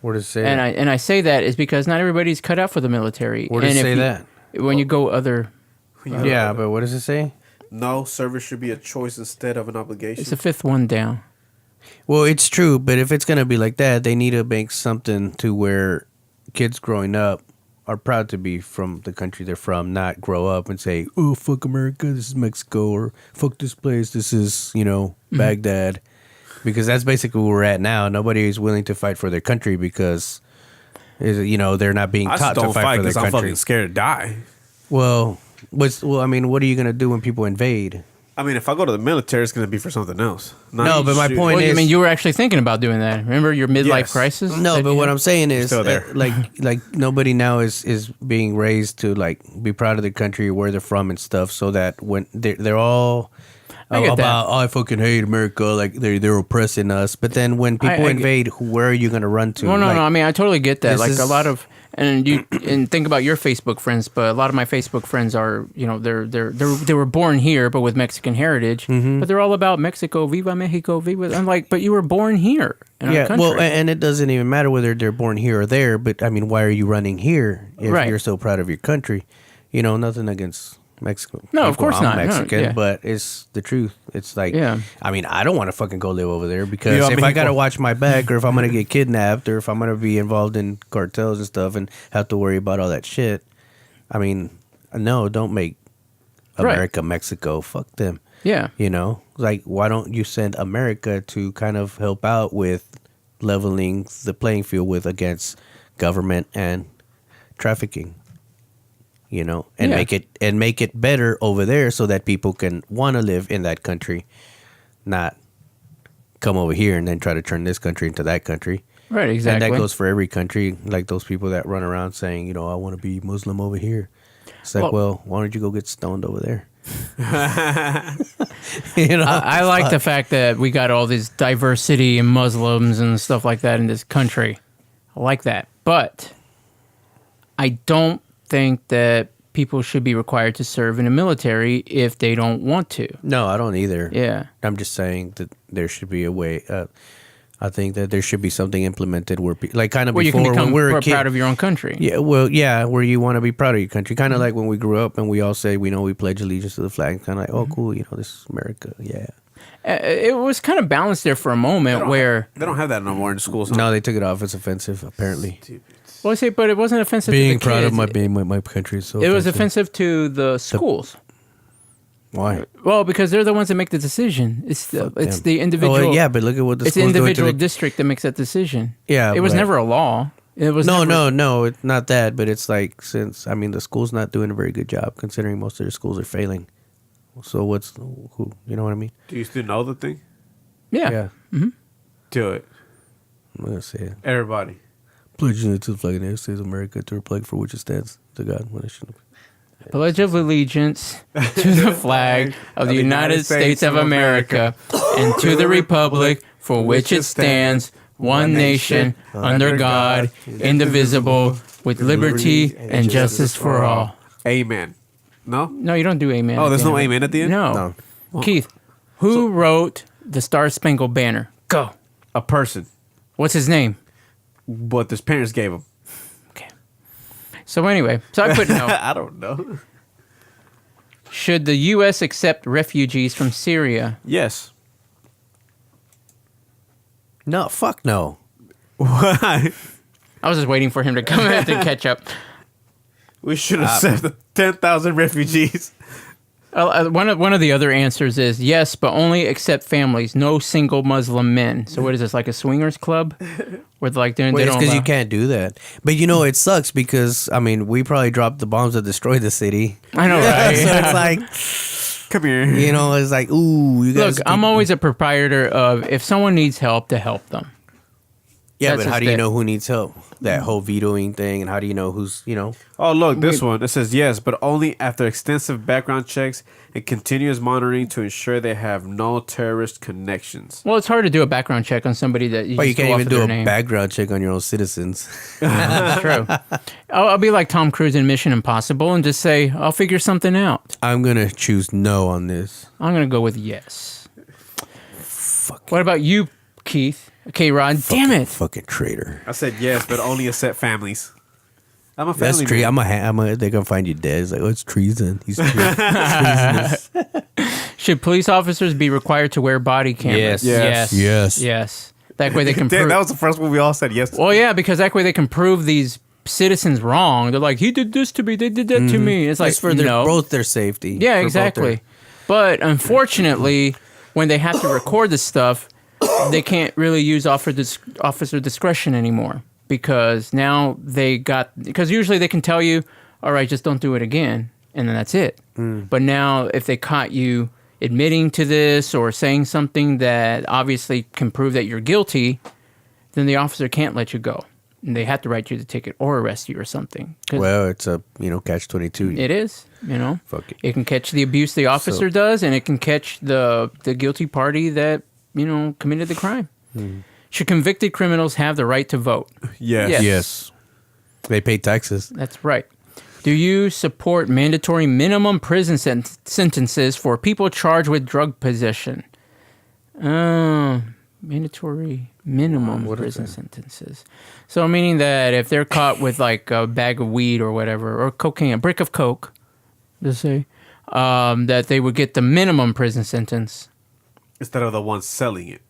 where does it say And that? I say that is because not everybody's cut out for the military. Where does And it if say you- that? When you go other, Yeah, but what does it say? No, service should be a choice instead of an obligation. it's the fifth one down. Well, it's true, but if it's gonna be like that, they need to make something to where kids growing up are proud to be from the country they're from, not grow up and say, "Oh, fuck America, this is Mexico," or "Fuck this place, this is Baghdad," because that's basically where we're at now. Nobody is willing to fight for their country because they're not being I taught just to don't fight fight for their because I'm country. fucking scared to die. Well, I mean, what are you gonna do when people invade? I mean, if I go to the military, it's going to be for something else. No, but my shooting. point Well, I is, mean, you were actually thinking about doing that. Remember your midlife Yes. crisis? no, that but you what had? I'm saying is, Still there. like nobody now is being raised to like be proud of their country, where they're from, and stuff, so that when they're all I get about, that. oh, I fucking hate America, like they're oppressing us. But then when people I invade, where are you gonna run to? Well, no, Like, no. I mean, I totally get that. this Like is- a lot of, and think about your Facebook friends. But a lot of my Facebook friends are, they were born here, but with Mexican heritage. Mm-hmm. But they're all about Mexico, Viva Mexico, Viva. I'm like, but you were born here in our country. well, and it doesn't even matter whether they're born here or there. But I mean, why are you running here if Right. you're so proud of your country? Nothing against Mexico. No, of people. course I'm not. No, Mexican, yeah. but it's the truth. It's like, Yeah. I mean, I don't want to fucking go live over there because Yeah, I if mean, I gotta well- watch my back, or if I'm gonna get kidnapped, or if I'm gonna be involved in cartels and stuff, and have to worry about all that shit, I mean, no, don't make Right. America Mexico. Fuck them. yeah. Like, why don't you send America to kind of help out with leveling the playing field against government and trafficking? And Yeah. make it better over there so that people can want to live in that country, not come over here and then try to turn this country into that country. Right. Exactly. And that goes for every country, like those people that run around saying, I want to be Muslim over here. It's like, well, why don't you go get stoned over there? I like the fact that we got all this diversity and Muslims and stuff like that in this country. I like that. But I don't think that people should be required to serve in the military if they don't want to. No, I don't either. Yeah. I'm just saying that there should be a way. I think that there should be something implemented where, like, kind of Where you before can become when we were a kid. proud of your own country. Yeah, well, yeah, where you want to be proud of your country. Kind of like when we grew up and we all say, we pledge allegiance to the flag. Kind of like, oh, cool, this is America. Yeah. It was kind of balanced there for a moment where, They don't have that no more in schools. No, they took it off. It's offensive, apparently. well, I say, but it wasn't offensive Being to the proud kids. of my country is so It was offensive to the schools. Why? Well, because they're the ones that make the decision. It's Damn. the individual. Oh, yeah, but look at what the it's the school's doing to individual the... district that makes that decision. Yeah, it was but- never a law. It was No, never, no, it's not that. But it's like, the school's not doing a very good job considering most of their schools are failing. So who, you know what I mean? Do you still know the thing? Yeah. Do it. I'm going to say it. Everybody. Pledge allegiance to the flag of the United States of America, to the flag for which it stands, to God, one nation. Pledge of allegiance to the flag of the United States of America and to the republic for which it stands, one nation, under God, indivisible, with liberty and justice for all. Amen. No? No, you don't do amen. Oh, at there's the no end of it. amen at the end? No. No. Keith, who wrote the Star Spangled Banner? Go. A person. What's his name? What his parents gave him. Okay. So anyway, so I put no. I don't know. Should the U.S. accept refugees from Syria? Yes. No, fuck no. Why? I was just waiting for him to come in to catch up. We should have sent 10,000 refugees. One of the other answers is yes, but only accept families, no single Muslim men. So what is this, like a swingers club? Where like they Wait, don't it's because allow- you can't do that. But you know, it sucks because, I mean, we probably dropped the bombs that destroyed the city. I know, right? So it's like, Come here. you know, it's like, ooh, you guys. Look, I'm always a proprietor of if someone needs help, to help them. Yeah, that's but how just do you it. know who needs help? That whole vetoing thing, and how do you know who's, you know? Oh, look, this one. It says yes, but only after extensive background checks and continuous monitoring to ensure they have no terrorist connections. Well, it's hard to do a background check on somebody that you But you just go can't off even of do their a name. background check on your own citizens. That's true. I'll be like Tom Cruise in Mission Impossible and just say, I'll figure something out. I'm going to choose no on this. I'm going to go with yes. What about you, Keith? Okay, Rod. Damn it. Fucking traitor. I said yes, but only accept families. I'm a That's family treason. man. They're going to find you dead. It's like, oh, it's treason. He's treasonous. Should police officers be required to wear body cameras? Yes. Yes. Yes. Yes. That way they can Damn, prove. that was the first one we all said yes. Well, yeah, because that way they can prove these citizens wrong. They're like, he did this to me. They did that to me. It's like, It's for both their safety. Yeah, For both exactly. But unfortunately, when they have to record this stuff, they can't really use officer discretion anymore because now because usually they can tell you, all right, just don't do it again, and then that's it. But now if they caught you admitting to this or saying something that obviously can prove that you're guilty, then the officer can't let you go. And they have to write you the ticket or arrest you or something. 'Cause Well, it's a, catch-22. it is, Fuck it. It can catch the abuse the officer does, and it can catch the guilty party that, committed the crime. Should convicted criminals have the right to vote? Yes. Yes. They pay taxes. That's right. Do you support mandatory minimum prison sentences for people charged with drug possession? Mandatory minimum prison sentences. So meaning that if they're caught with like a bag of weed or whatever, or cocaine, a brick of coke, let's say, that they would get the minimum prison sentence. Instead of the one selling it.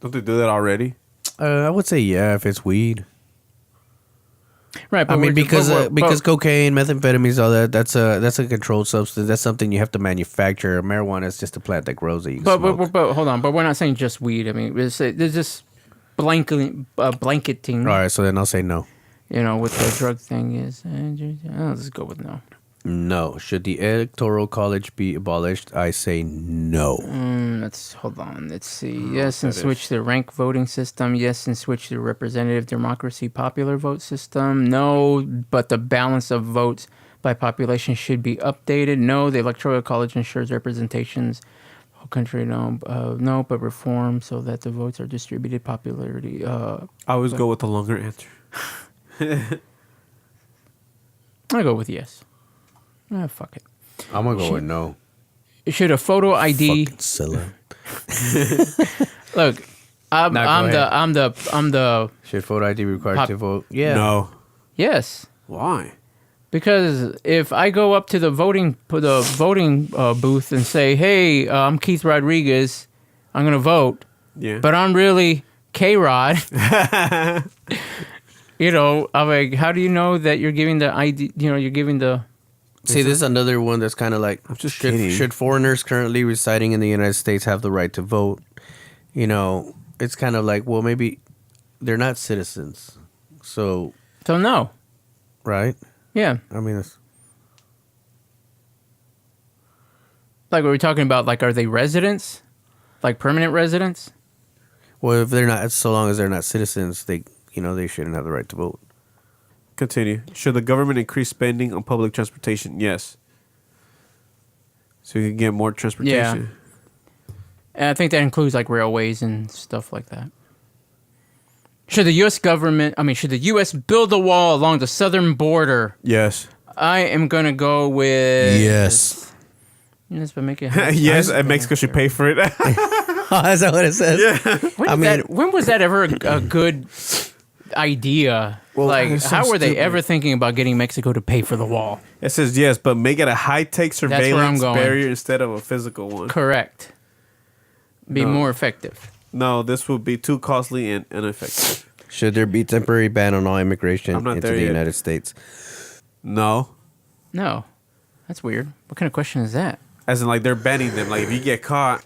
Don't they do that already? I would say yeah if it's weed. Right, but I mean, because but- cocaine, methamphetamines, all that, that's a controlled substance. That's something you have to manufacture. Marijuana is just a plant that grows that you can smoke. But hold on, but we're not saying just weed. I mean, there's just blanketing, All right, so then I'll say no. What the drug thing is. I'll just go with no. No. Should the electoral college be abolished? I say no. Hold on. Let's see. Yes, and switch to the rank voting system. Yes, and switch to representative democracy popular vote system. No, but the balance of votes by population should be updated. No, the electoral college ensures representations. Whole country, no. No, but reform so that the votes are distributed popularity. I always go with the longer answer. I go with yes. Fuck it. I'm gonna go with no. Should a photo ID Fucking silly. look? I'm the Should photo ID be required to vote? Yeah. No. yes. Why? Because if I go up to the voting booth and say, "Hey, I'm Keith Rodriguez, I'm gonna vote," Yeah. but I'm really K-Rod, I'm like, how do you know that you're giving the ID? You're giving the. See, this is another one that's kind of like, I'm just kidding. should foreigners currently residing in the United States have the right to vote? It's kind of like, well, maybe they're not citizens. So, So no, right? yeah, I mean, it's, like were we talking about? Like, are they residents? Like permanent residents? well, if they're not, so long as they're not citizens, they shouldn't have the right to vote. Continue. Should the government increase spending on public transportation? Yes. So you can get more transportation. And I think that includes like railways and stuff like that. Should the U.S. build a wall along the southern border? Yes. I am gonna go with Yes. Yes, but make it. Yes, and Mexico should pay for it. Oh, is that what it says? Yeah. When was that ever a good idea? Like, it's so how were they stupid. ever thinking about getting Mexico to pay for the wall? It says yes, but make it a high-tech where I'm surveillance going. barrier instead of a physical one. Correct. Be more effective. No, this would be too costly and ineffective. Should there be temporary ban on all immigration I'm not into there the yet. United States? No, No, that's weird. What kind of question is that? as in like they're banning them. Like if you get caught,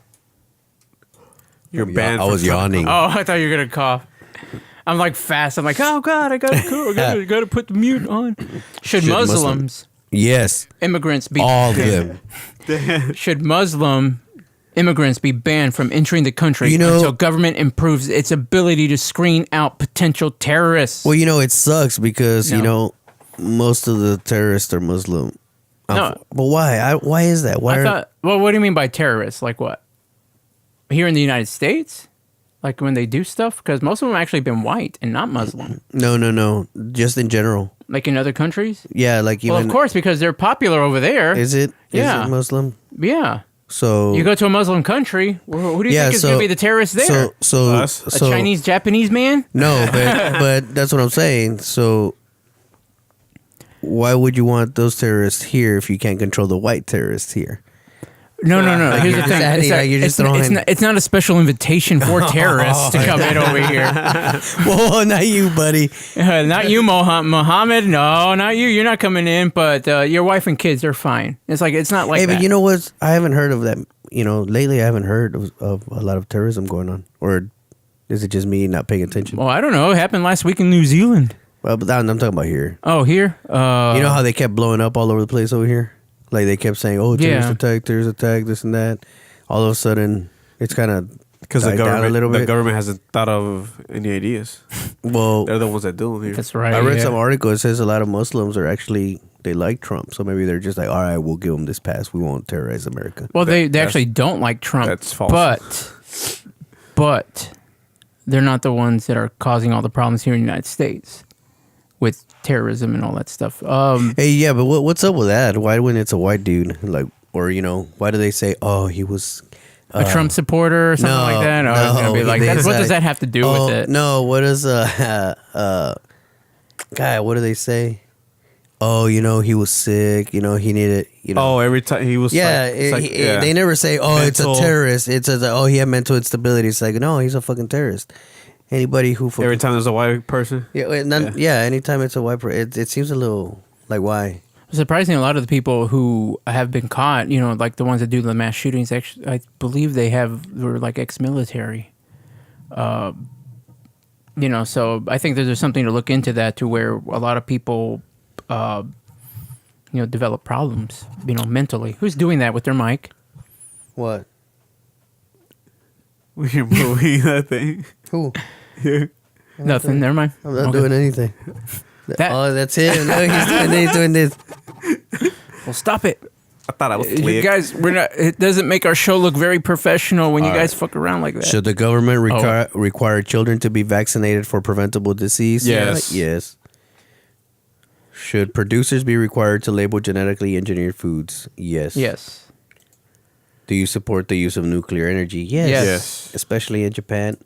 you're banned. I from was trying to yawning. Oh, I thought you were gonna cough. I'm like fast. I'm like, oh god, I gotta put the mute on. Should Muslims Yes. immigrants be All of them. Should Muslim immigrants be banned from entering the country You know- until government improves its ability to screen out potential terrorists? Well, it sucks because, No. most of the terrorists are Muslim. No. But why? Why is that? Why I are, thought. Well, what do you mean by terrorists? Like what? Here in the United States, like when they do stuff, because most of them actually been white and not Muslim. No. Just in general. Like in other countries. Yeah, like even. Well, of course, because they're popular over there. Is it? Yeah. Is it Muslim? Yeah. So. You go to a Muslim country. Who do you think is going to be the terrorist there? So. Us? A Chinese, Japanese man? No, but that's what I'm saying. So. Why would you want those terrorists here if you can't control the white terrorists here? No. Here's the you're thing. just adding, like, you're just throwing- it's not a special invitation for terrorists to come in over here. Whoa, not you, buddy. Not you, Mohammed. No, not you. You're not coming in. But your wife and kids, they're fine. It's like it's not like Hey, that. but you know what? I haven't heard of that. Lately I haven't heard of a lot of terrorism going on. Or is it just me not paying attention? Well, I don't know. It happened last week in New Zealand. Well, but I'm talking about here. Oh, here. You know how they kept blowing up all over the place over here? Like they kept saying, "Oh, terrorist attack, this and that." All of a sudden, it's kind of because the died down government, a little bit. the government hasn't thought of any ideas. Well, They're the ones that do them here. That's right. I read yeah. some article. It says a lot of Muslims are actually they like Trump, so maybe they're just like, "All right, we'll give them this pass. We won't terrorize America." Well, they actually don't like Trump. That's false. But they're not the ones that are causing all the problems here in the United States with terrorism and all that stuff. Hey, yeah, but what's up with that? Why when it's a white dude, like, or why do they say, "Oh, he was a Trump supporter or something like that? Or it's gonna be like, they what does say- that have to do with it? No, what is guy? What do they say? Oh, he was sick. He needed. Oh, every time he was. Yeah, it's like, yeah. they never say, "Oh, Mental- it's a terrorist." It says, "Oh, he had mental instability." It's like, no, he's a fucking terrorist. Anybody who fucking, Every time there's a white person. anytime it's a white person, it seems a little like why. Surprisingly, a lot of the people who have been caught, like the ones that do the mass shootings, actually, I believe were like ex-military. So I think there's something to look into that, to where a lot of people, develop problems, mentally. Who's doing that with their mic? What? We're moving that thing. Who? Nothing. Never mind. I'm not Okay. doing anything. That- That's him. No, he's doing this. Well, stop it. I thought I was You slick. guys, we're not. It doesn't make our show look very professional when you guys fuck around like that. Should the government require children to be vaccinated for preventable disease? Yes. Yes. Should producers be required to label genetically engineered foods? Yes. Yes. Do you support the use of nuclear energy? Yes. Yes. Yes. Especially in Japan.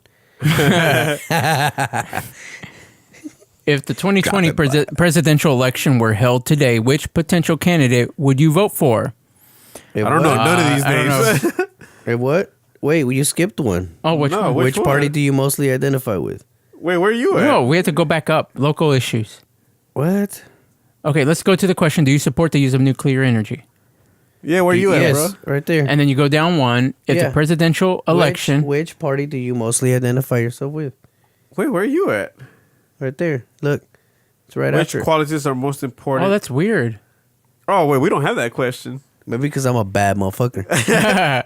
If the 2020 presidential election were held today, which potential candidate would you vote for? I don't know none of these I don't names. Hey, what? Wait, you skipped one. Oh, which No, one? Which Which party one? do you mostly identify with? Wait, where are you at? No, we have to go back up. Local issues. What? Okay, let's go to the question. Do you support the use of nuclear energy? Yeah, where are you at, bro? Right there. And then you go down one. If Yeah. the presidential election. Which party do you mostly identify yourself with? Wait, where are you at? Right there. Look. It's right Which after. qualities are most important? Oh, that's weird. Oh, wait, we don't have that question. Maybe because I'm a bad motherfucker.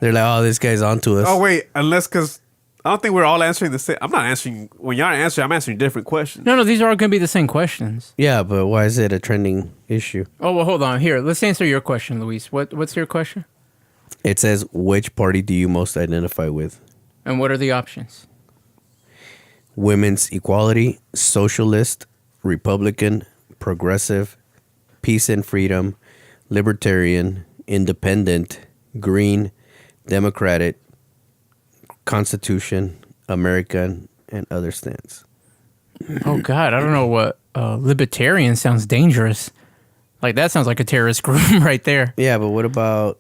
They're like, oh, this guy's onto us. Oh, wait, unless because I don't think we're all answering the same. I'm not answering. When y'all answer, I'm answering different questions. No, these are all going to be the same questions. Yeah, but why is it a trending issue? Oh, well, hold on. Here, let's answer your question, Luis. What's your question? It says, which party do you most identify with? And what are the options? Women's equality, socialist, Republican, progressive, peace and freedom, libertarian, independent, green, democratic, Constitution, American, and other stance. Oh God, I don't know what libertarian sounds dangerous. Like that sounds like a terrorist group right there. Yeah, but what about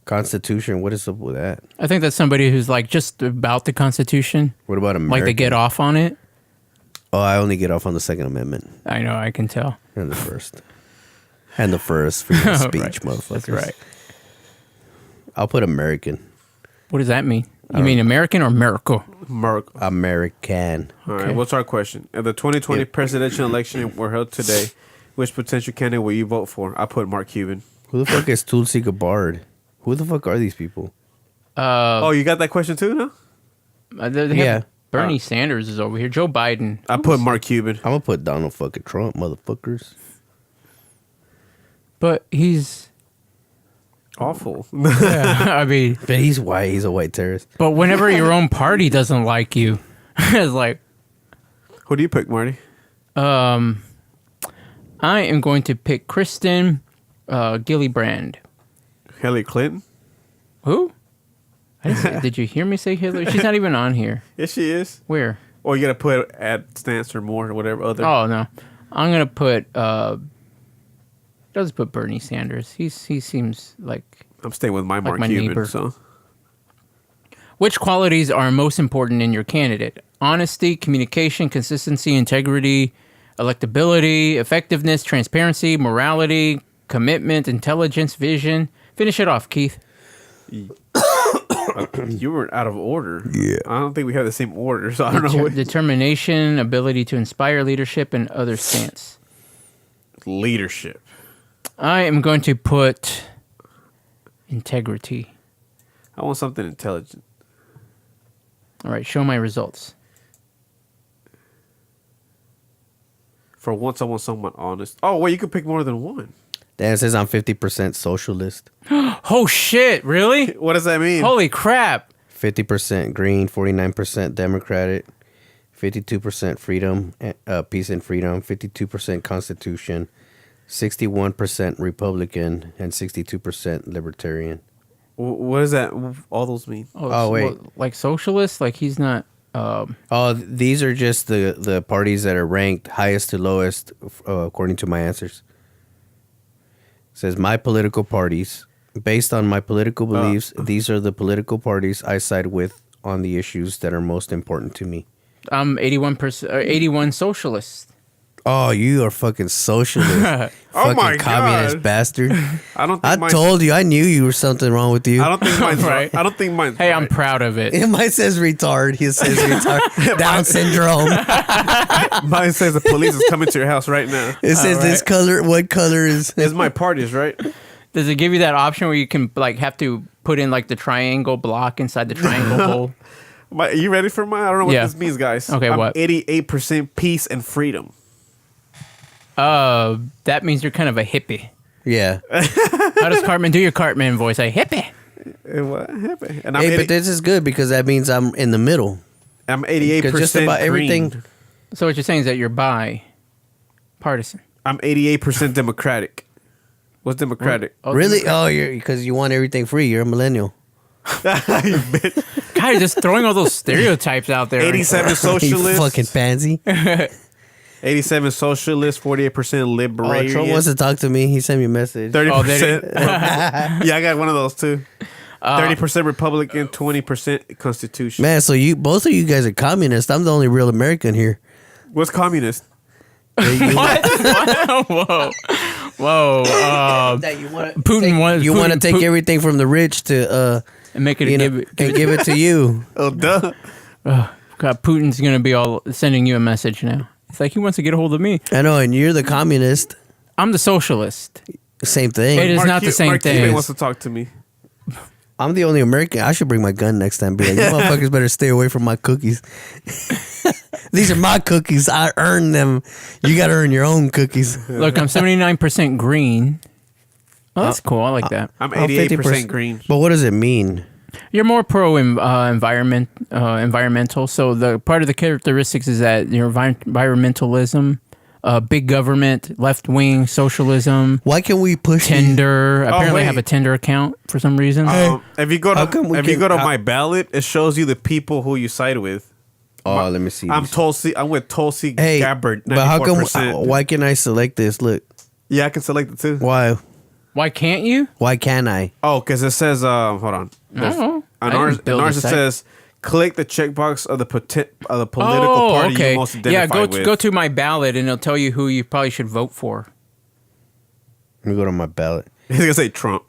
Constitution? What is up with that? I think that's somebody who's like just about the Constitution. What about American? Like they get off on it. Oh, I only get off on the Second Amendment I know, I can tell. and the first. And the first freedom of speech, Right. motherfuckers. That's right. I'll put American. What does that mean? You mean American or miracle? American. All right, what's our question? If the 2020 presidential election were held today, which potential candidate will you vote for? I put Mark Cuban. Who the fuck is Tulsi Gabbard? Who the fuck are these people? Oh, you got that question too, no? They have Yeah. Bernie Sanders is over here. Joe Biden. I put Mark Cuban. I'm gonna put Donald fucking Trump, motherfuckers. But he's... Awful. Yeah, I mean... But he's white. He's a white terrorist. But whenever your own party doesn't like you, it's like... Who do you pick, Marty? I am going to pick Kristen Gillibrand. Hillary Clinton? Who? Did you hear me say Hillary? She's not even on here. Yes, she is. Where? Or you got to put at stance or more or whatever other. Oh, no. I'm going to put... Let's put Bernie Sanders. He seems like... I'm staying with my Mark my Cuban. neighbor. So Which qualities are most important in your candidate? Honesty, communication, consistency, integrity, electability, effectiveness, transparency, morality, commitment, intelligence, vision. Finish it off, Keith. you were out of order. Yeah. I don't think we have the same order, so I don't know what. Determination, ability to inspire leadership, and other stance. Leadership. I am going to put integrity. I want something intelligent. All right, show my results. For once, I want someone honest. Oh, wait, you could pick more than one. Dan says I'm 50% socialist, Oh, shit, really? What does that mean? Holy crap. 50% green, 49% democratic, 52% freedom, peace and freedom, 52% constitution, 61% republican, and 62% libertarian. What does that? All those mean? Oh, wait. Like socialist? Like he's not... Oh, these are just the parties that are ranked highest to lowest according to my answers. It says my political parties, based on my political beliefs, these are the political parties I side with on the issues that are most important to me. I'm 81 socialist. Oh, you are fucking socialist. Oh Fucking my communist God. bastard. I don't. I Think told you, I knew you were something wrong with you. I don't think mine's Right. right. I don't think mine's. Hey, I'm right. proud of it. Mine says retard. He says retard. Down syndrome. Mine says the police is coming to your house right now. It says this color. What color is? It's my parties, right? Does it give you that option where you can like have to put in like the triangle block inside the triangle hole? Are you ready for mine? I don't know what Yeah. this means, guys. Okay, I'm what? 88% peace and freedom. That means you're kind of a hippie. Yeah. How does Cartman do your Cartman voice? A hippie. What happened? And I'm, Hey, but this is good because that means I'm in the middle. I'm 88% 'Cause just about green. everything- So what you're saying is that you're bi-partisan. I'm 88% democratic. What's democratic? Oh, Really? Oh, you're because you want everything free. You're a millennial. You bitch. God, you're just throwing all those stereotypes out there. 87 You socialist. fucking pansy. 87 socialist. 48% Oh, libertarian. Trump wants to talk to me. He sent me a message. 30%. Yeah, I got one of those too. 30% Republican, 20% Constitution. Man, so both of you guys are communists. I'm the only real American here. What's communist? What? Whoa. That you want Putin wants. You want to take everything from the rich to and make it you know, and give it to you. Oh, duh. God, Putin's gonna be all sending you a message now. It's like he wants to get a hold of me. I know, and you're the communist. I'm the socialist. Same thing. It is not the same Mark thing. Cuban wants to talk to me. I'm the only American. I should bring my gun next time. Be like, you motherfuckers better stay away from my cookies. These are my cookies. I earned them. You got to earn your own cookies. Look, I'm 79% green. Oh, that's cool. I like that. I'm Oh, 88% green. But what does it mean? You're more pro environmental. So the part of the characteristics is that your environmentalism big government, left wing, socialism, Why can we push these- Tinder. Apparently, I wait. have a Tinder account for some reason. If you go How come we to can- my ballot, it shows you the people who you side with. Oh, let me see. I'm this. Tulsi. I'm with Tulsi Hey, Gabbard. but how come? 94%. Why can I select this? Look, Yeah, I can select it too. why? Why can't you? Why can't I? Oh, because it says, hold on. There's- Oh, I on didn't ours, build on a ours it site. says, click the checkbox of the political party you most identify Yeah, with. go to my ballot, and it'll tell you who you probably should vote for. Let me go to my ballot. He's going to say Trump.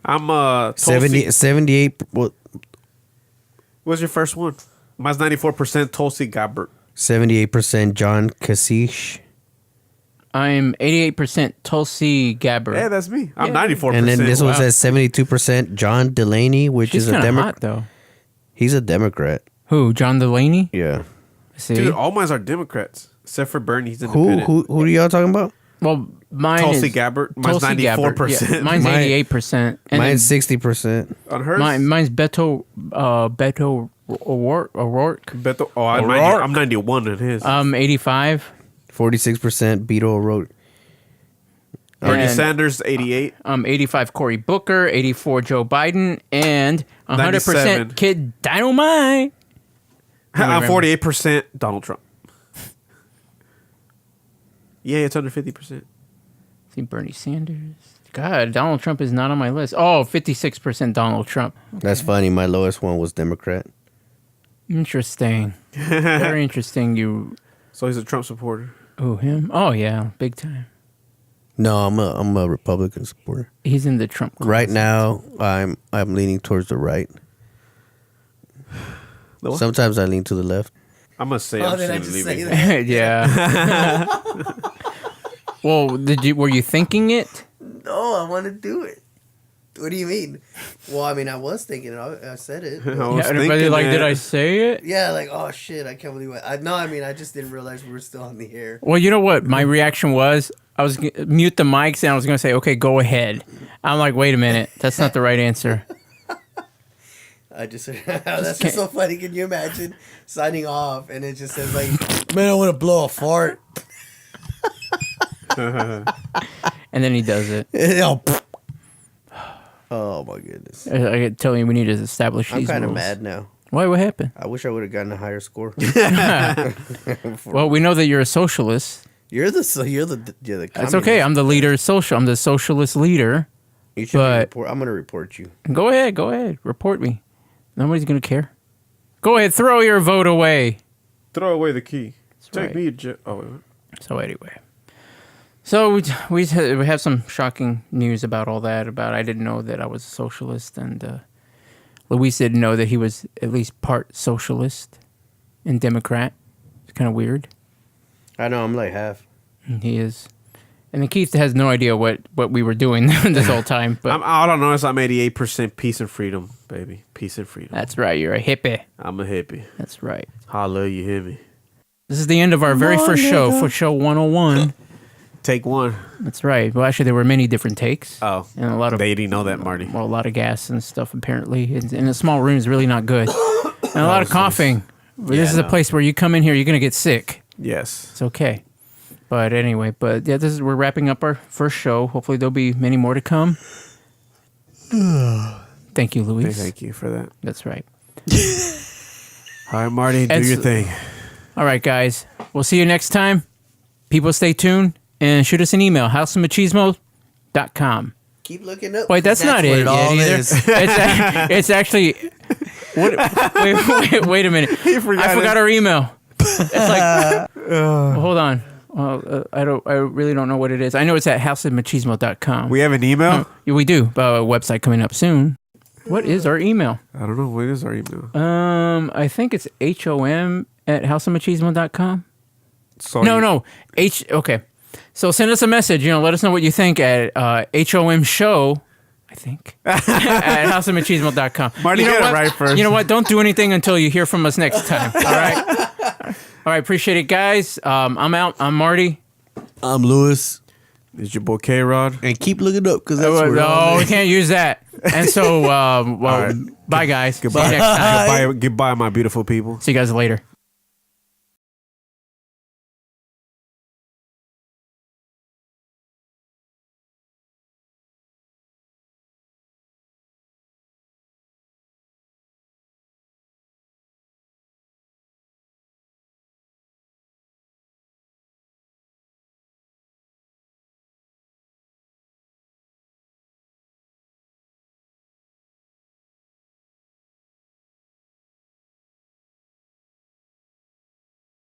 I'm Tulsi. 78. What? What's your first one? Mine's 94% Tulsi Gabbard. 78% John Kasich. I'm 88% Tulsi Gabbard. Yeah, that's me. I'm Yeah. 94%. And then this one Wow. says 72% John Delaney, which She's is a kind of Democrat. hot, though. He's a Democrat. Who? John Delaney? Yeah. See? Dude, all mine are Democrats. Except for Bernie, he's Who independent. who are y'all talking about? Well, mine Tulsi is Gabbard. Mine's Tulsi Gabbard. 94%. Yeah, mine's Mine- 88%. And Mine's 60%. On hers? mine's Beto O'Rourke. Beto, oh, I'm 91 in his. 85. 46% Beto wrote. Bernie and- Sanders, 88. 85 Cory Booker, 84 Joe Biden, and 100% 97. Kid Dynamite. I'm 48% Donald Trump. Yeah, it's under 50%. See, Bernie Sanders. God, Donald Trump is not on my list. Oh, 56% Donald Trump. That's funny. My lowest one was Democrat. Interesting. Very interesting. You. So he's a Trump supporter. Oh, him? Oh, yeah. Big time. No, I'm a Republican supporter. He's in the Trump closet. Right now, I'm leaning towards the right. The what? Sometimes I lean to the left. I'm going to say Oh, I'm did I just just going to say leave it. that? Yeah. Well, were you thinking it? No, I want to do it. What do you mean? Well, I mean, I was thinking it. I said it. I was Yeah, everybody thinking like, did that. I say it? Yeah, like, oh shit, I can't believe it. I just didn't realize we were still on the air. Well, you know what? My reaction was I was mute the mics and I was going to say, okay, go ahead. I'm like, wait a minute. That's not the right answer. I just that's just so funny. Can you imagine signing off and it just says like, man, I want to blow a fart. And then he does it. Oh my goodness! I get telling you, we need to establish I'm these kind of rules. mad now. Why? What happened? I wish I would have gotten a higher score. Well, we know that you're a socialist. You're the That's communist. okay. I'm the leader of social. I'm the socialist leader. You should but- report. I'm gonna report you. Go ahead. Go ahead. Report me. Nobody's going to care. Go ahead. Throw your vote away. Throw away the key. Take right. me to oh, wait. So anyway, so we have some shocking news about all that. About I didn't know that I was a socialist, and Luis didn't know that he was at least part socialist and Democrat. It's kind of weird. I know. I'm like half. And he is, and then Keith has no idea what we were doing this whole time. But I don't know. I'm 88% peace and freedom, baby. Peace and freedom. that's right. You're a hippie. I'm a hippie. That's right. Holla, you hear me? This is the end of our very first show for show 101. Take one. That's right. Well, actually, there were many different takes. Oh, And a lot of they didn't know that, Marty. well, a lot of gas and stuff. Apparently, in a small room is really not good, and a lot of coughing. This is a no. place where you come in here, you're gonna get sick. Yes. It's okay, but anyway, yeah, we're wrapping up our first show. Hopefully, there'll be many more to come. Thank you, Luis. Thank you for that. That's right. All right, Marty, do It's- your thing. All right, guys. We'll see you next time. People, stay tuned and shoot us an email: houseofmachismo.com. Keep looking up. Wait, that's not what it it all yet either. is. It's actually. Wait a minute. I forgot our email. It's like. Well, hold on. I really don't know what it is. I know it's at houseofmachismo.com. We have an email? Yeah, we do. A website coming up soon. What is our email? I don't know. What is our email? I think it's HOM@houseofmachismo.com. So No. Okay. So send us a message. Let us know what you think at HOM show. I think at houseofmachismo.com. Marty, you know get it what? right first. You know what? Don't do anything until you hear from us next time. All right. All right. Appreciate it, guys. I'm out. I'm Marty. I'm Lewis, Is your boy K-Rod? and keep looking up because that's where it all No, we is. can't use that. And so, right. bye, guys. Goodbye. See you next time. Goodbye, my beautiful people. See you guys later.